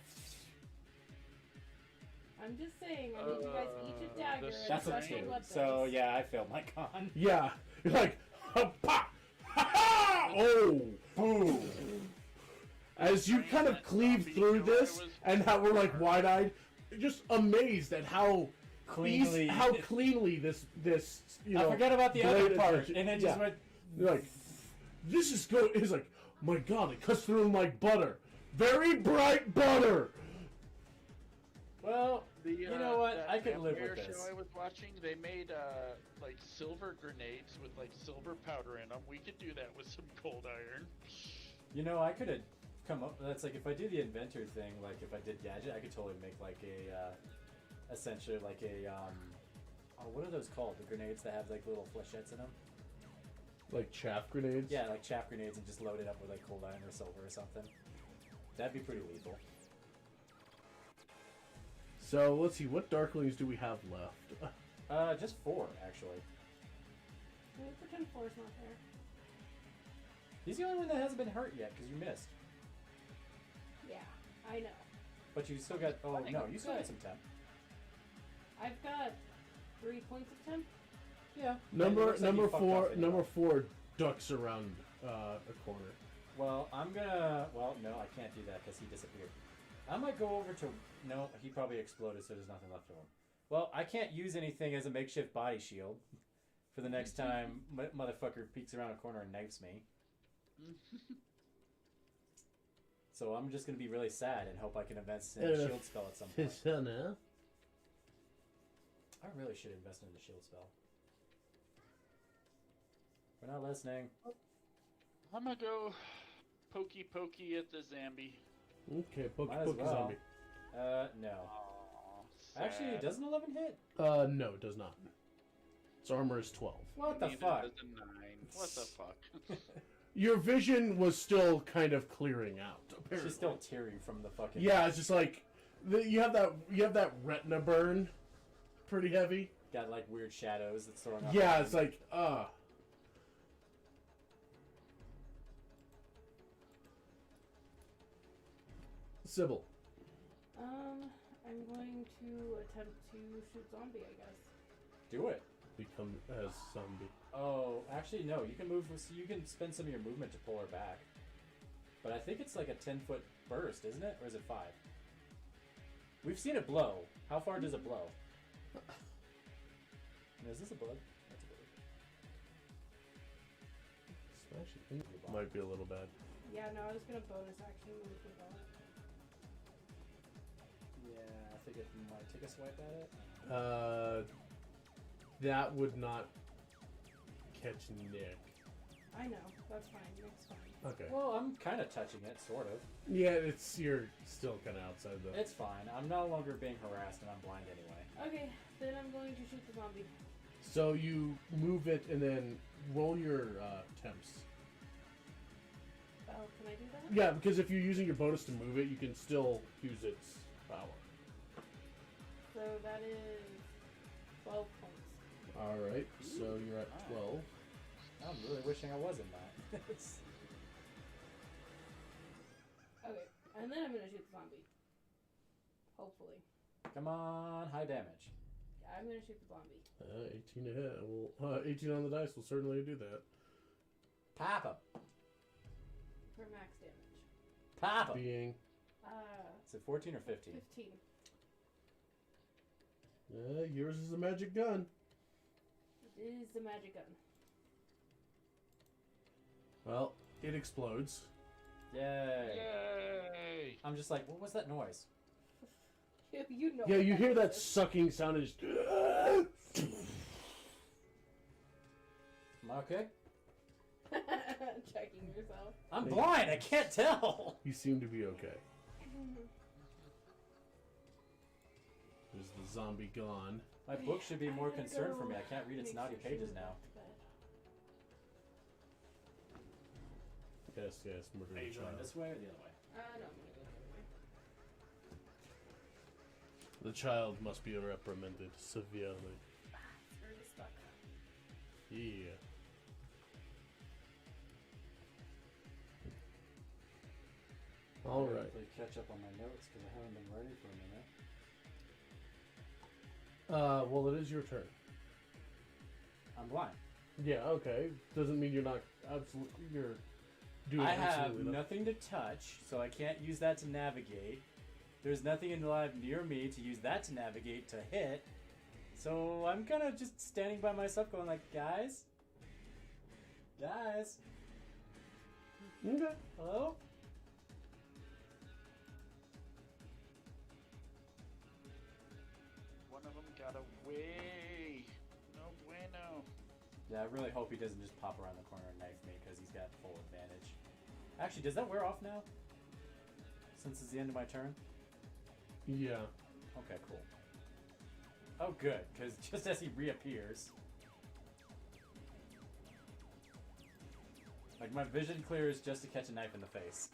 I'm just saying, I made you guys each a dagger and that's a special 2. weapons. So yeah, I failed my con. Yeah, you're like, ha, ha, oh, boom. As you kind of cleave through this, and how we're like wide-eyed, just amazed at how Cleanly. cleanly this I forgot about the other blade part, is- and it yeah. just went. You're like, this is good. It's like, my God, it cuts through like butter, very bright butter. Well, you know what? That I could live vampire with this. show I was watching, they made like silver grenades with like silver powder in them. We could do that with some cold iron. You know, I could have come up. That's like if I do the inventor thing. Like if I did gadget, I could totally make like a, essentially like a oh, what are those called? The grenades that have like little flechettes in them. Like chaff grenades. Yeah, like chaff grenades, and just load it up with like cold iron or silver or something. That'd be pretty lethal. So let's see, what Darklings do we have left? Just 4 actually. Can we pretend 4's not there? He's the only one that hasn't been hurt yet because you missed. Yeah, I know. But you still got. Oh no, you still got some temp. I've got 3 points of temp. Yeah. Number 4 ducks around a corner. Well, I'm gonna. Well, no, I can't do that because he disappeared. I might go over to. No, he probably exploded, so there's nothing left of him. Well, I can't use anything as a makeshift body shield for the next time motherfucker peeks around a corner and knifes me. So I'm just gonna be really sad and hope I can invest in a shield spell at some point. I really should invest in a shield spell. We're not listening. I'm gonna go pokey pokey at the zombie. Okay, poke Might as poke well. zombie. No. Aw, Actually, sad. doesn't 11 hit? No, it does not. Its armor is 12. What the Neither fuck? does a 9. What the fuck? Your vision was still kind of clearing out. Apparently. She's still tearing from the fucking. Yeah, it's just like you have that retina burn, pretty heavy. Got like weird shadows that's throwing up. Yeah, it's like Sybil. I'm going to attempt to shoot zombie, I guess. Do it. Become as zombie. Oh, actually no. You can move. So you can spend some of your movement to pull her back. But I think it's like a 10-foot burst, isn't it? Or is it 5? We've seen it blow. How far does it blow? Is this a bug? That's a bug. Smash it. Might be a little bad. Yeah, no, I was gonna bonus action move the bullet. Yeah, I think it might take a swipe at it. That would not catch Nick. I know, that's fine, Nick's fine. Okay. Well, I'm kind of touching it, sort of. Yeah, you're still kind of outside though. It's fine. I'm no longer being harassed, and I'm blind anyway. Okay, then I'm going to shoot the zombie. So you move it and then roll your temps. Oh, can I do that? Yeah, because if you're using your bonus to move it, you can still use its power. So that is 12 points. All right, so you're at 12. I'm really wishing I was in that. Okay, and then I'm gonna shoot the zombie. Hopefully. Come on, high damage. Yeah, I'm gonna shoot the zombie. 18 to hit. Well, 18 on the dice will certainly do that. Pop him. For max damage. Pop him. Being, Is it 14 or 15? 15. yours is a magic gun. is the magic gun. Well, it explodes. Yay. Yay! I'm just like, what was that noise? You know. Yeah, what you hear that is. sucking sound and just... Am I okay? Checking yourself. I'm blind. I can't tell. You seem to be okay. There's the zombie gone. My book should be more I gotta concerned for go me. I can't read its make naughty sure she pages went now. back to bed. Yes, murder Are you the going child. this way or the other way? No, I'm gonna go the other way. The child must be reprimanded severely. It's already stuck. Yeah. All right. Hopefully catch up on my notes because I haven't been writing for a minute. Well, it is your turn. I'm blind. Yeah, okay. Doesn't mean you're not absolutely. You're doing I have absolutely nothing to touch, so I can't use that to navigate. There's nothing in live near me to use that to navigate to hit. So I'm kind of just standing by myself, going like, guys, Okay. hello. One of them got away. No bueno. Yeah, I really hope he doesn't just pop around the corner and knife me because he's got full advantage. Actually, does that wear off now? Since it's the end of my turn? Yeah. Okay, cool. Oh, good, because just as he reappears... Like, my vision clears just to catch a knife in the face.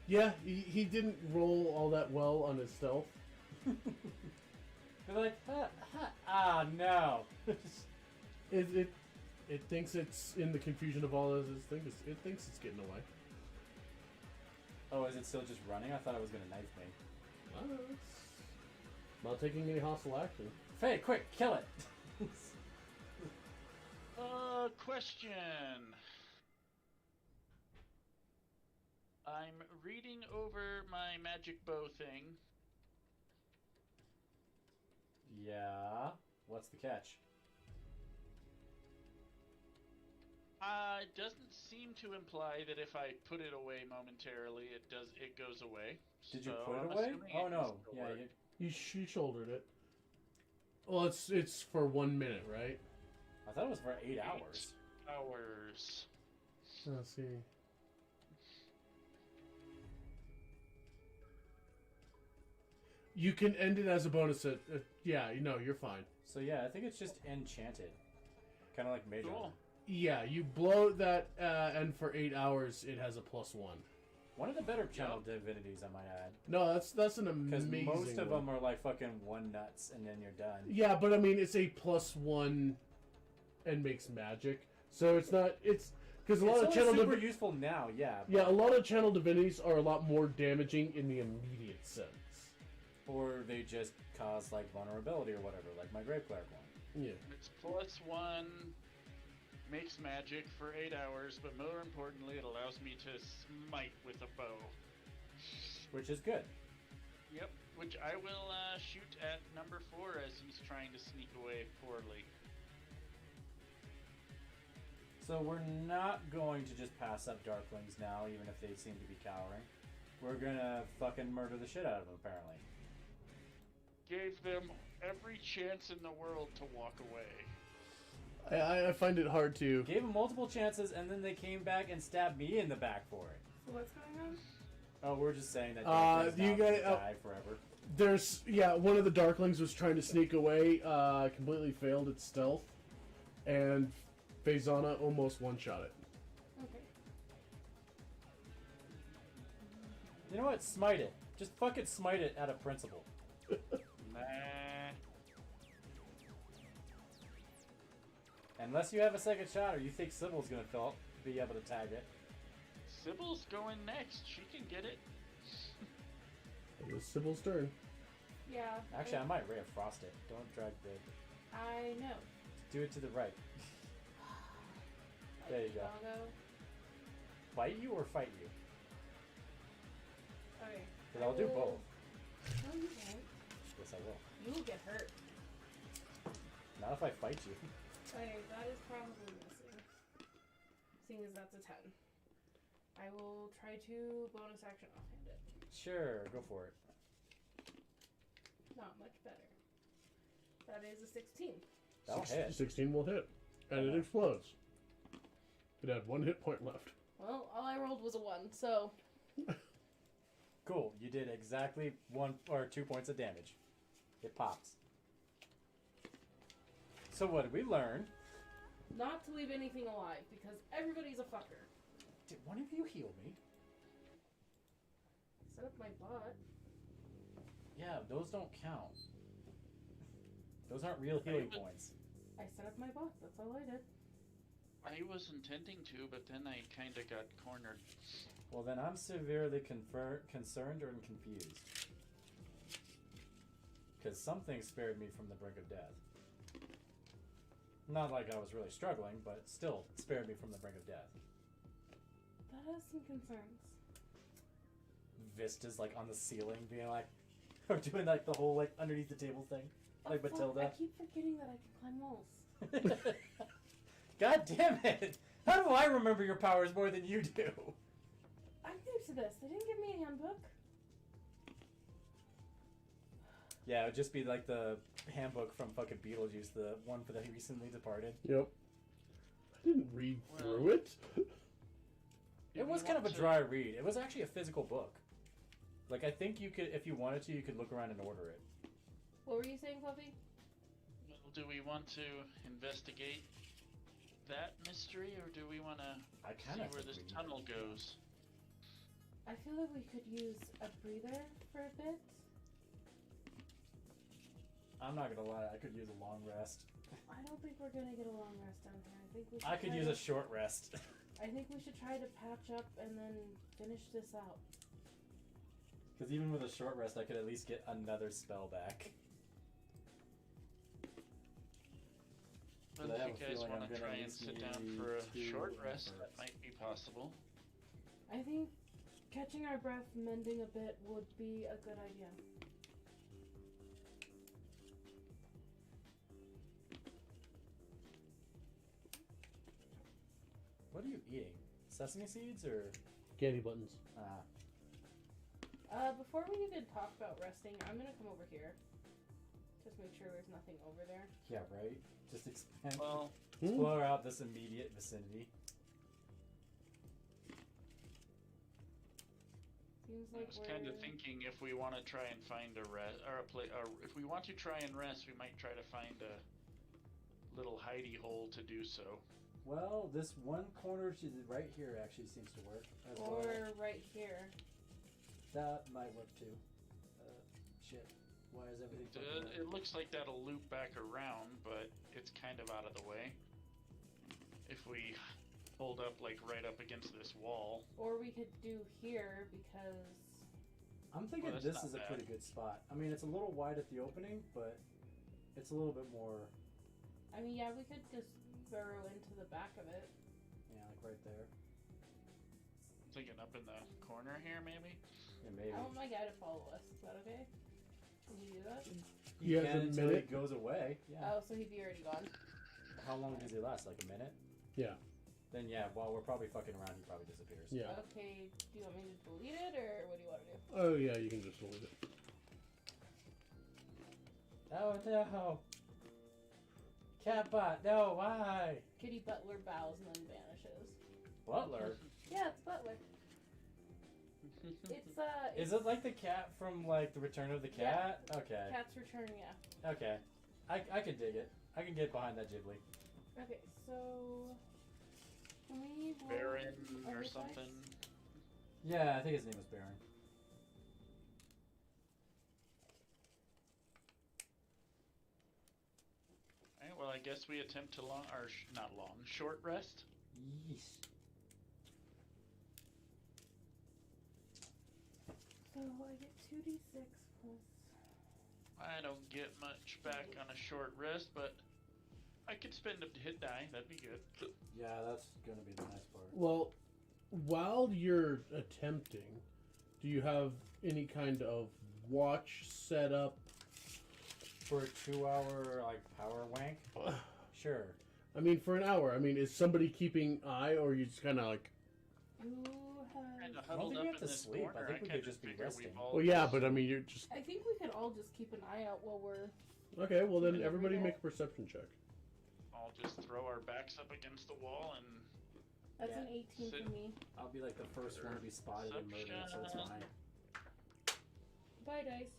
Yeah, he didn't roll all that well on his stealth. They're like, no. It thinks it's in the confusion of all of this thing. It thinks it's getting away. Oh, is it still just running? I thought it was going to knife me. It's not taking any hostile action. Faye, quick, kill it! Question. I'm reading over my magic bow thing. Yeah. What's the catch? It doesn't seem to imply that if I put it away momentarily, it goes away. Did you So put it I'm away? assuming Oh it no. can still Yeah, work. She shouldered it. Well, it's for 1 minute, right? I thought it was for 8 hours. Hours. Let's see. You can end it as a bonus. Yeah, you're fine. So yeah, I think it's just enchanted. Kind of like Mage Cool. Armor. Yeah, you blow that, and for 8 hours, it has a +1. One of the better channel divinities, I might add. No, that's an Because amazing most of one. them are like fucking one nuts, and then you're done. Yeah, but I mean, it's a +1 and makes magic. So it's not. It's because a lot It's of only channel super useful now, yeah. yeah, a lot of channel divinities are a lot more damaging in the immediate sense. Or they just cause like vulnerability or whatever, like my Grave Cleric one. Yeah. It's +1, makes magic for 8 hours, but more importantly, it allows me to smite with a bow. Which is good. Yep, which I will shoot at number 4 as he's trying to sneak away poorly. So we're not going to just pass up Darklings now, even if they seem to be cowering. We're gonna fucking murder the shit out of them, apparently. Gave them every chance in the world to walk away. I find it hard to. Gave them multiple chances, and then they came back and stabbed me in the back for it. So what's going on? Oh, we're just saying that you you guys- die forever. There's one of the Darklings was trying to sneak away, completely failed its stealth, and Faisana almost one-shot it. Okay. You know what? Smite it. Just fucking smite it out of principle. Nah. Unless you have a second shot, or you think Sybil's gonna be able to tag it. Sybil's going next. She can get it. It was Sybil's turn. Yeah. Actually, I might Ray of Frost it. Don't drag the... I know. Do it to the right. There you go. Doggo. Bite you or fight you? Okay. Because I'll do both. No, you won't. hurt. Not if I fight you. Okay, that is probably missing. Seeing as that's a 10. I will try to bonus action offhand it. Sure, go for it. Not much better. That is a 16. That'll hit. 16 will hit. And it explodes. It had 1 hit point left. Well, all I rolled was a 1, so... Cool. You did exactly 1 or 2 points of damage. It pops. So what did we learn? Not to leave anything alive, because everybody's a fucker. Did one of you heal me? Set up my bot. Yeah, those don't count. Those aren't real healing points. I set up my bot, that's all I did. I was intending to, but then I kind of got cornered. Well, then I'm severely concerned or confused. Because something spared me from the brink of death. Not like I was really struggling, but still spared me from the brink of death. That has some concerns. Vista's like on the ceiling, being like, or doing like the whole like underneath the table thing, like fuck, Matilda. I keep forgetting that I can climb walls. God damn it! How do I remember your powers more than you do? I'm new to this. They didn't give me a handbook. Yeah, it would just be like the handbook from fucking Beetlejuice, the one for the recently departed. Yep. I didn't read through it. It was kind of a dry read. It was actually a physical book. Like, I think you could, if you wanted to, you could look around and order it. What were you saying, Fluffy? Well, do we want to investigate that mystery, or do we want to see where this tunnel goes? I feel like we could use a breather for a bit. I'm not gonna lie, I could use a long rest. I don't think we're gonna get a long rest down here. I think we. I could use a short rest. I think we should try to patch up and then finish this out. Because even with a short rest, I could at least get another spell back. But if you guys want to try and sit down for a short rest, that might be possible. I think catching our breath, mending a bit would be a good idea. What are you eating? Sesame seeds or? Candy buttons. Before we even talk about resting, I'm gonna come over here. Just make sure there's nothing over there. Yeah, right? Just expand. Well, Explore out this immediate vicinity. Seems I like was kind of thinking if we want to try and find a rest, or if we want to try and rest, we might try to find a little hidey hole to do so. Well, this one corner to the right here actually seems to work. As or well. right here. That might work too. Shit. Why is everything fucking red? It looks like that'll loop back around, but it's kind of out of the way. If we hold up like right up against this wall. Or we could do here because... I'm thinking Well, this that's is a not pretty good spot. I mean, it's a little wide at the opening, but it's a little bit more... I mean, yeah, we could just burrow into the back of it. Yeah, like right there. I'm thinking up in the corner here, maybe? Yeah, maybe. I want my guy to follow us. Is that okay? Can he do that? He has can a until minute. he goes away. Yeah. Oh, so he'd be already gone. How long does he last? Like a minute? Yeah. Then yeah, while we're probably fucking around, he probably disappears. Yeah. Okay, do you want me to delete it, or what do you want to do? Oh, yeah, you can just delete it. Oh no! Catbot, no, why? Kitty Butler bows and then vanishes. Butler? Yeah, it's Butler. It's Is it like the cat from like the Return of the Cat? Okay. Cat's Return, yeah. Okay. I can dig it. I can get behind that Ghibli. Okay, so can we roll Baron a or reflex? something. Yeah, I think his name was Baron. Alright, well, I guess we attempt to short rest. Yeesh. So I get 2d6 plus. I don't get much back on a short rest, but I could spend a hit die. That'd be good. Yeah, that's gonna be the nice part. Well, while you're attempting, do you have any kind of watch set up for a 2-hour like power wank? Sure. I mean, for an hour. I mean, is somebody keeping eye, or you just kind of like? Who Kind has? of I don't huddled think we up have in to this sleep. I corner. think we kinda could just be figure resting. we've all Well, yeah, just- but I mean, you're just I think we could all just keep an eye out while we're. okay. Well, then Keeping everybody every make a perception check. all just throw our backs up against the wall and That's Yeah. an 18 Sit- for me. I'll be like the first one to be spotted and murdered, so it's fine. Bye, dice.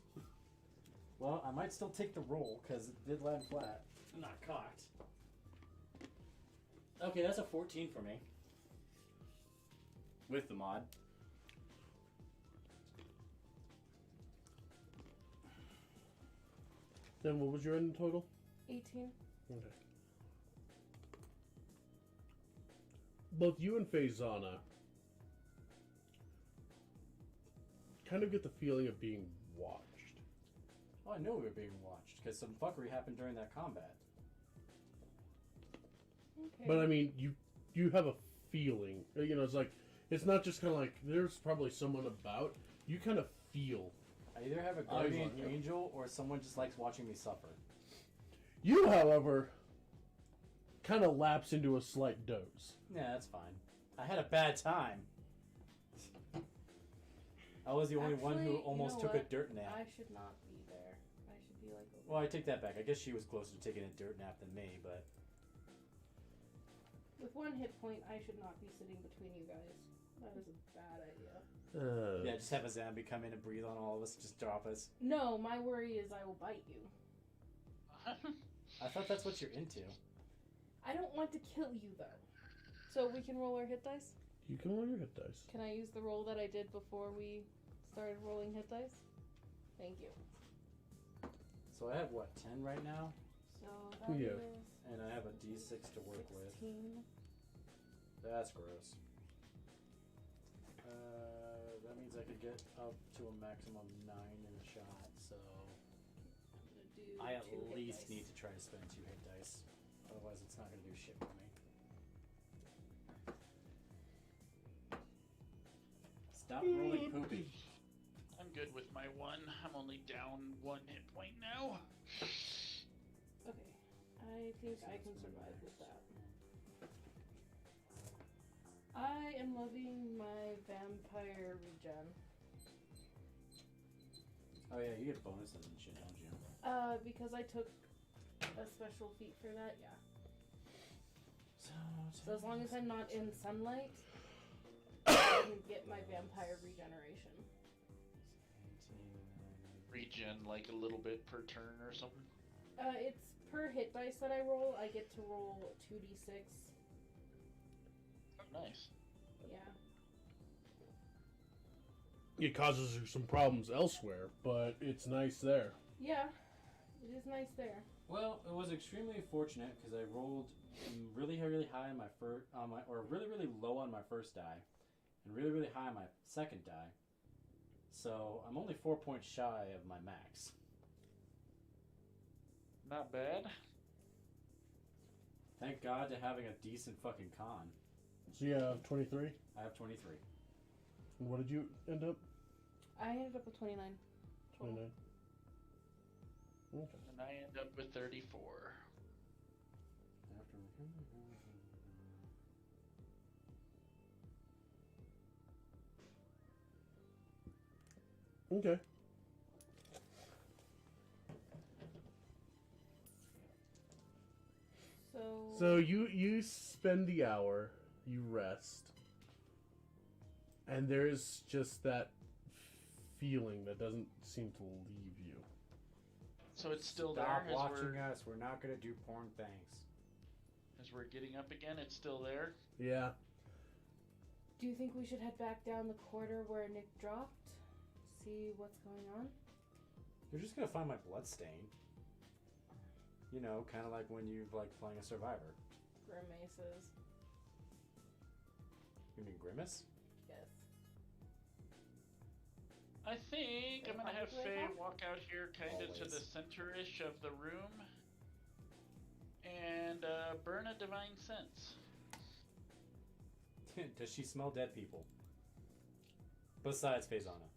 Well, I might still take the roll because it did land flat. I'm not cocked. Okay, that's a 14 for me. With the mod. Then what was your end total? 18. Okay. Both you and Faizana kind of get the feeling of being watched. Oh, I knew we were being watched because some fuckery happened during that combat. Okay. But I mean, you have a feeling. You know, it's like it's not just kind of like there's probably someone about. You kind of feel. I either have a Eyes guardian on you. angel or someone just likes watching me suffer. You, however, kind of lapse into a slight doze. Yeah, that's fine. I had a bad time. I was the only one Actually, who you almost know took what? a dirt nap. I should not be there. I should be like. Over Well, I take that back. I guess she was closer to taking a dirt nap than me, but With 1 hit point, I should not be sitting between you guys. That is a bad idea. yeah, just have a zombie come in and breathe on all of us, just drop us. No, my worry is I will bite you. I thought that's what you're into. I don't want to kill you though. So we can roll our hit dice? You can roll your hit dice. Can I use the roll that I did before we started rolling hit dice? Thank you. So I have what, 10 right now? So that Yeah. is And I have a d6 to work with. 16. That's gross. That means I could get up to a maximum of 9 in a shot, so I'm gonna do I at 2 hit least dice. need to try to spend 2 hit dice. Otherwise, it's not going to do shit for me. Stop rolling poopy. I'm good with my 1. I'm only down 1 hit point now. Okay. I think I can survive with that. I am loving my vampire regen. Oh yeah, you get bonuses and shit, don't you? Because I took a special feat for that, yeah. So as long as I'm not in sunlight, I can get my vampire regeneration. Regen like a little bit per turn or something. It's per hit dice that I roll. I get to roll 2d6. Oh, nice. Yeah. It causes you some problems elsewhere, but it's nice there. Yeah. It is nice there. Well, it was extremely fortunate because I rolled really high on my first, or really low on my first die, and really high on my second die. So I'm only 4 points shy of my max. Not bad. Thank God to having a decent fucking con. So yeah, 23. I have 23. And what did you end up? I ended up with 29. 29. Okay. And I end up with 34. Okay. So you spend the hour, you rest, and there's just that feeling that doesn't seem to leave you. So it's still Stop there watching us. We're not gonna do porn things. as we're getting up again. It's still there. Yeah. Do you think we should head back down the corridor where Nick dropped? See what's going on? You're just gonna find my blood stain. You know, kind of like when you're like playing a survivor. Grimaces. You mean grimace? Yes. I think I'm gonna have Faye Always. walk out here kind of to the Always. center-ish of the room and burn a divine sense. Does she smell dead people? Besides Faizana.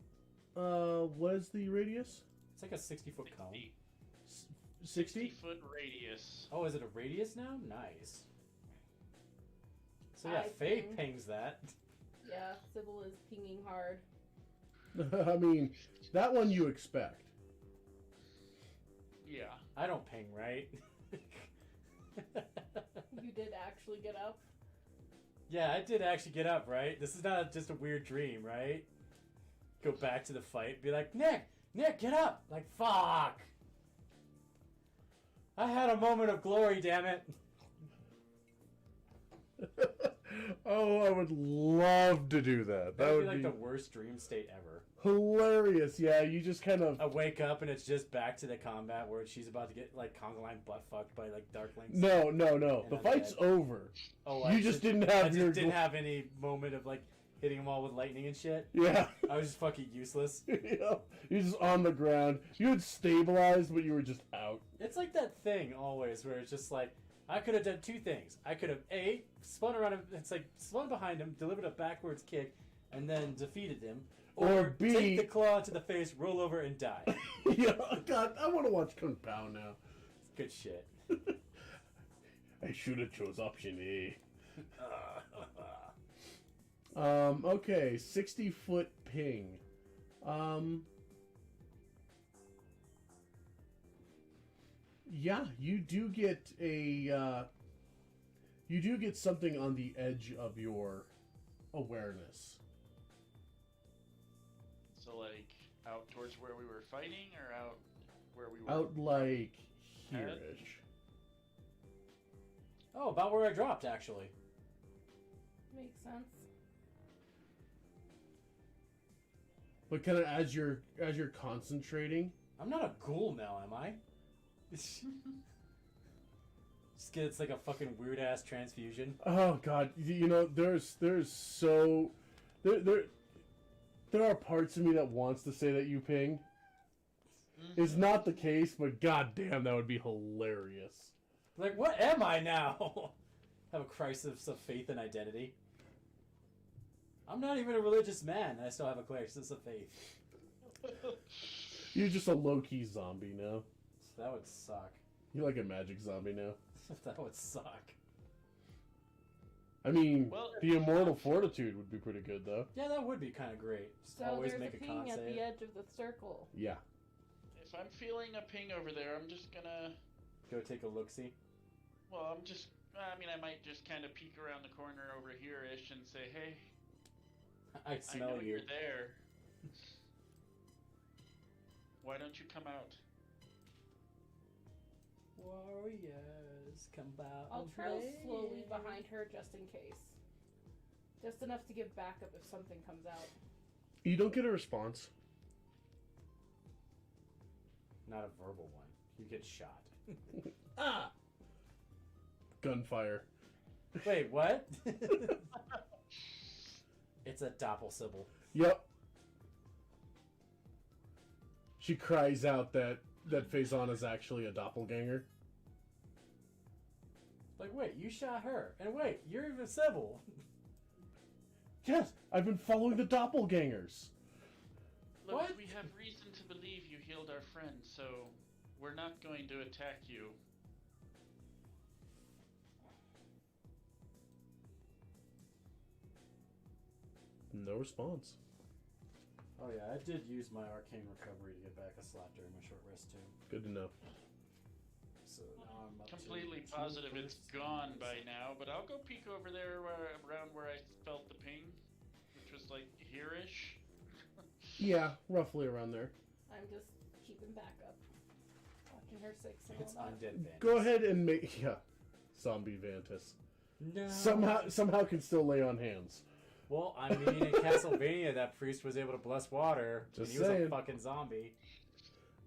What is the radius? It's like a 60-foot cone. 60. 60? 60-foot radius. Oh, is it a radius now? Nice. So yeah, I Faye think- pings that. Yeah, Sybil is pinging hard. I mean, that one you expect. Yeah. I don't ping, right? You did actually get up. Yeah, I did actually get up, right? This is not just a weird dream, right? Go back to the fight, be like, Nick, get up! Like, fuck! I had a moment of glory, damn it! Oh, I would love to do that. That would be like the worst dream state ever. hilarious. Yeah, you just kind of. I wake up and it's just back to the combat where she's about to get like conga line butt fucked by like Darklings. No. And The I'm fight's dead. over. Oh, You just didn't have I just your didn't have any moment of like hitting them all with lightning and shit. Yeah. I was just fucking useless. Yeah. You're just on the ground. You had stabilized, but you were just out. It's like that thing always where it's just like I could have done two things. I could have A, spun around him, it's like spun behind him, delivered a backwards kick, and then defeated him. Or B- take the claw to the face, roll over, and die. Yeah. God, I want to watch Kung Pao now. Good shit. I should have chose option A. Okay, 60-foot ping. Yeah, you do get something on the edge of your awareness. So, like, out towards where we were fighting, or out where we were? Out like here-ish. Oh, about where I dropped, actually. Makes sense. But kind of as you're concentrating. I'm not a ghoul now, am I? Just get it's like a fucking weird ass transfusion. Oh God, you know there's so there are parts of me that wants to say that you ping. It's not the case, but goddamn, that would be hilarious. Like, what am I now? Have a crisis of faith and identity. I'm not even a religious man, and I still have a crisis of faith. You're just a low-key zombie now. That would suck. You're like a magic zombie now. That would suck. I mean, Well, the immortal fortitude would be pretty good, though. Yeah, that would be kind of great. Just So always there's make a a con ping at save. the edge of the circle. Yeah. If I'm feeling a ping over there, I'm just gonna. Go take a look-see. Well, I mean, I might just kind of peek around the corner over here-ish and say, hey, I I smell know you. you're there. Why don't you come out? Warriors, come out. I'll trail slowly behind her just in case. Just enough to give backup if something comes out. You don't get a response. Not a verbal one. You get shot. Ah! Gunfire. Wait, what? It's a doppelsible. Yep. She cries out that Faison is actually a doppelganger. Like, wait, you shot her. And wait, you're even civil. Yes, I've been following the doppelgangers. Look, What? we have reason to believe you healed our friend, so we're not going to attack you. No response. Oh yeah, I did use my arcane recovery to get back a slot during my short rest too. Good to know. So now I'm up Completely to positive it's 2 gone points. by now, but I'll go peek over there around where I felt the ping, which was like here-ish. Yeah, roughly around there. I'm just keeping backup. Watching her 6 and It's all that. undead Vantis. Go ahead and make zombie Vantis. No. Somehow can still lay on hands. Well, I mean, in Castlevania, that priest was able to bless water. Just and he was saying. a fucking zombie.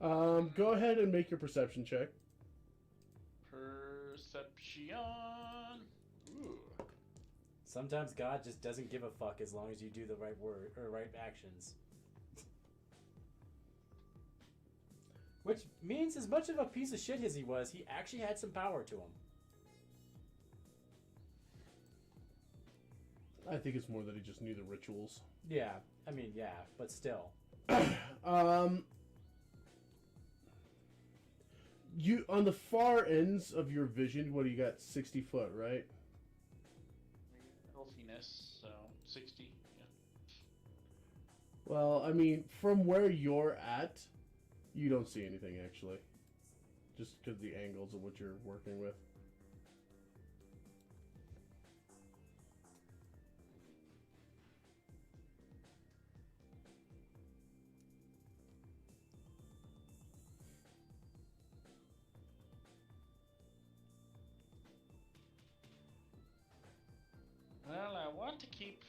Go ahead and make your perception check. Perception. Ooh. Sometimes God just doesn't give a fuck as long as you do the right word or right actions. Which means, as much of a piece of shit as he was, he actually had some power to him. I think it's more that he just knew the rituals. Yeah, I mean, yeah, but still. You on the far ends of your vision. What do you got? 60 foot, right? Healthiness, so 60. Yeah. Well, I mean, from where you're at, you don't see anything actually, just because the angles of what you're working with. Well, I want to keep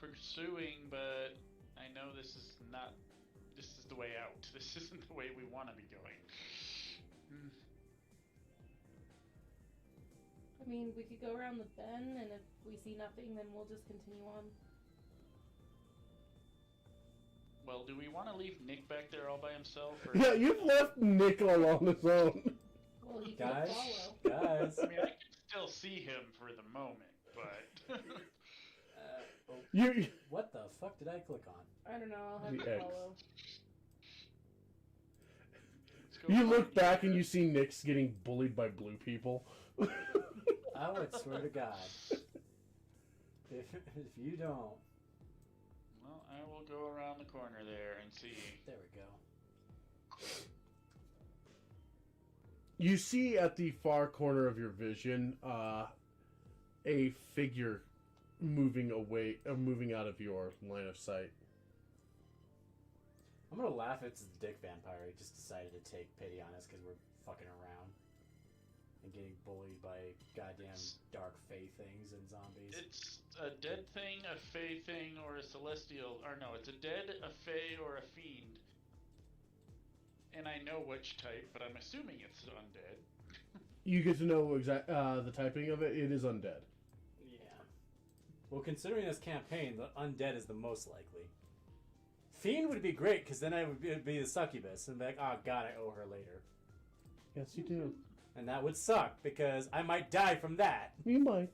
pursuing, but I know this is not. This is the way out. This isn't the way we want to be going. I mean, we could go around the bend, and if we see nothing, then we'll just continue on. Well, do we want to leave Nick back there all by himself? Or... Yeah, you've left Nick all on his own. Well, he Guys, could follow. guys. I mean, I can still see him for the moment, but... You. What the fuck did I click on? I don't know. I'll have The to X. follow. Let's go You on. look back and you see Nick's getting bullied by blue people. I would swear to God. If you don't. Well, I will go around the corner there and see. There we go. You see at the far corner of your vision a figure moving away, moving out of your line of sight. I'm gonna laugh if it's the dick vampire. He just decided to take pity on us because we're fucking around and getting bullied by goddamn dark fae things and zombies. It's a dead thing, a fey thing, or a celestial. Or no, it's a dead, a fey, or a fiend. And I know which type, but I'm assuming it's undead. You get to know the typing of it. It is undead. Yeah. Well, considering this campaign, the undead is the most likely. Fiend would be great because then I would be the succubus and be like, oh god, I owe her later. Yes, you do. And that would suck because I might die from that. You might.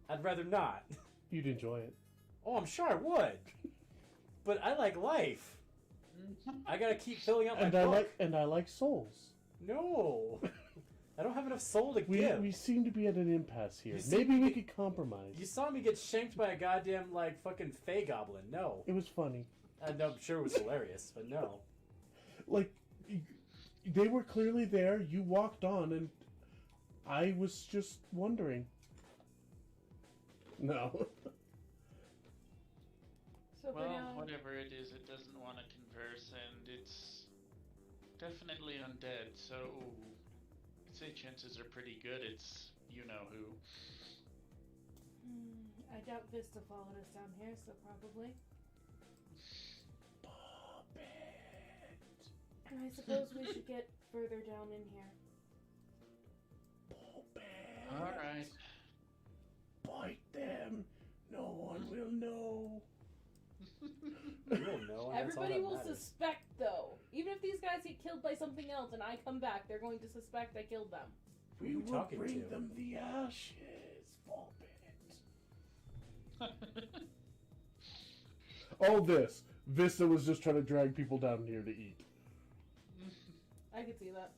I'd rather not. You'd enjoy it. Oh, I'm sure I would. But I like life. I gotta keep filling out my book. I like souls. No. I don't have enough soul to We give. seem to be at an impasse here. You see- Maybe we could compromise. You saw me get shanked by a goddamn, like, fucking fey goblin. No. It was funny. I'm sure it was hilarious, but no. Like, they were clearly there. You walked on, and I was just wondering. No. So for Well, now, whatever it is, it doesn't want to converse, and it's definitely undead, so I'd say chances are pretty good it's you-know-who. I doubt Vista followed us down here, so probably. And I suppose we should get further down in here. Alright. Bite them. No one will know. You will know, and that's all Everybody that will matters. suspect, though. Even if these guys get killed by something else and I come back, they're going to suspect I killed them. Who are We you will talking bring to? them the ashes, Bobbit. All this. Vista was just trying to drag people down here to eat. I could see that.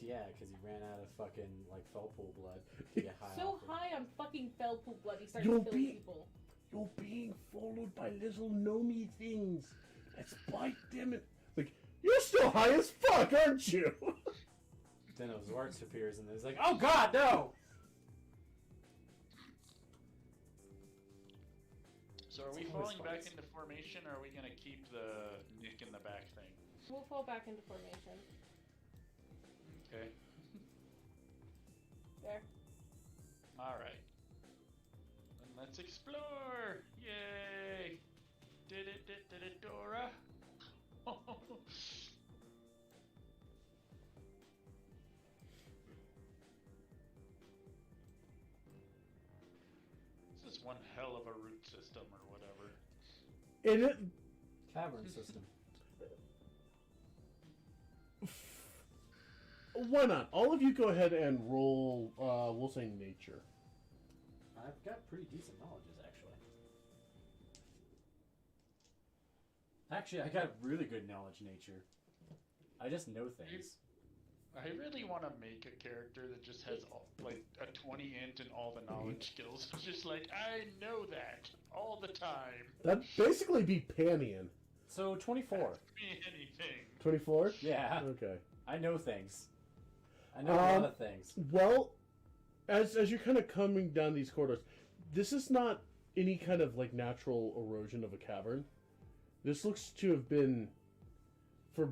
Yeah, because he ran out of fucking, like, Felpool blood. To get high So off it. high on fucking Felpool blood, he started You'll killing be- people. You're being followed by little gnomey things. Let's bite them and... Like, you're still high as fuck, aren't you? Then Ozarks appears and it's like, oh god, no! So are we It's always falling back fun. into formation, or are we going to keep the Nick in the back thing? We'll fall back into formation. Okay. There. Alright. Then let's explore! Yay! Did it, Dora! This is one hell of a root system or whatever. And Cavern system. why not? All of you go ahead and roll, we'll say nature. I've got pretty decent knowledges, actually. Actually, I got really good knowledge nature. I just know things. I really want to make a character that just has like a 20 int and all the knowledge skills. It's just like, I know that all the time. That'd basically be Panion. So 24. Ask me anything. 24? Yeah. Okay. I know things. I know a lot of things. Well, as you're kind of coming down these corridors, this is not any kind of like natural erosion of a cavern. This looks to have been, for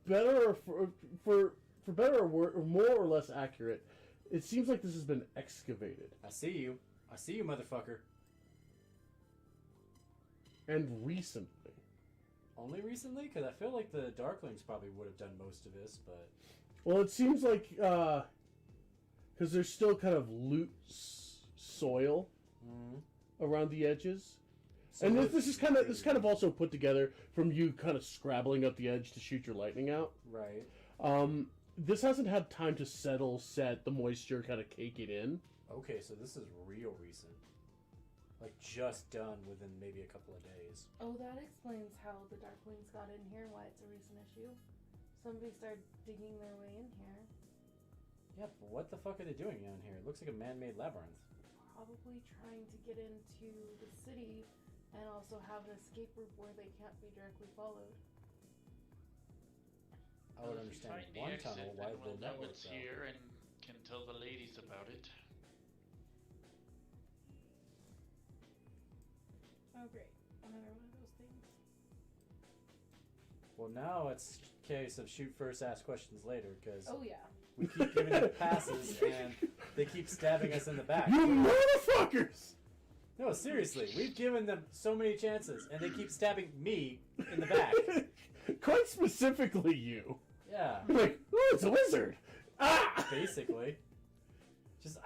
better or for better or more or less accurate, it seems like this has been excavated. I see you. I see you, motherfucker. And recently. Only recently? Because I feel like the Darklings probably would have done most of this, but... Well, it seems like, because there's still kind of loose soil around the edges. So And this is kind of also put together from you kind of scrabbling up the edge to shoot your lightning out. Right. This hasn't had time to set the moisture kind of caking in. Okay, so this is real recent. Like, just done within maybe a couple of days. Oh, that explains how the Darklings got in here, why it's a recent issue. Somebody started digging their way in here. Yeah, but what the fuck are they doing down here? It looks like a man-made labyrinth. Probably trying to get into the city and also have an escape route where they can't be directly followed. I would If you understand find the one exit, tunnel, why then the we'll know network it's out. here and can tell the ladies about it. Oh, great. Another one of those things. Well, now it's a case of shoot first, ask questions later, because Oh, yeah. we keep giving them passes and they keep stabbing us in the back. You motherfuckers! No, seriously, we've given them so many chances and they keep stabbing me in the back. Quite specifically you. Yeah, You're like, oh, it's a wizard! Ah! basically. Just,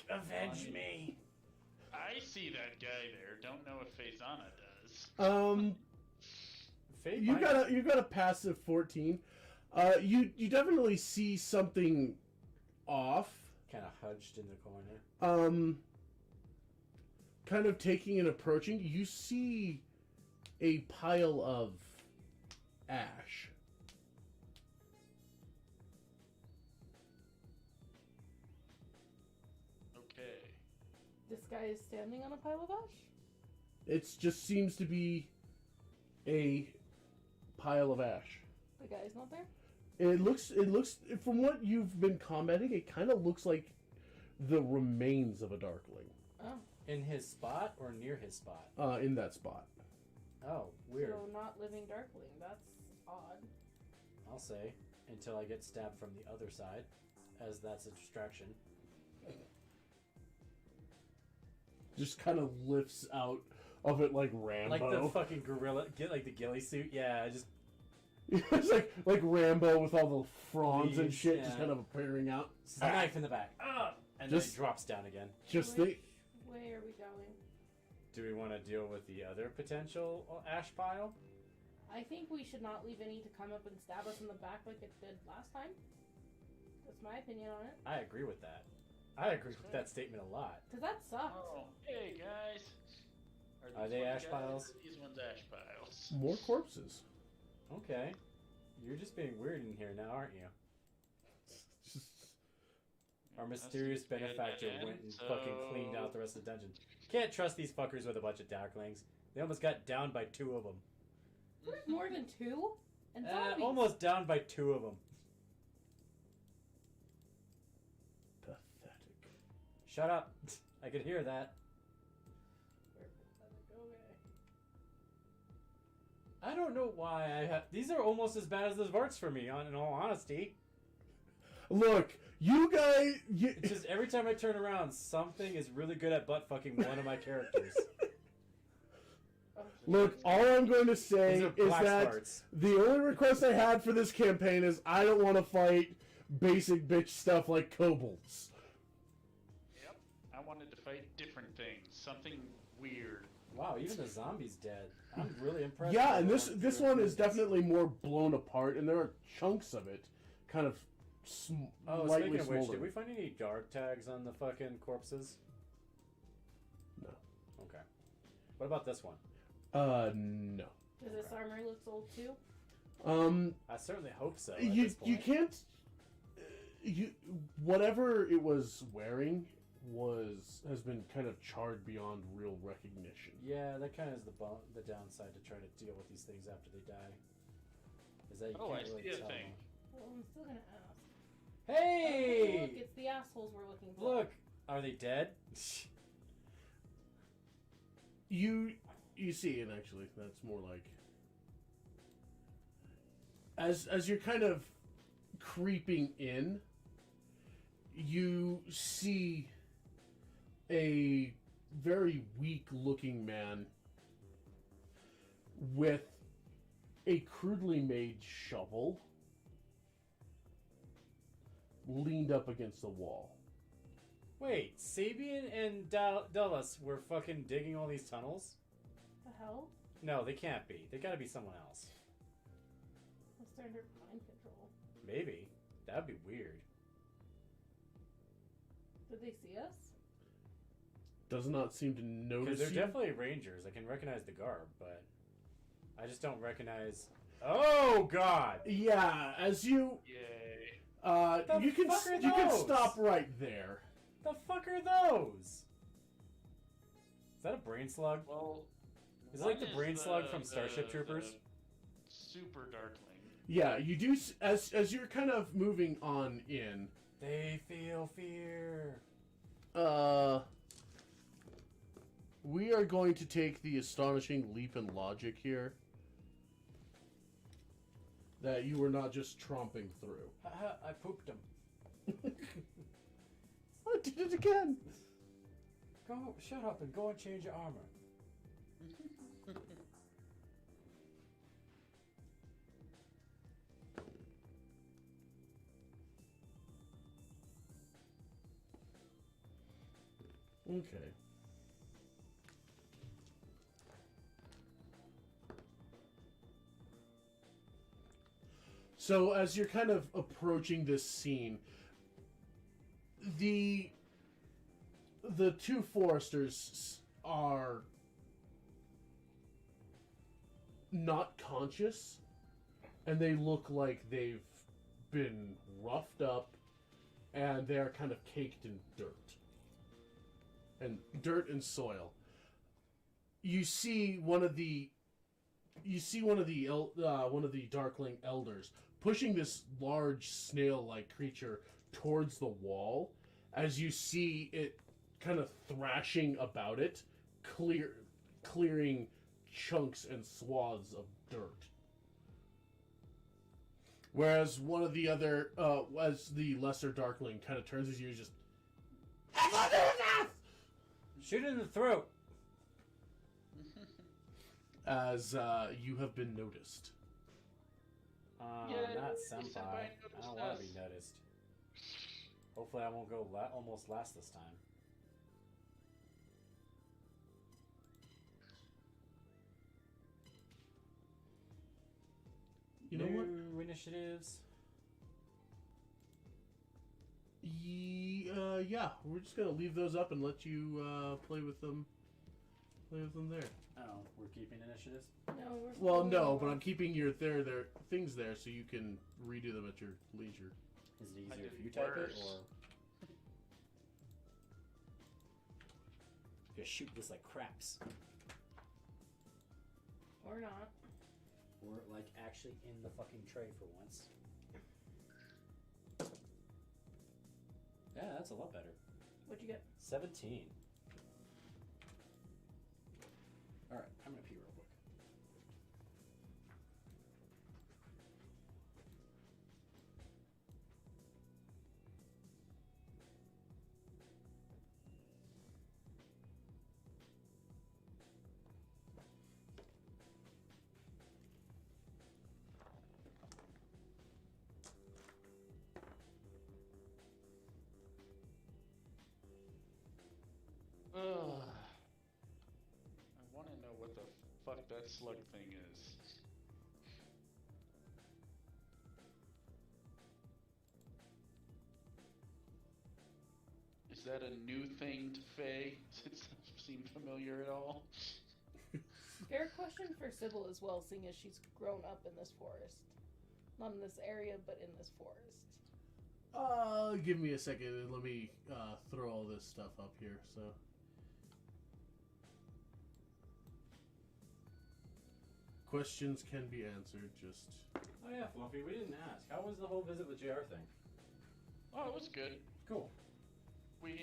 avenge me. I see that guy there. Don't know if Faisana does. Fate You might- got a passive 14. You definitely see something off. kind of hudged in the corner. Kind of taking and approaching. You see a pile of ash. Okay. This guy is standing on a pile of ash? It just seems to be a pile of ash. The guy's not there? It looks from what you've been commenting, it kind of looks like the remains of a darkling. Oh. In his spot or near his spot? In that spot. Oh, weird. So not living darkling. That's odd. I'll say, until I get stabbed from the other side, as that's a distraction. Just kind of lifts out of it like Rambo. Like the fucking gorilla, get like the ghillie suit. Yeah, just It's like Rambo with all the fronds and Leaves, shit just yeah. kind of appearing out. knife in the back. And Just- then it drops down again. Just Which think. way are we going? Do we want to deal with the other potential ash pile? I think we should not leave any to come up and stab us in the back like it did last time. That's my opinion on it. I agree with that. I agree with that statement a lot. Because that sucks. Oh, hey guys. Are these they ones ash guys? piles? These ones ash piles. More corpses. Okay. You're just being weird in here now, aren't you? Our mysterious That's good, benefactor man. went and fucking cleaned out the rest of the dungeon. Can't trust these fuckers with a bunch of darklings. They almost got downed by 2 of them. There's more than 2? And zombies. Almost downed by 2 of them. Pathetic. Shut up. I could hear that. I don't know why I have... These are almost as bad as the Varts for me, in all honesty. Look, you guys. It's just every time I turn around, something is really good at butt fucking one of my characters. Look, all I'm going to say These are is black that Varts. the only request I had for this campaign is I don't want to fight basic bitch stuff like kobolds. Yep. I wanted to fight different things. Something weird. Wow, even the zombie's dead. I'm really impressed. Yeah, with and the this through one is this. definitely more blown apart, and there are chunks of it, kind of Oh, lightly speaking of which, smoldering. did we find any dark tags on the fucking corpses? No. Okay. What about this one? No. Does this armor look old too? I certainly hope so. At You this point. you can't. You whatever it was wearing has been kind of charred beyond real recognition. Yeah, that kind of is the downside to try to deal with these things after they die. Is that you Oh, can't I really see a tell. thing. Well, I'm still gonna ask. Oh, Hey! look, it's the assholes we're looking for. Look, are they dead? You see, and actually, that's more like as you're kind of creeping in, you see a very weak-looking man with a crudely made shovel leaned up against the wall. Wait, Sabian and Dulles were fucking digging all these tunnels? The hell? No, they can't be. They gotta be someone else. What's their under mind control? Maybe. That'd be weird. Did they see us? Does not seem to Because notice they're you. definitely rangers. I can recognize the garb, but I just don't recognize. Oh God! Yeah, as you Yay. The you can fuck are you can those? stop right there. The fuck are those? Is that a brain slug? Well, Is it like one the brain slug from Starship Troopers? the Super Darkling. Yeah, you do as you're kind of moving on in. They feel fear. We are going to take the astonishing leap in logic here. That you were not just tromping through. I pooped them. I did it again. Go, shut up and go and change your armor. Okay. So as you're kind of approaching this scene, the two foresters are not conscious, and they look like they've been roughed up, and they're kind of caked in dirt and soil. You see one of the Darkling elders pushing this large snail-like creature towards the wall. As you see it kind of thrashing about it, clearing chunks and swaths of dirt. Whereas one of the other, as the lesser Darkling kind of turns his ears, just Shoot it in the throat. as you have been noticed. Yeah, Not senpai senpai. I noticed don't want us. to be noticed. Hopefully, I won't go almost last this time. You know what? New initiatives. Yeah, we're just gonna leave those up and let you play with them. Play with them there. Oh, we're keeping initiatives. No, we're Well, still no, going but on. I'm keeping your their things there so you can redo them at your leisure. Is it I easier did if you type it, worse. or you shoot this like craps, Or not. or like actually in the fucking tray for once? Yeah, that's a lot better. What'd you get? 17. All right, I'm gonna pee real quick. Ugh. I want to know what the fuck that slug thing is. Is that a new thing to Faye? Does it seem familiar at all? Fair question for Sybil as well, seeing as she's grown up in this forest. Not in this area, but in this forest. Give me a second and let me throw all this stuff up here. So, questions can be answered. Just Oh yeah, Fluffy, we didn't ask. How was the whole visit with JR thing? Oh, it was good. Cool. We,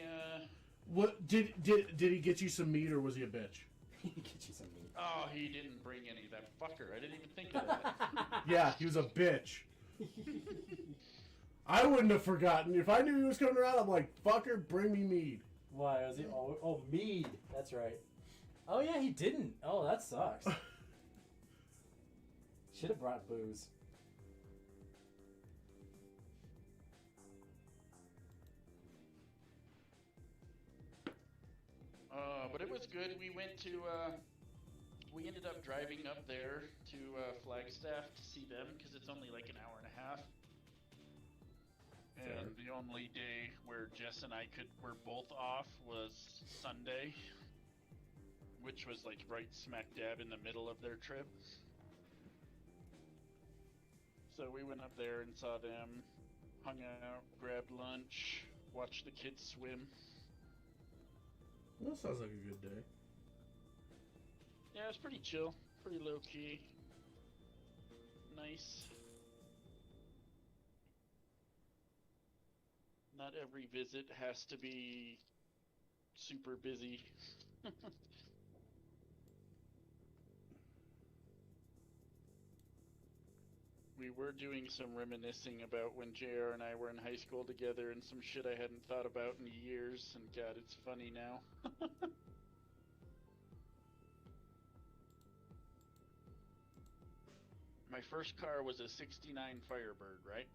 what did he get you some meat or was he a bitch? Get you some meat. oh, he didn't bring any, that fucker. I didn't even think of that. Yeah, he was a bitch. I wouldn't have forgotten. If I knew he was coming around, I'm like, fucker, bring me mead. Why was he? Oh, mead. That's right. Oh yeah, he didn't. Oh, that sucks. Should have brought booze. But it was good. We went to, we ended up driving up there to Flagstaff to see them because it's only like an hour and a half. And the only day where Jess and I were both off was Sunday, which was like right smack dab in the middle of their trip. So we went up there and saw them, hung out, grabbed lunch, watched the kids swim. That sounds like a good day. Yeah, it was pretty chill, pretty low key, nice. Not every visit has to be super busy. We were doing some reminiscing about when JR and I were in high school together and some shit I hadn't thought about in years, and God, it's funny now. My first car was a 69 Firebird, right?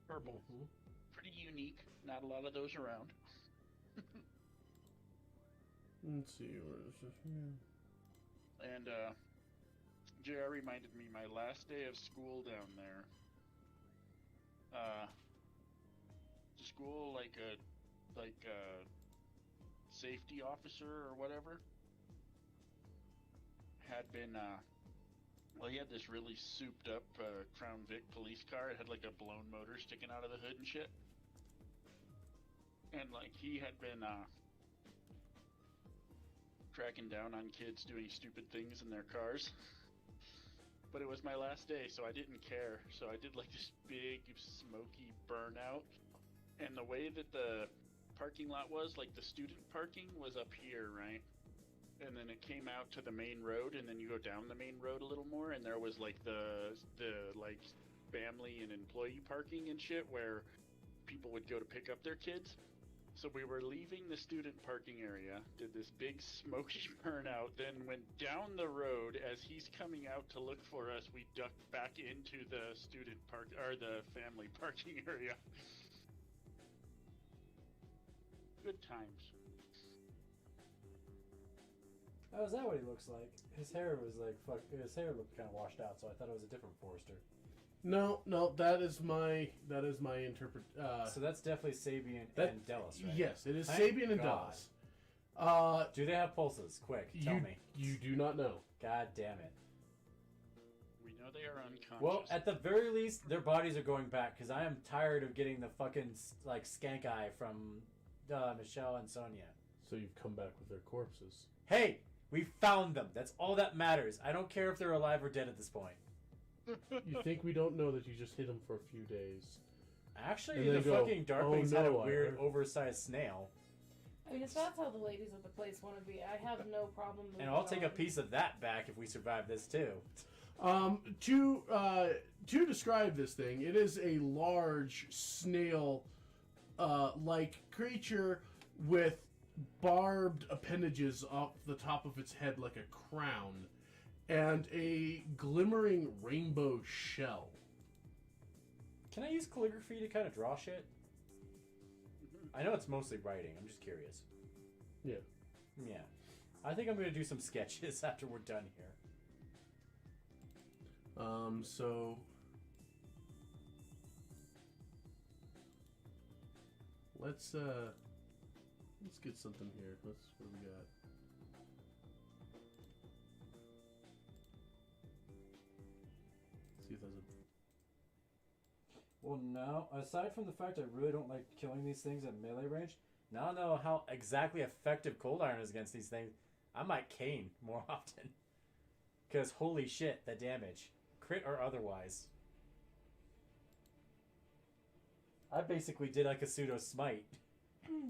Purple. Mhm. Pretty unique. Not a lot of those around. Let's see, where is this? Yeah. And JR reminded me my last day of school down there. School like a safety officer or whatever had been well, he had this really souped up Crown Vic police car. It had like a blown motor sticking out of the hood and shit. And like he had been tracking down on kids doing stupid things in their cars. But it was my last day, so I didn't care. So I did like this big smoky burnout. And the way that the parking lot was, like the student parking was up here, right? And then it came out to the main road, and then you go down the main road a little more, and there was like the like family and employee parking and shit where people would go to pick up their kids. So we were leaving the student parking area, did this big smoky burnout, then went down the road. As he's coming out to look for us, we ducked back into the student park or the family parking area. Good times. Oh, is that what he looks like? His hair was like fuck. His hair looked kind of washed out, so I thought it was a different Forester. No, that is my interpret. So that's definitely Sabian and Delos, right? Yes, it is Thank Sabian and God. Delos. Do they have pulses? Quick, tell me. You do not know. God damn it. We know they are unconscious. Well, at the very least, their bodies are going back because I am tired of getting the fucking like skank eye from Michelle and Sonia. So you've come back with their corpses. Hey, we found them. That's all that matters. I don't care if they're alive or dead at this point. You think we don't know that you just hid them for a few days? Actually, And the then go, fucking Darklings "Oh, had a no, I weird, heard." oversized snail. I mean, if that's how the ladies of the place want to be, I have no problem moving And I'll take a on. piece of that back if we survive this too. To describe this thing, it is a large snail like creature with barbed appendages off the top of its head like a crown and a glimmering rainbow shell. Can I use calligraphy to kind of draw shit? I know it's mostly writing. I'm just curious. Yeah. Yeah. I think I'm going to do some sketches after we're done here. So let's get something here. What do we got? 2000. Well, now, aside from the fact I really don't like killing these things at melee range, now I know how exactly effective Cold Iron is against these things. I might cane more often. Because holy shit, the damage. Crit or otherwise. I basically did like a pseudo smite.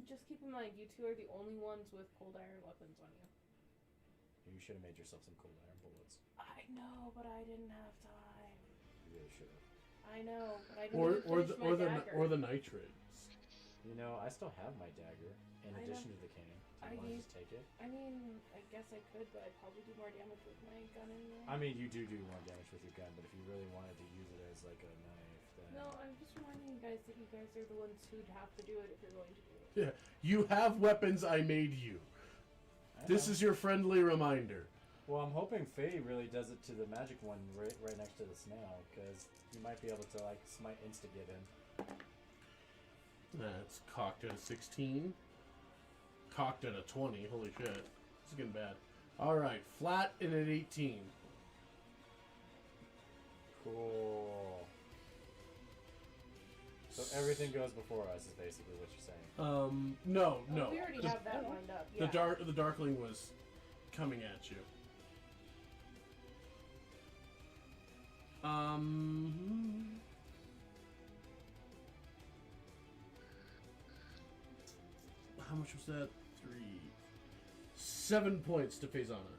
Just keep in mind, you two are the only ones with cold iron weapons on you. You should have made yourself some Cold Iron bullets. I know, but I didn't have time. You really should have. I know, but I didn't finish my dagger. Or the nitrates. You know, I still have my dagger in I addition know. to the cane. I Do you want to need- just take it? I mean, I guess I could, but I'd probably do more damage with my gun anyway. I mean, you do more damage with your gun, but if you really wanted to use it as like a knife, then No, I'm just reminding you guys that you guys are the ones who'd have to do it if you're going to do it. Yeah, you have weapons I made you. I This know. is your friendly reminder. Well, I'm hoping Faye really does it to the magic one right next to the snail, because you might be able to like smite instigate him. That's cocked at a 16. Cocked at a 20. Holy shit. This is getting bad. Alright, flat in an 18. Cool. So everything goes before us is basically what you're saying. No. Oh, we already have that lined up. Yeah. The Darkling was coming at you. How much was that? 7 points to Faisana.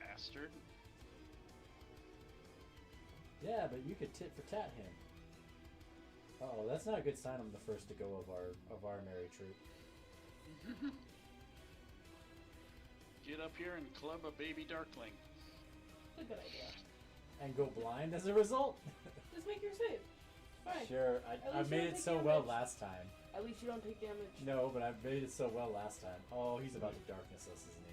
Bastard. Yeah, but you could tit for tat him. Oh, that's not a good sign. I'm the first to go of our merry troop. Get up here and club a baby darkling. It's a good idea. And go blind as a result? Just make your save. Fine. Sure, At I least you made don't it take so well damage. last time. At least you don't take damage. No, but I made it so well last time. Oh, he's about to darkness us, isn't he?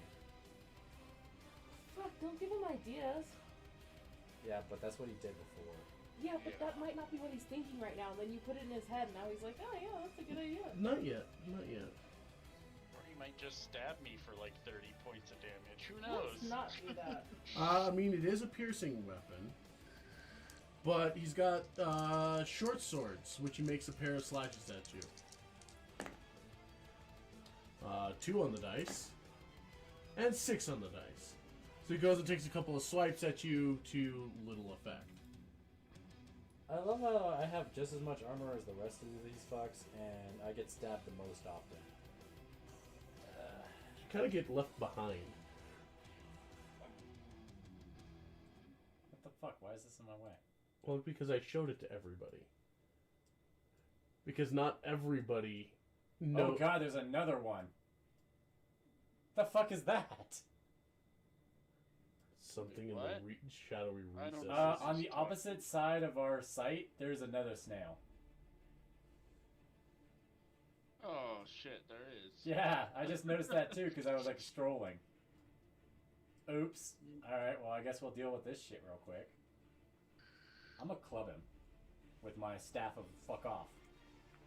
Fuck, don't give him ideas. Yeah, but that's what he did before. Yeah, but Yeah. that might not be what he's thinking right now. Then you put it in his head, and now he's like, oh yeah, that's a good idea. Not yet. Not yet. Or he might just stab me for like 30 points of damage. Who knows? Let's not do that. I mean, it is a piercing weapon. But he's got short swords, which he makes a pair of slashes at you. 2 on the dice. And 6 on the dice. So he goes and takes a couple of swipes at you to little effect. I love how I have just as much armor as the rest of these fucks, and I get stabbed the most often. You kind of get left behind. What the fuck? Why is this in my way? Well, because I showed it to everybody. Because not everybody knows. Oh god, there's another one. The fuck is that? Something in What? the shadowy I don't recesses. know. On the opposite side of our site, there's another snail. Oh shit, there is. Yeah, I just noticed that too because I was like strolling. Oops. Alright, well, I guess we'll deal with this shit real quick. I'm gonna club him with my staff of fuck off,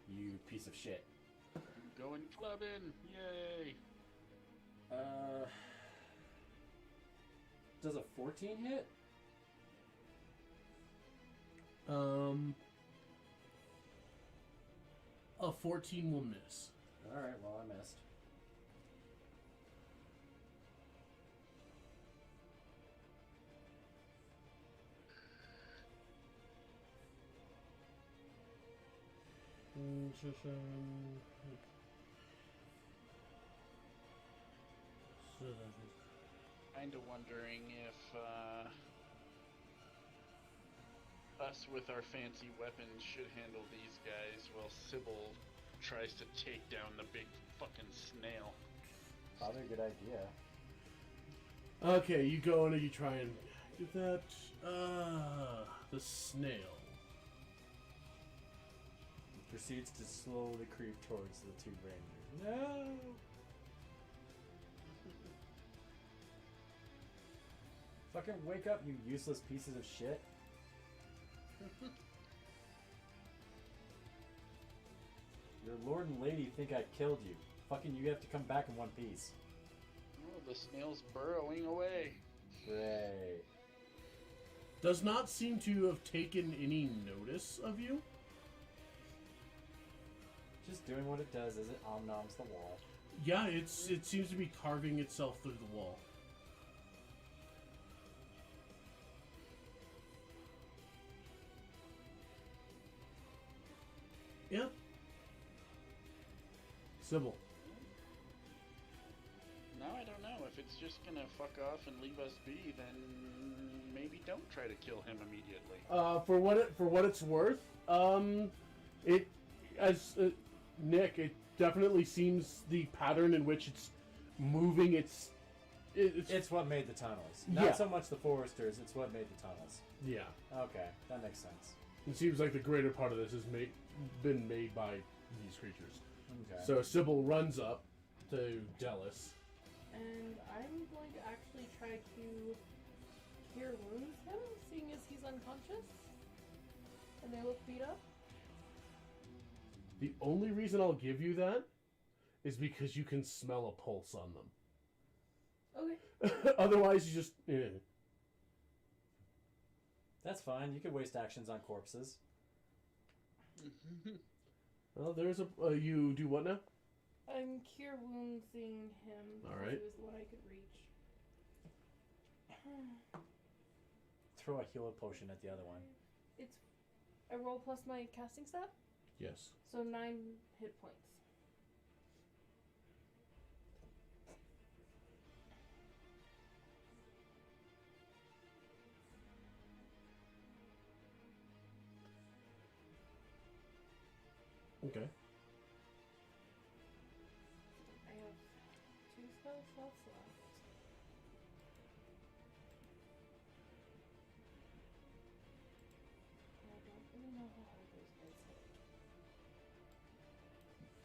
you piece of shit. Going clubbing! Yay! Does a 14 hit? A 14 will miss. Alright, well, I missed. Kinda wondering if, us with our fancy weapons should handle these guys while Sybil tries to take down the big fucking snail. Probably a good idea. Okay, you go and you try and get that. The snail. Proceeds to slowly creep towards the two rangers. No! Fucking wake up, you useless pieces of shit. Your lord and lady think I killed you. Fucking you have to come back in one piece. Oh, the snail's burrowing away. Great. Does not seem to have taken any notice of you. Just doing what it does as it om-noms the wall. Yeah, it seems to be carving itself through the wall. Yeah. Sybil. Now I don't know. If it's just gonna fuck off and leave us be, then maybe don't try to kill him immediately. For what it's worth, it as Nick, it definitely seems the pattern in which it's moving. It's what made the tunnels. Not Yeah. so much the foresters, it's what made the tunnels. Yeah. Okay, that makes sense. It seems like the greater part of this has been made by these creatures. Okay. So Sybil runs up to Delis. And I'm going to actually try to cure wounds him, seeing as he's unconscious. And they look beat up. The only reason I'll give you that is because you can smell a pulse on them. Okay. Otherwise, you just... That's fine. You could waste actions on corpses. Well, there's a... you do what now? I'm cure woundsing him. All because right. It was what I could reach. Throw a healer potion at the other one. It's I roll plus my casting stat, Yes. so 9 hit points. Okay. I have 2 spell slots left. And I don't really know how hard those guys hit.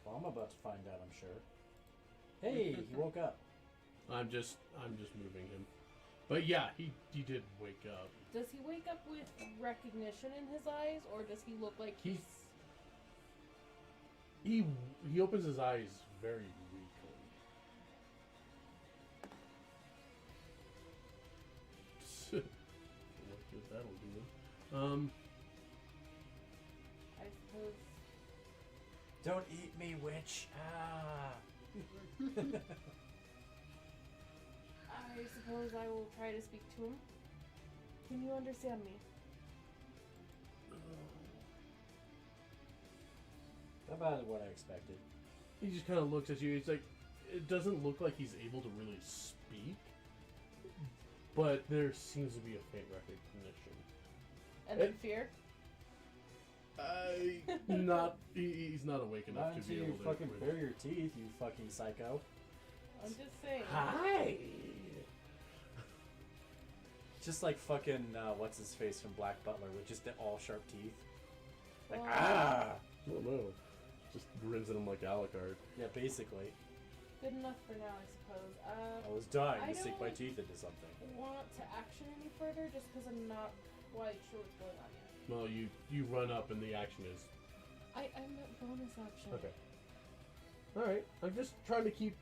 Well, I'm about to find out, I'm sure. Hey, he woke up. I'm just moving him. But yeah, he did wake up. Does he wake up with recognition in his eyes, or does he look like he's... He opens his eyes very weakly. What good that'll do. I suppose... Don't eat me, witch. Ah. I suppose I will try to speak to him. Can you understand me? About what I expected. He just kind of looks at you. He's like, it doesn't look like he's able to really speak, but there seems to be a faint recognition. And then fear? He's not awake enough Not to until be you able to. fucking bare your teeth, you fucking psycho. I'm just saying. Hi. Just like fucking, what's his face from Black Butler with just the all sharp teeth. Like, Well, ah! I don't know. Just grins at him like Alucard. Yeah, basically. Good enough for now, I suppose. I was dying I to sink my don't- teeth into something. Want to action any further just because I'm not quite sure what's going on yet. Well, you run up and the action is I meant bonus action. okay. All right, I'm just trying to keep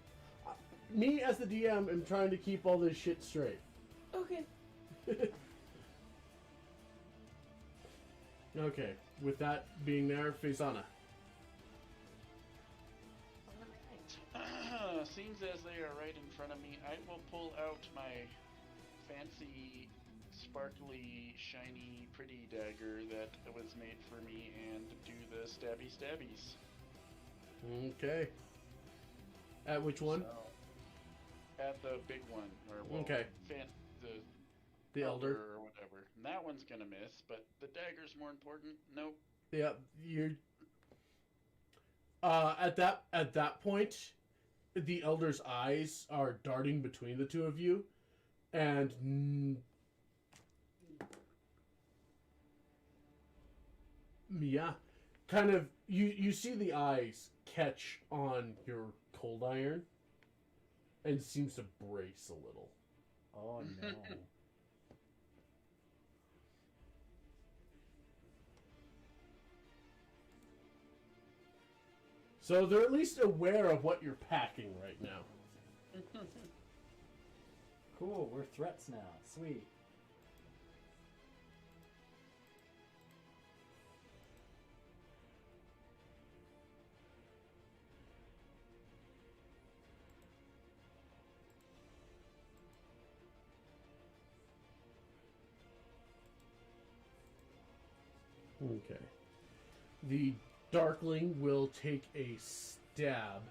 me as the DM am trying to keep all this shit straight. Okay. Okay, with that being there, Faisana. Alright. Seems as they are right in front of me, I will pull out my fancy, sparkly, shiny, pretty dagger that was made for me and do the stabby stabbies. Okay. At which one? So, at the big one, or Okay. The Elder. or whatever. And that one's gonna miss, but the dagger's more important. Nope. Yeah, you're. At that point, the Elder's eyes are darting between the two of you, and yeah, kind of you see the eyes catch on your cold iron, and seems to brace a little. Oh no. So they're at least aware of what you're packing right now. Cool, we're threats now. Sweet. Okay. The Darkling will take a stab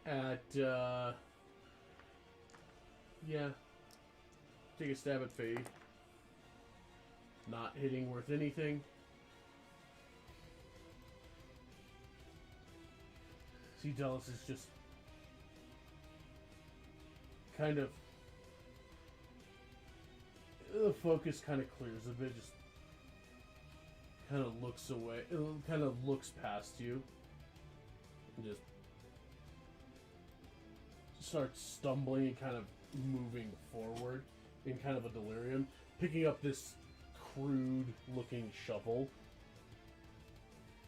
at, yeah. Take a stab at Faye. Not hitting worth anything. See, Dallas is just kind of, the focus kind of clears a bit, just kind of looks away, it kind of looks past you, and just starts stumbling and kind of moving forward in kind of a delirium, picking up this crude looking shovel,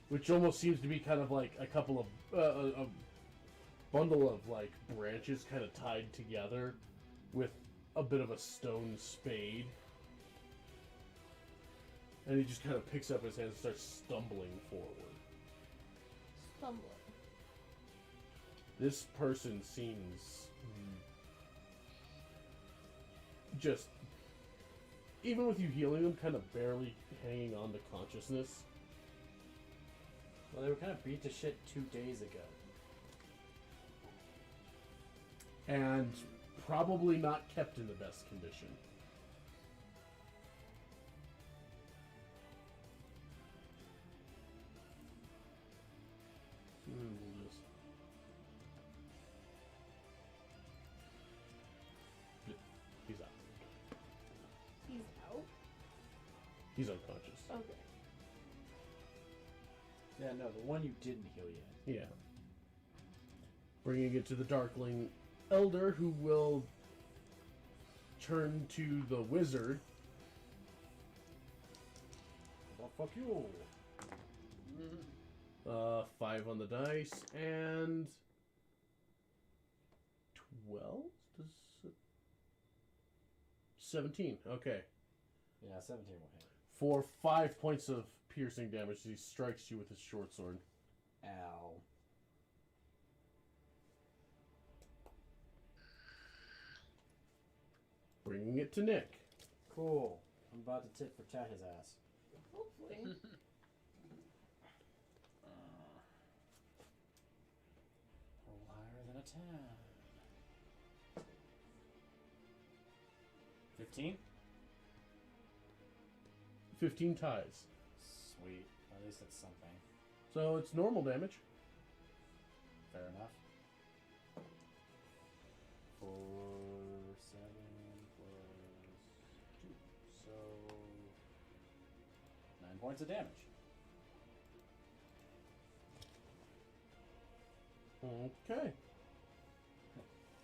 which almost seems to be kind of like a couple of a bundle of like branches kind of tied together with a bit of a stone spade. And he just kind of picks up his hand and starts stumbling forward. Stumbling. This person seems just, even with you healing them, kind of barely hanging on to consciousness. Well, they were kind of beat to shit 2 days ago. And probably not kept in the best condition. We'll just... He's out. He's out? He's unconscious. Okay. Yeah, no, the one you didn't heal yet. Yeah. Bringing it to the Darkling Elder, who will turn to the wizard. Well, fuck you. 5 on the dice, and 12? Does it... 17, okay. Yeah, 17 will hit. For 5 points of piercing damage, he strikes you with his short sword. Ow. Bringing it to Nick. Cool. I'm about to tit for tat his ass. Hopefully. Roll higher than a 10. 15? 15 ties. Sweet. At least it's something. So it's normal damage. Fair enough. 4, 7 plus 2. So 9 points of damage. Okay.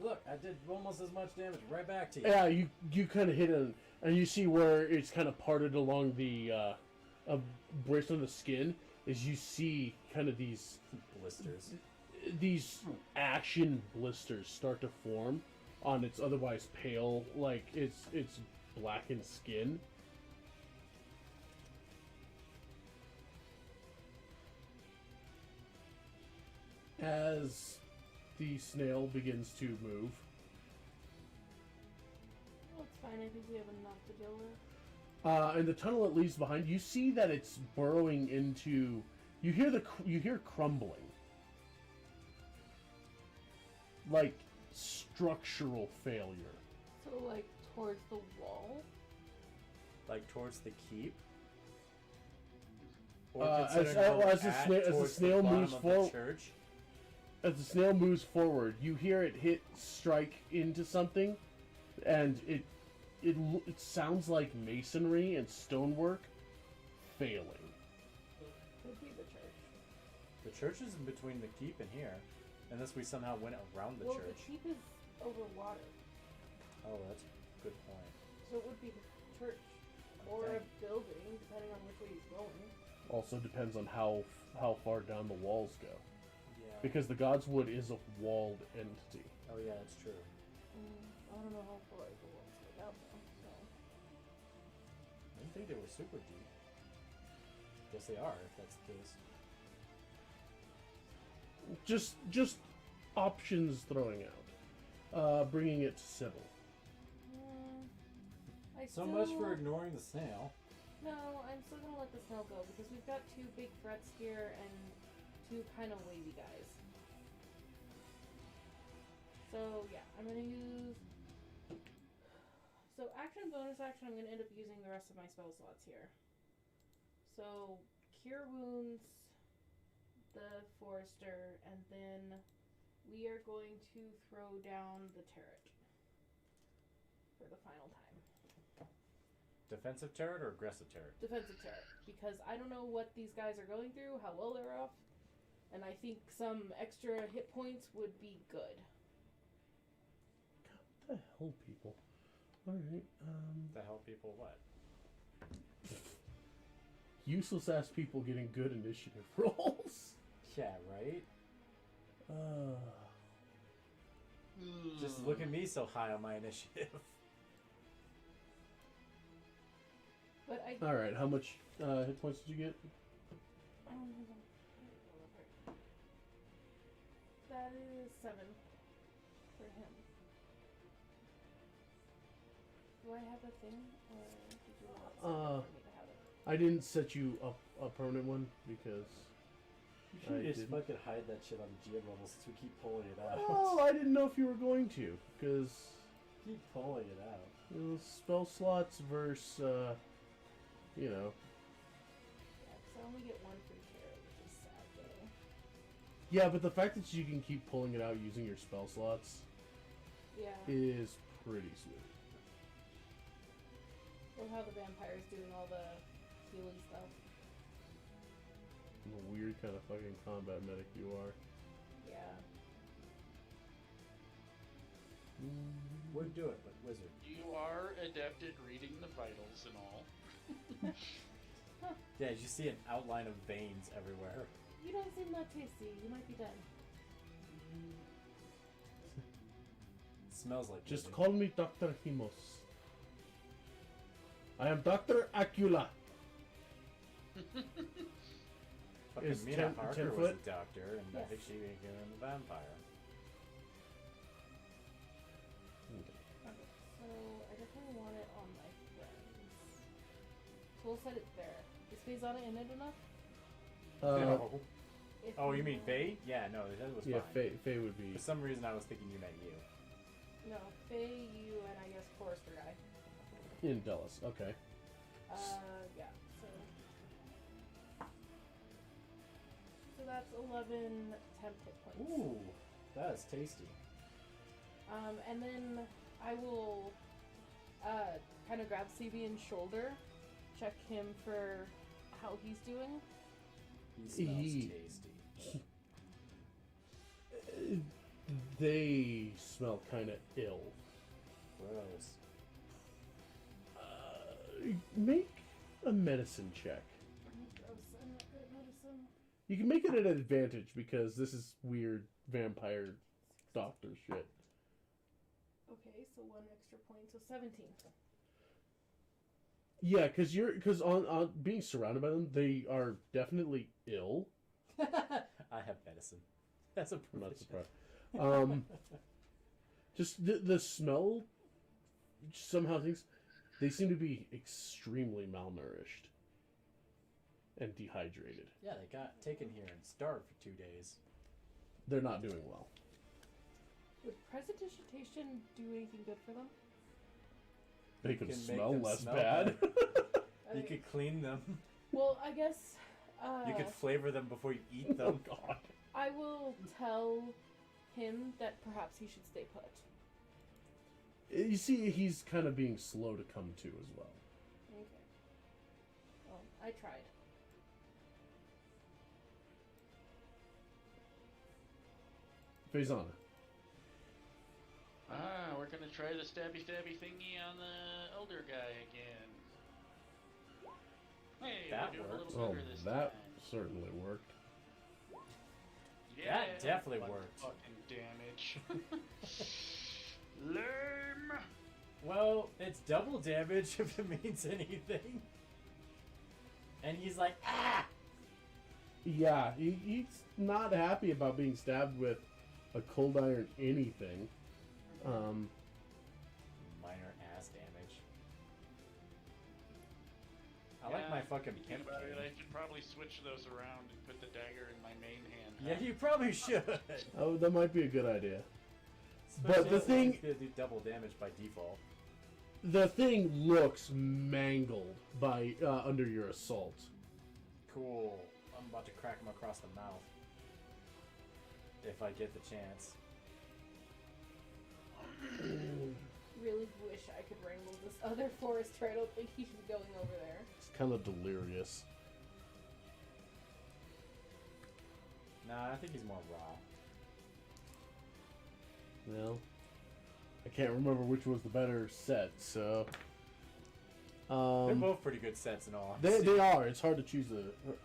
Look, I did almost as much damage right back to you. Yeah, you kind of hit it, and you see where it's kind of parted along the bracelet of the skin. Is you see kind of these ashen blisters start to form on its otherwise pale, like its blackened skin. As the snail begins to move. Well, it's fine. I think we have enough to deal with. And the tunnel it leaves behind, you see that it's burrowing into. You hear crumbling, like structural failure. So, like, towards the wall? Like towards the keep? As the snail moves forward, church? as the snail moves forward, you hear it strike into something, and it sounds like masonry and stonework failing. Could be the church. The church is in between the keep and here, unless we somehow went around the Well, church. the keep is over water, Oh, that's a good point. so it would be the church or a building, depending on which way he's going. Also depends on how far down the walls go, Yeah. because the Godswood is a walled entity. Oh yeah, that's true. I don't know how far the world's going out though. So I didn't think they were super deep. Guess they are, if that's the case. Just options throwing out. Bringing it to Sybil. I So still, much for ignoring the snail. No, I'm still gonna let the snail go because we've got 2 big threats here and 2 kind of wavy guys. So yeah, I'm gonna use. So action, bonus action. I'm gonna end up using the rest of my spell slots here. So cure wounds, the forester, and then we are going to throw down the turret for the final time. Defensive turret or aggressive turret? Defensive turret, because I don't know what these guys are going through, how well they're off, and I think some extra hit points would be good. What the hell, people? Alright, To help people what? useless ass people getting good initiative rolls. Yeah, right? Uh, Just look at me so high on my initiative. But I. Alright, how much hit points did you get? That is 7 for him. Do I have a thing, or did you not set it for me to have it? I didn't set you up a permanent one because You should just didn't. fucking hide that shit on the GM level since we keep pulling it out. Oh, I didn't know if you were going to, because Keep pulling it out. spell slots versus, you know. Yeah, because I only get 1 free carry, which is sad though. Yeah, but the fact that you can keep pulling it out using your spell slots Yeah. is pretty sweet. Or how the vampire's doing all the healing stuff. What a weird kind of fucking combat medic you are. Yeah. Wouldn't do it, but wizard. You are adept at reading the vitals and all. Yeah, you see an outline of veins everywhere. You don't seem that tasty. You might be done. Smells like Just wizard. call me Dr. Himos. I am Dr. Acula. Fucking Is Mina 10 Harker was foot? a doctor, and I Yes. think she became a vampire. Okay, so I definitely want it on my friends. So we'll set it there. Is Faisana in it enough? No. If Oh, you mean want- Faye? Yeah, no, that was Yeah, fine. Faye would be. For some reason, I was thinking you meant you. No, Faye, you, and I guess Forrester guy. In Dallas, okay. Yeah, so. So that's 11 temp hit points. Ooh, that is tasty. And then I will kind of grab Sabian's shoulder, check him for how he's doing. He smells He- tasty. They smell kind of ill. Gross. Make a medicine check. Gross, I'm not good at medicine. You can make it an advantage because this is weird vampire doctor shit. Okay, so 1 extra point, so 17. Yeah, because on being surrounded by them, they are definitely ill. I have medicine. That's a I'm not provision. surprised. Just the smell. Somehow they seem to be extremely malnourished and dehydrated. Yeah, they got taken here and starved for 2 days. They're not doing well. Would prestidigitation do anything good for them? They can can make smell them less smell bad. You could clean them. Well, I guess. You could flavor them before you eat them. Oh God. I will tell him that perhaps he should stay put. You see, he's kind of being slow to come to as well. Okay. Well, I tried. Faisana. We're gonna try the stabby thingy on the elder guy again. Hey, That we're doing worked. a little Oh, better this that time. certainly worked. Yeah, That definitely fucking worked. Fucking damage. Lame. It's double damage if it means anything. And he's like, ah! Yeah, he's not happy about being stabbed with a cold iron anything. Minor ass damage. I like my fucking thinking pimp about it, game. I should probably switch those around and put the dagger in my main hand. Yeah, you probably should. Oh, that might be a good idea. Especially But the if thing- it's gonna do double damage by default. The thing looks mangled by under your assault. Cool. I'm about to crack him across the mouth. If I get the chance. Really wish I could wrangle this other forester. I don't think he should be going over there. It's kind of delirious. Nah, I think he's more raw. Well, I can't remember which was the better set, so. They're both pretty good sets and all. They are. It's hard to choose a Yeah,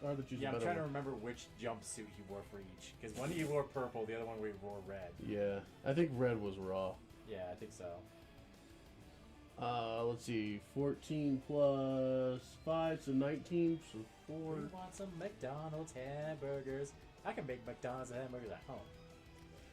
I'm better trying to one. remember which jumpsuit he wore for each. Because one he wore purple, the other one he wore red. Yeah, I think red was raw. Yeah, I think so. Let's see, 14 plus 5, so 19, so 4. We want some McDonald's hamburgers. I can make McDonald's hamburgers at home.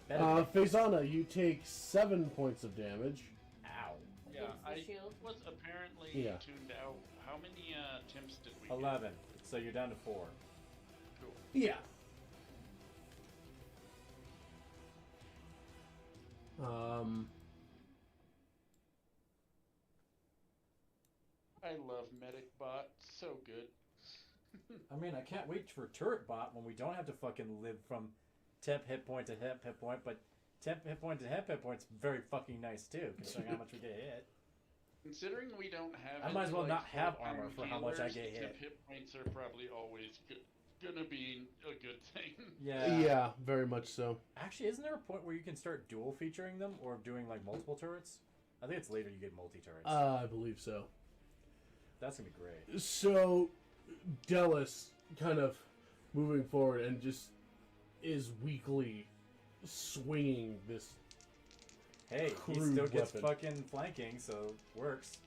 Better Faisana, you take 7 points of damage. Ow. Yeah, Against the I shield. was apparently Yeah. tuned out. How many attempts did we 11. So you're down to 4. get? Cool. Yeah. I love Medic Bot. So good. I mean, I can't wait for Turret Bot when we don't have to fucking live from temp hit point to hit point, but temp hit point to hit point's very fucking nice too, considering how much we get hit. Considering we don't have I might as well any, not have full armor iron for how much I healers, get hit. temp hit points are probably always gonna be a good thing. Yeah. Yeah, very much so. Actually, isn't there a point where you can start dual featuring them or doing like multiple turrets? I think it's later you get multi turrets. I believe so. That's gonna be great. So, Delis kind of moving forward and just is weakly swinging this. Hey, he Crude still gets weapon. fucking flanking, so works.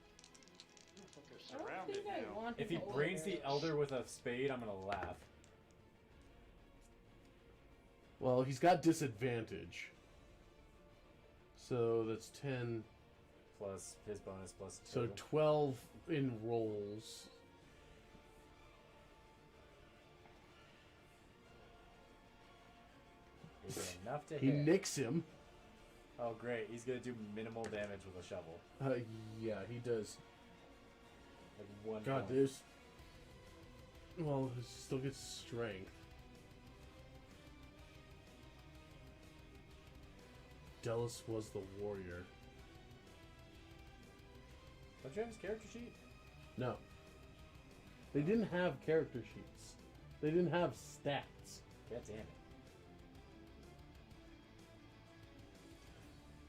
Motherfucker's I don't surrounded think I now. want If he him to brains over the there. elder with a spade, I'm gonna laugh. Well, he's got disadvantage. So that's 10. Plus his bonus plus 2. So 12 in rolls. Is it enough to He hit? nicks him. Oh great, he's gonna do minimal damage with a shovel. Yeah, he does. Like 1 God, point. there's. Well, he still gets strength. Delis was the warrior. Don't you have his character sheet? No. They didn't have character sheets. They didn't have stats. God damn it.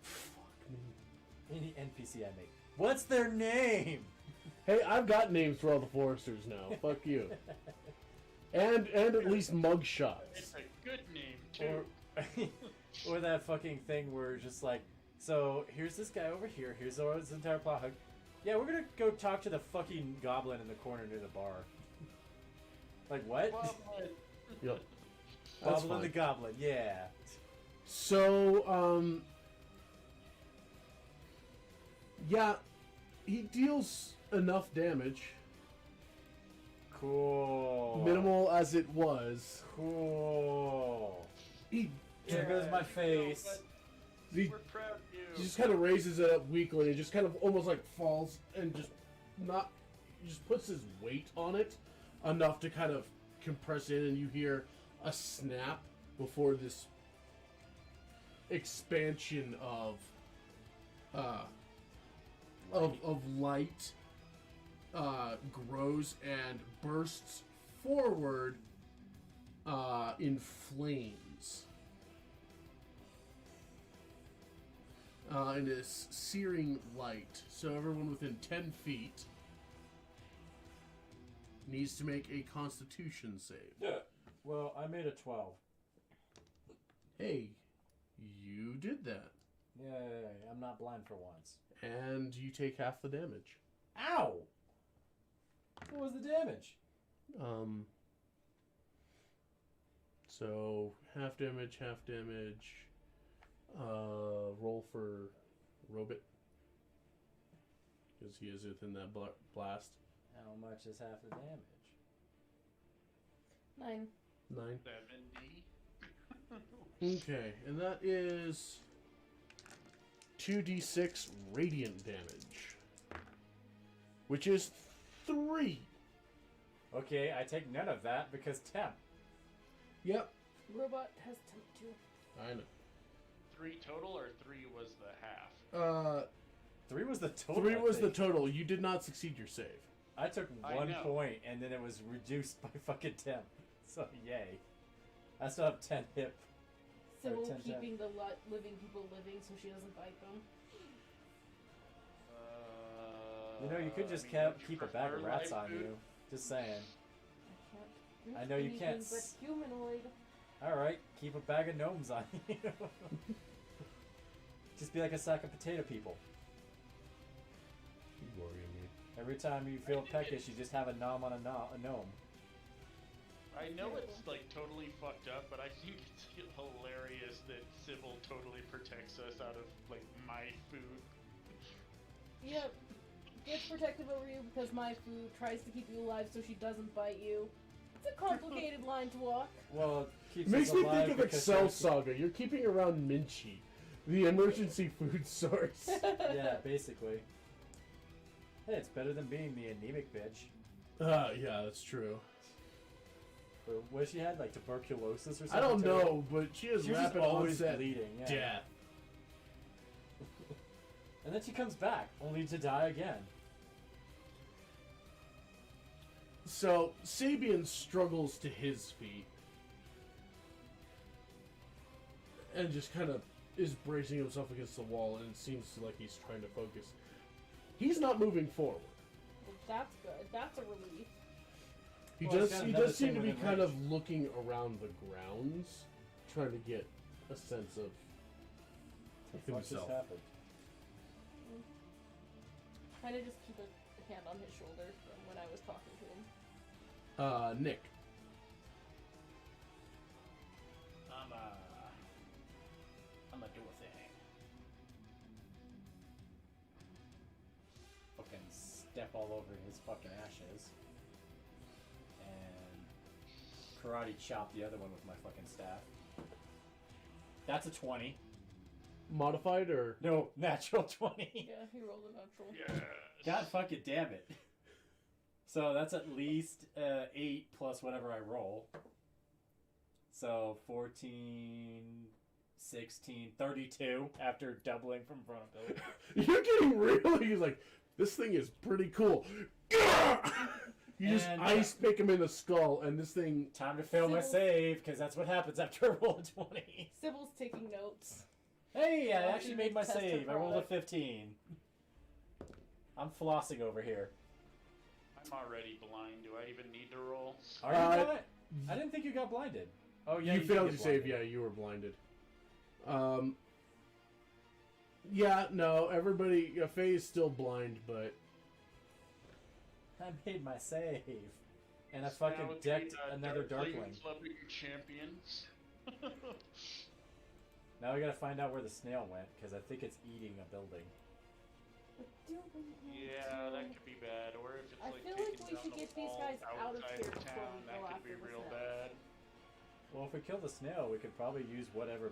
Fuck me. Any NPC I make. What's their name? Hey, I've got names for all the foresters now. Fuck you. And at least mug shots. It's a good name too. Or, or that fucking thing where it's just like, so here's this guy over here, here's his entire plot hook. Yeah, we're gonna go talk to the fucking goblin in the corner near the bar. Like, what? Goblin. Yep. That's Goblin the fine. Goblin, yeah. So, yeah, he deals enough damage, Cool. minimal as it was. Cool. He There goes my face. He- We're proud of you. He just kind of raises it up weakly and just kind of almost like falls and just puts his weight on it enough to kind of compress in, and you hear a snap before this expansion of light grows and bursts forward in flames. In this searing light. So everyone within 10 feet needs to make a constitution save. Well, I made a 12. Hey, you did that. Yay, I'm not blind for once. And you take half the damage. Ow! What was the damage? So half damage, half damage. Roll for Robit. Because he is within that blast. How much is half the damage? 9. 9. 70. Okay, and that is 2d6 radiant damage. Which is 3. Okay, I take none of that because temp. Yep. Robot has temp too. I know. 3 total, or 3 was the half? 3 was the total. 3 I was the think. total. You did not succeed your save. I took I 1 know. point and then it was reduced by fucking temp. So yay. I still have 10 hip. Sybil 10 keeping the living people living so she doesn't bite them. You know, you could just I mean, would you keep a bag of prefer rats live on food? you. Just saying. I can't. Drink I know you anything can't But s- humanoid. Alright, keep a bag of gnomes on you. Just be like a sack of potato people. You worrying me. Every time you feel peckish, you just have a nom on a gnome. I know it's like totally fucked up, but I think it's hilarious that Sybil totally protects us out of like my food. Yep. Gets protective over you because my food tries to keep you alive so she doesn't bite you. It's a complicated line to walk. Well, it keeps It makes us me alive think of because Excel you're- Saga. You're keeping around Minchi, the emergency food source. Yeah, basically. Hey, it's better than being the anemic bitch. Yeah, that's true. But what she had, like tuberculosis or something? I don't to her? know, but she has She was just rapid always onset bleeding. Yeah. death. And then she comes back, only to die again. So Sabian struggles to his feet and just kind of is bracing himself against the wall, and it seems like he's trying to focus. He's not moving forward. Well, that's good. That's a relief. He Well, he's does. got He another does seem thing to be within kind range. of looking around the grounds, trying to get a sense of What just himself. happened? Kind of just keep a hand on his shoulder from when I was talking to him. Nick. I'm gonna do a thing. Fucking step all over his fucking ashes. And karate chop the other one with my fucking staff. That's a 20. Modified or No, natural 20. Yeah, he rolled a natural. Yes. God fucking damn it. So that's at least 8 plus whatever I roll. So 14, 16, 32 after doubling from vulnerability. you're getting really like this thing is pretty cool. You just And- ice pick him in the skull, and this thing. Time to fail my Sybil- save, because that's what happens after I roll a 20. Sybil's taking notes. Hey, I Watch actually your made my test her save. I rolled a product. 15. I'm flossing over here. I'm already blind. Do I even need to roll? Are Uh, you not? I didn't think you got blinded. Oh, yeah, you did failed get to save. blinded. Yeah, you were blinded. Yeah, no, everybody. Faye is still blind, but I made my save. And I Now fucking with decked the, another Darkling Darkling. Clubbing champions. Now we gotta find out where the snail went, because I think it's eating a building. But do we want Yeah, to? that could be bad. Or if it's I like feel like taking we down should the get these wall guys out of outside here of before town, we that go could be after the real snail. bad. Well, if we kill the snail, we could probably use whatever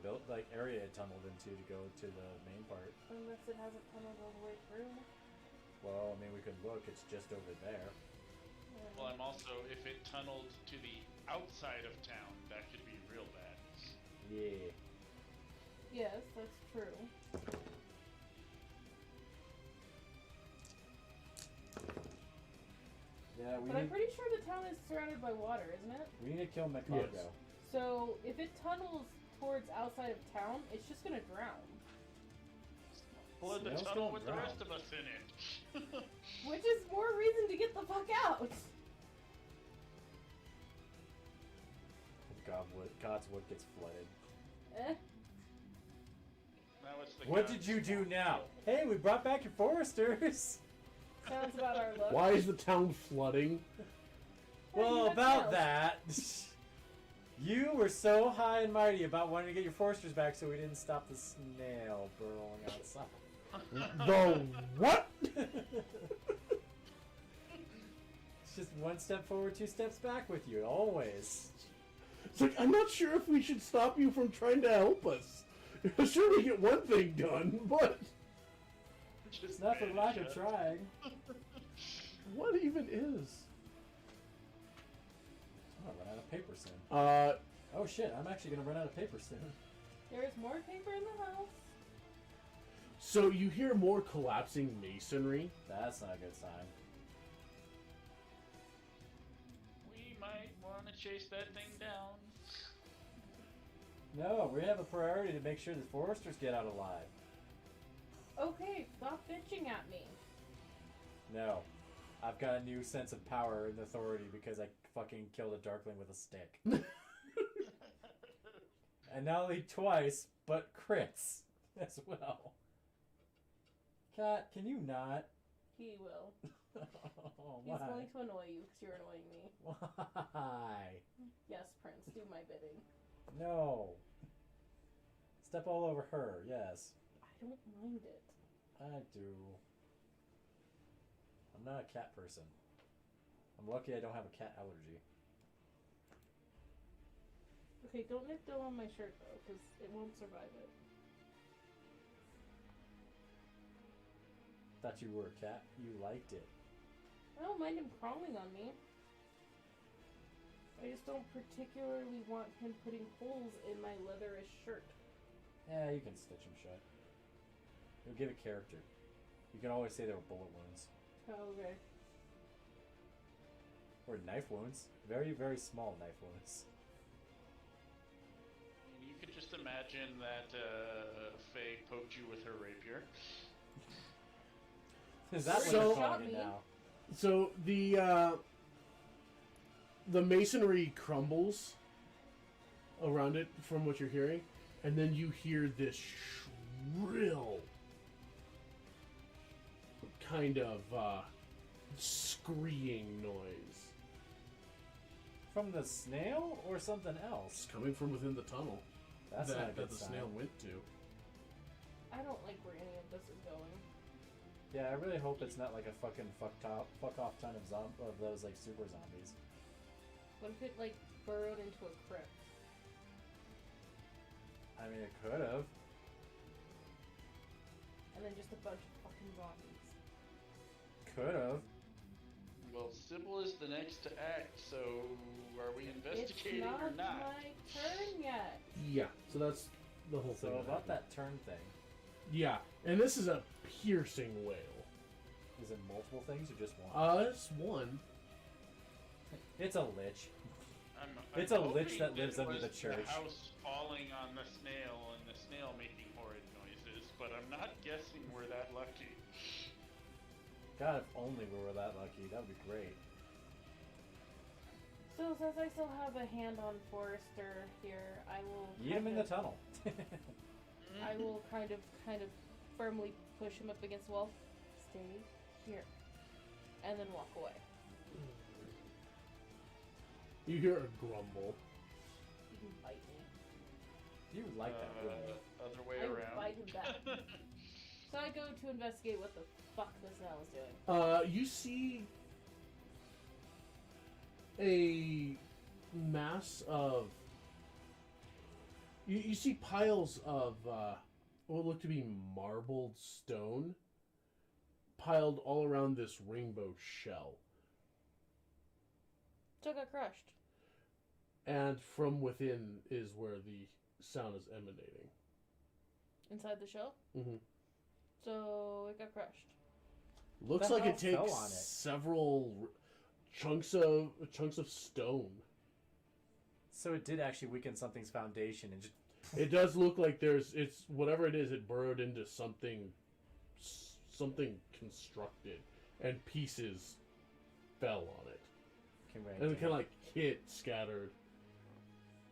area it tunneled into to go to the main part. Unless it hasn't tunneled all the way through. Well, I mean, we could look. It's just over there. Well, I'm also, if it tunneled to the outside of town, that could be real bad. Yeah. Yes, that's true. Yeah, we But I'm need, pretty sure the town is surrounded by water, isn't it? we need to kill Macargo. Yes. So if it tunnels towards outside of town, it's just gonna drown. Flood the Snails tunnel don't with the drown. rest of us in it. Which is more reason to get the fuck out. God's wood gets flooded. Eh? Now it's the What gun. did you do now? Hey, we brought back your foresters. Sounds about our luck. Why is the town flooding? Well, you Well, got about killed. that, you were so high and mighty about wanting to get your foresters back, so we didn't stop the snail burrowing outside. The what? It's just one step forward, two steps back with you, always. It's like, I'm not sure if we should stop you from trying to help us. Sure, we get one thing done, but Just It's not for lack of shut. trying. what even is? I'm gonna run out of paper soon. Uh, Oh shit, I'm actually gonna run out of paper soon. There is more paper in the house. so you hear more collapsing masonry. That's not a good sign. We might want to chase that thing down. No, we have a priority to make sure the foresters get out alive. Okay, stop bitching at me. No. I've got a new sense of power and authority because I fucking killed a Darkling with a stick. And not only twice, but crits as well. Cat, can you not? He will. Oh, He's why? going to annoy you because you're annoying me. Why? Yes, Prince, do my bidding. No. Step all over her, yes. I don't mind it. I do. I'm not a cat person. I'm lucky I don't have a cat allergy. Okay, don't nip dough on my shirt though, because it won't survive it. Thought you were a cat. You liked it. I don't mind him crawling on me. I just don't particularly want him putting holes in my leatherish shirt. Yeah, you can stitch them shut. You'll give it character. You can always say they were bullet wounds. Oh, okay. Or knife wounds. Very, very small knife wounds. And you could just imagine that Faye poked you with her rapier. Is that what So- you're Shot calling it me. now? So the masonry crumbles around it from what you're hearing, and then you hear this shrill kind of screeing noise. From the snail or something It's else? coming from within the tunnel That's not a that good the sign. snail went to. I don't like where any of this is going. Yeah, I really hope it's not like a fucking fuck off ton of those like super zombies. What if it, like, burrowed into a crypt? I mean, it could have. And then just a bunch of fucking zombies. Could have. Well, Sybil is the next to act, so are we investigating it's or not? my turn yet. Yeah, so that's the whole thing. So about happened. that turn thing, Yeah, and this is a piercing wail. is it multiple things or just one? It's one. It's a lich. I'm It's a lich hoping that lives it under was the church. The house falling on the snail and the snail making horrid noises, but I'm not guessing we're that lucky. God, if only we were that lucky. That would be great. So since I still have a hand on Forrester here, I will Eat him in the tunnel. I will kind of firmly push him up against the wall. Stay here. And then walk away. You hear a grumble. You can bite me. You like that, wouldn't you? Other way I would around. bite him back. So I go to investigate what the fuck this snail is doing. You see a mass of. You see piles of what look to be marbled stone piled all around this rainbow shell. So it got crushed. And from within is where the sound is emanating. Inside the shell? Mm-hmm. So it got crushed. Looks The like hell it fell takes on it? several chunks of stone. So it did actually weaken something's foundation and just. It does look like it's whatever it is. It burrowed into something constructed, and pieces fell on it, and it kind of like hit, scattered.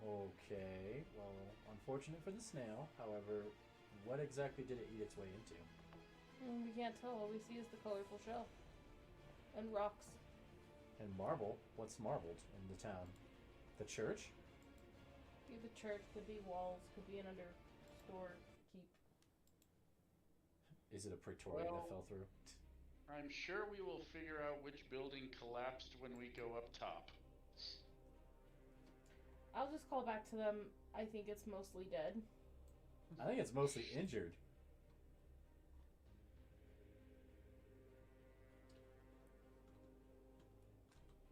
Okay, well, unfortunate for the snail. However, what exactly did it eat its way into? We can't tell. All we see is the colorful shell. And rocks. And marble? What's marbled in the town? The church? Could be the church, could be walls, could be an understore keep. Is it a praetorium that fell through? I'm sure we will figure out which building collapsed when we go up top. I'll just call back to them. I think it's mostly dead. I think it's mostly injured.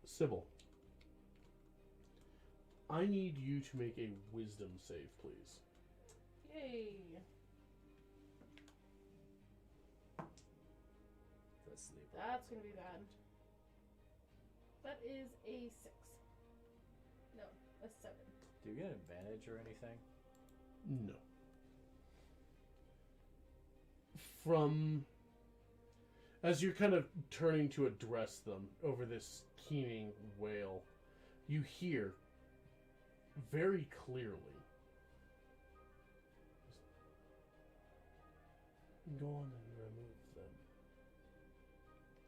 Sybil, I need you to make a wisdom save, please. Yay. Let's sleep. That's gonna be bad. That is a 6. No, a 7. Do you get an advantage or anything? No. From as you're kind of turning to address them over this keening wail, you hear very clearly. Go on and remove them.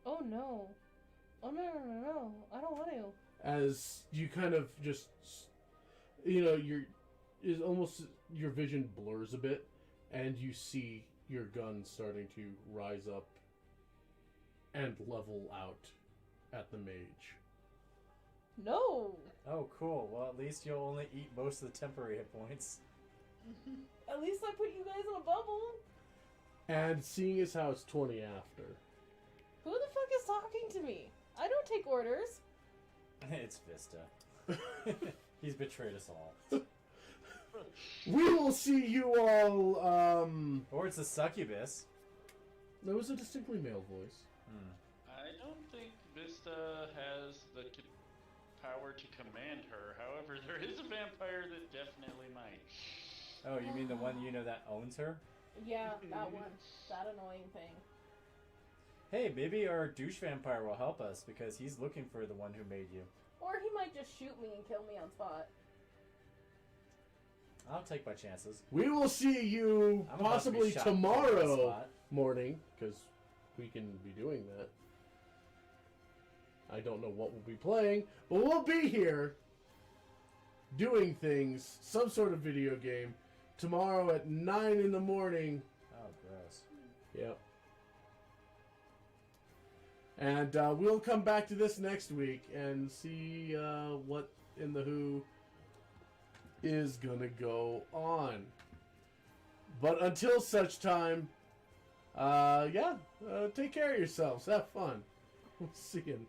Oh no. Oh no. I don't want to. As you kind of just, is almost your vision blurs a bit, and you see your gun starting to rise up and level out at the mage. No. Oh, cool. Well, at least you'll only eat most of the temporary hit points. At least I put you guys in a bubble. And seeing as how it's 20 after. Who the fuck is talking to me? I don't take orders. It's Vista. He's betrayed us all. We will see you all, Or it's a succubus. That was a distinctly male voice. I don't think Vista has the power to command her. However, there is a vampire that definitely might. Oh, you mean the one that owns her? Yeah, that one. That annoying thing. Hey, maybe our douche vampire will help us because he's looking for the one who made you. Or he might just shoot me and kill me on spot. I'll take my chances. We will see you I'm about to be possibly shot on the tomorrow spot. morning, because we can be doing that. I don't know what we'll be playing, but we'll be here doing things, some sort of video game, tomorrow at 9 in the morning. Oh, gross. Yep. And we'll come back to this next week and see what in the Who is gonna go on. But until such time, take care of yourselves. Have fun. We'll see you.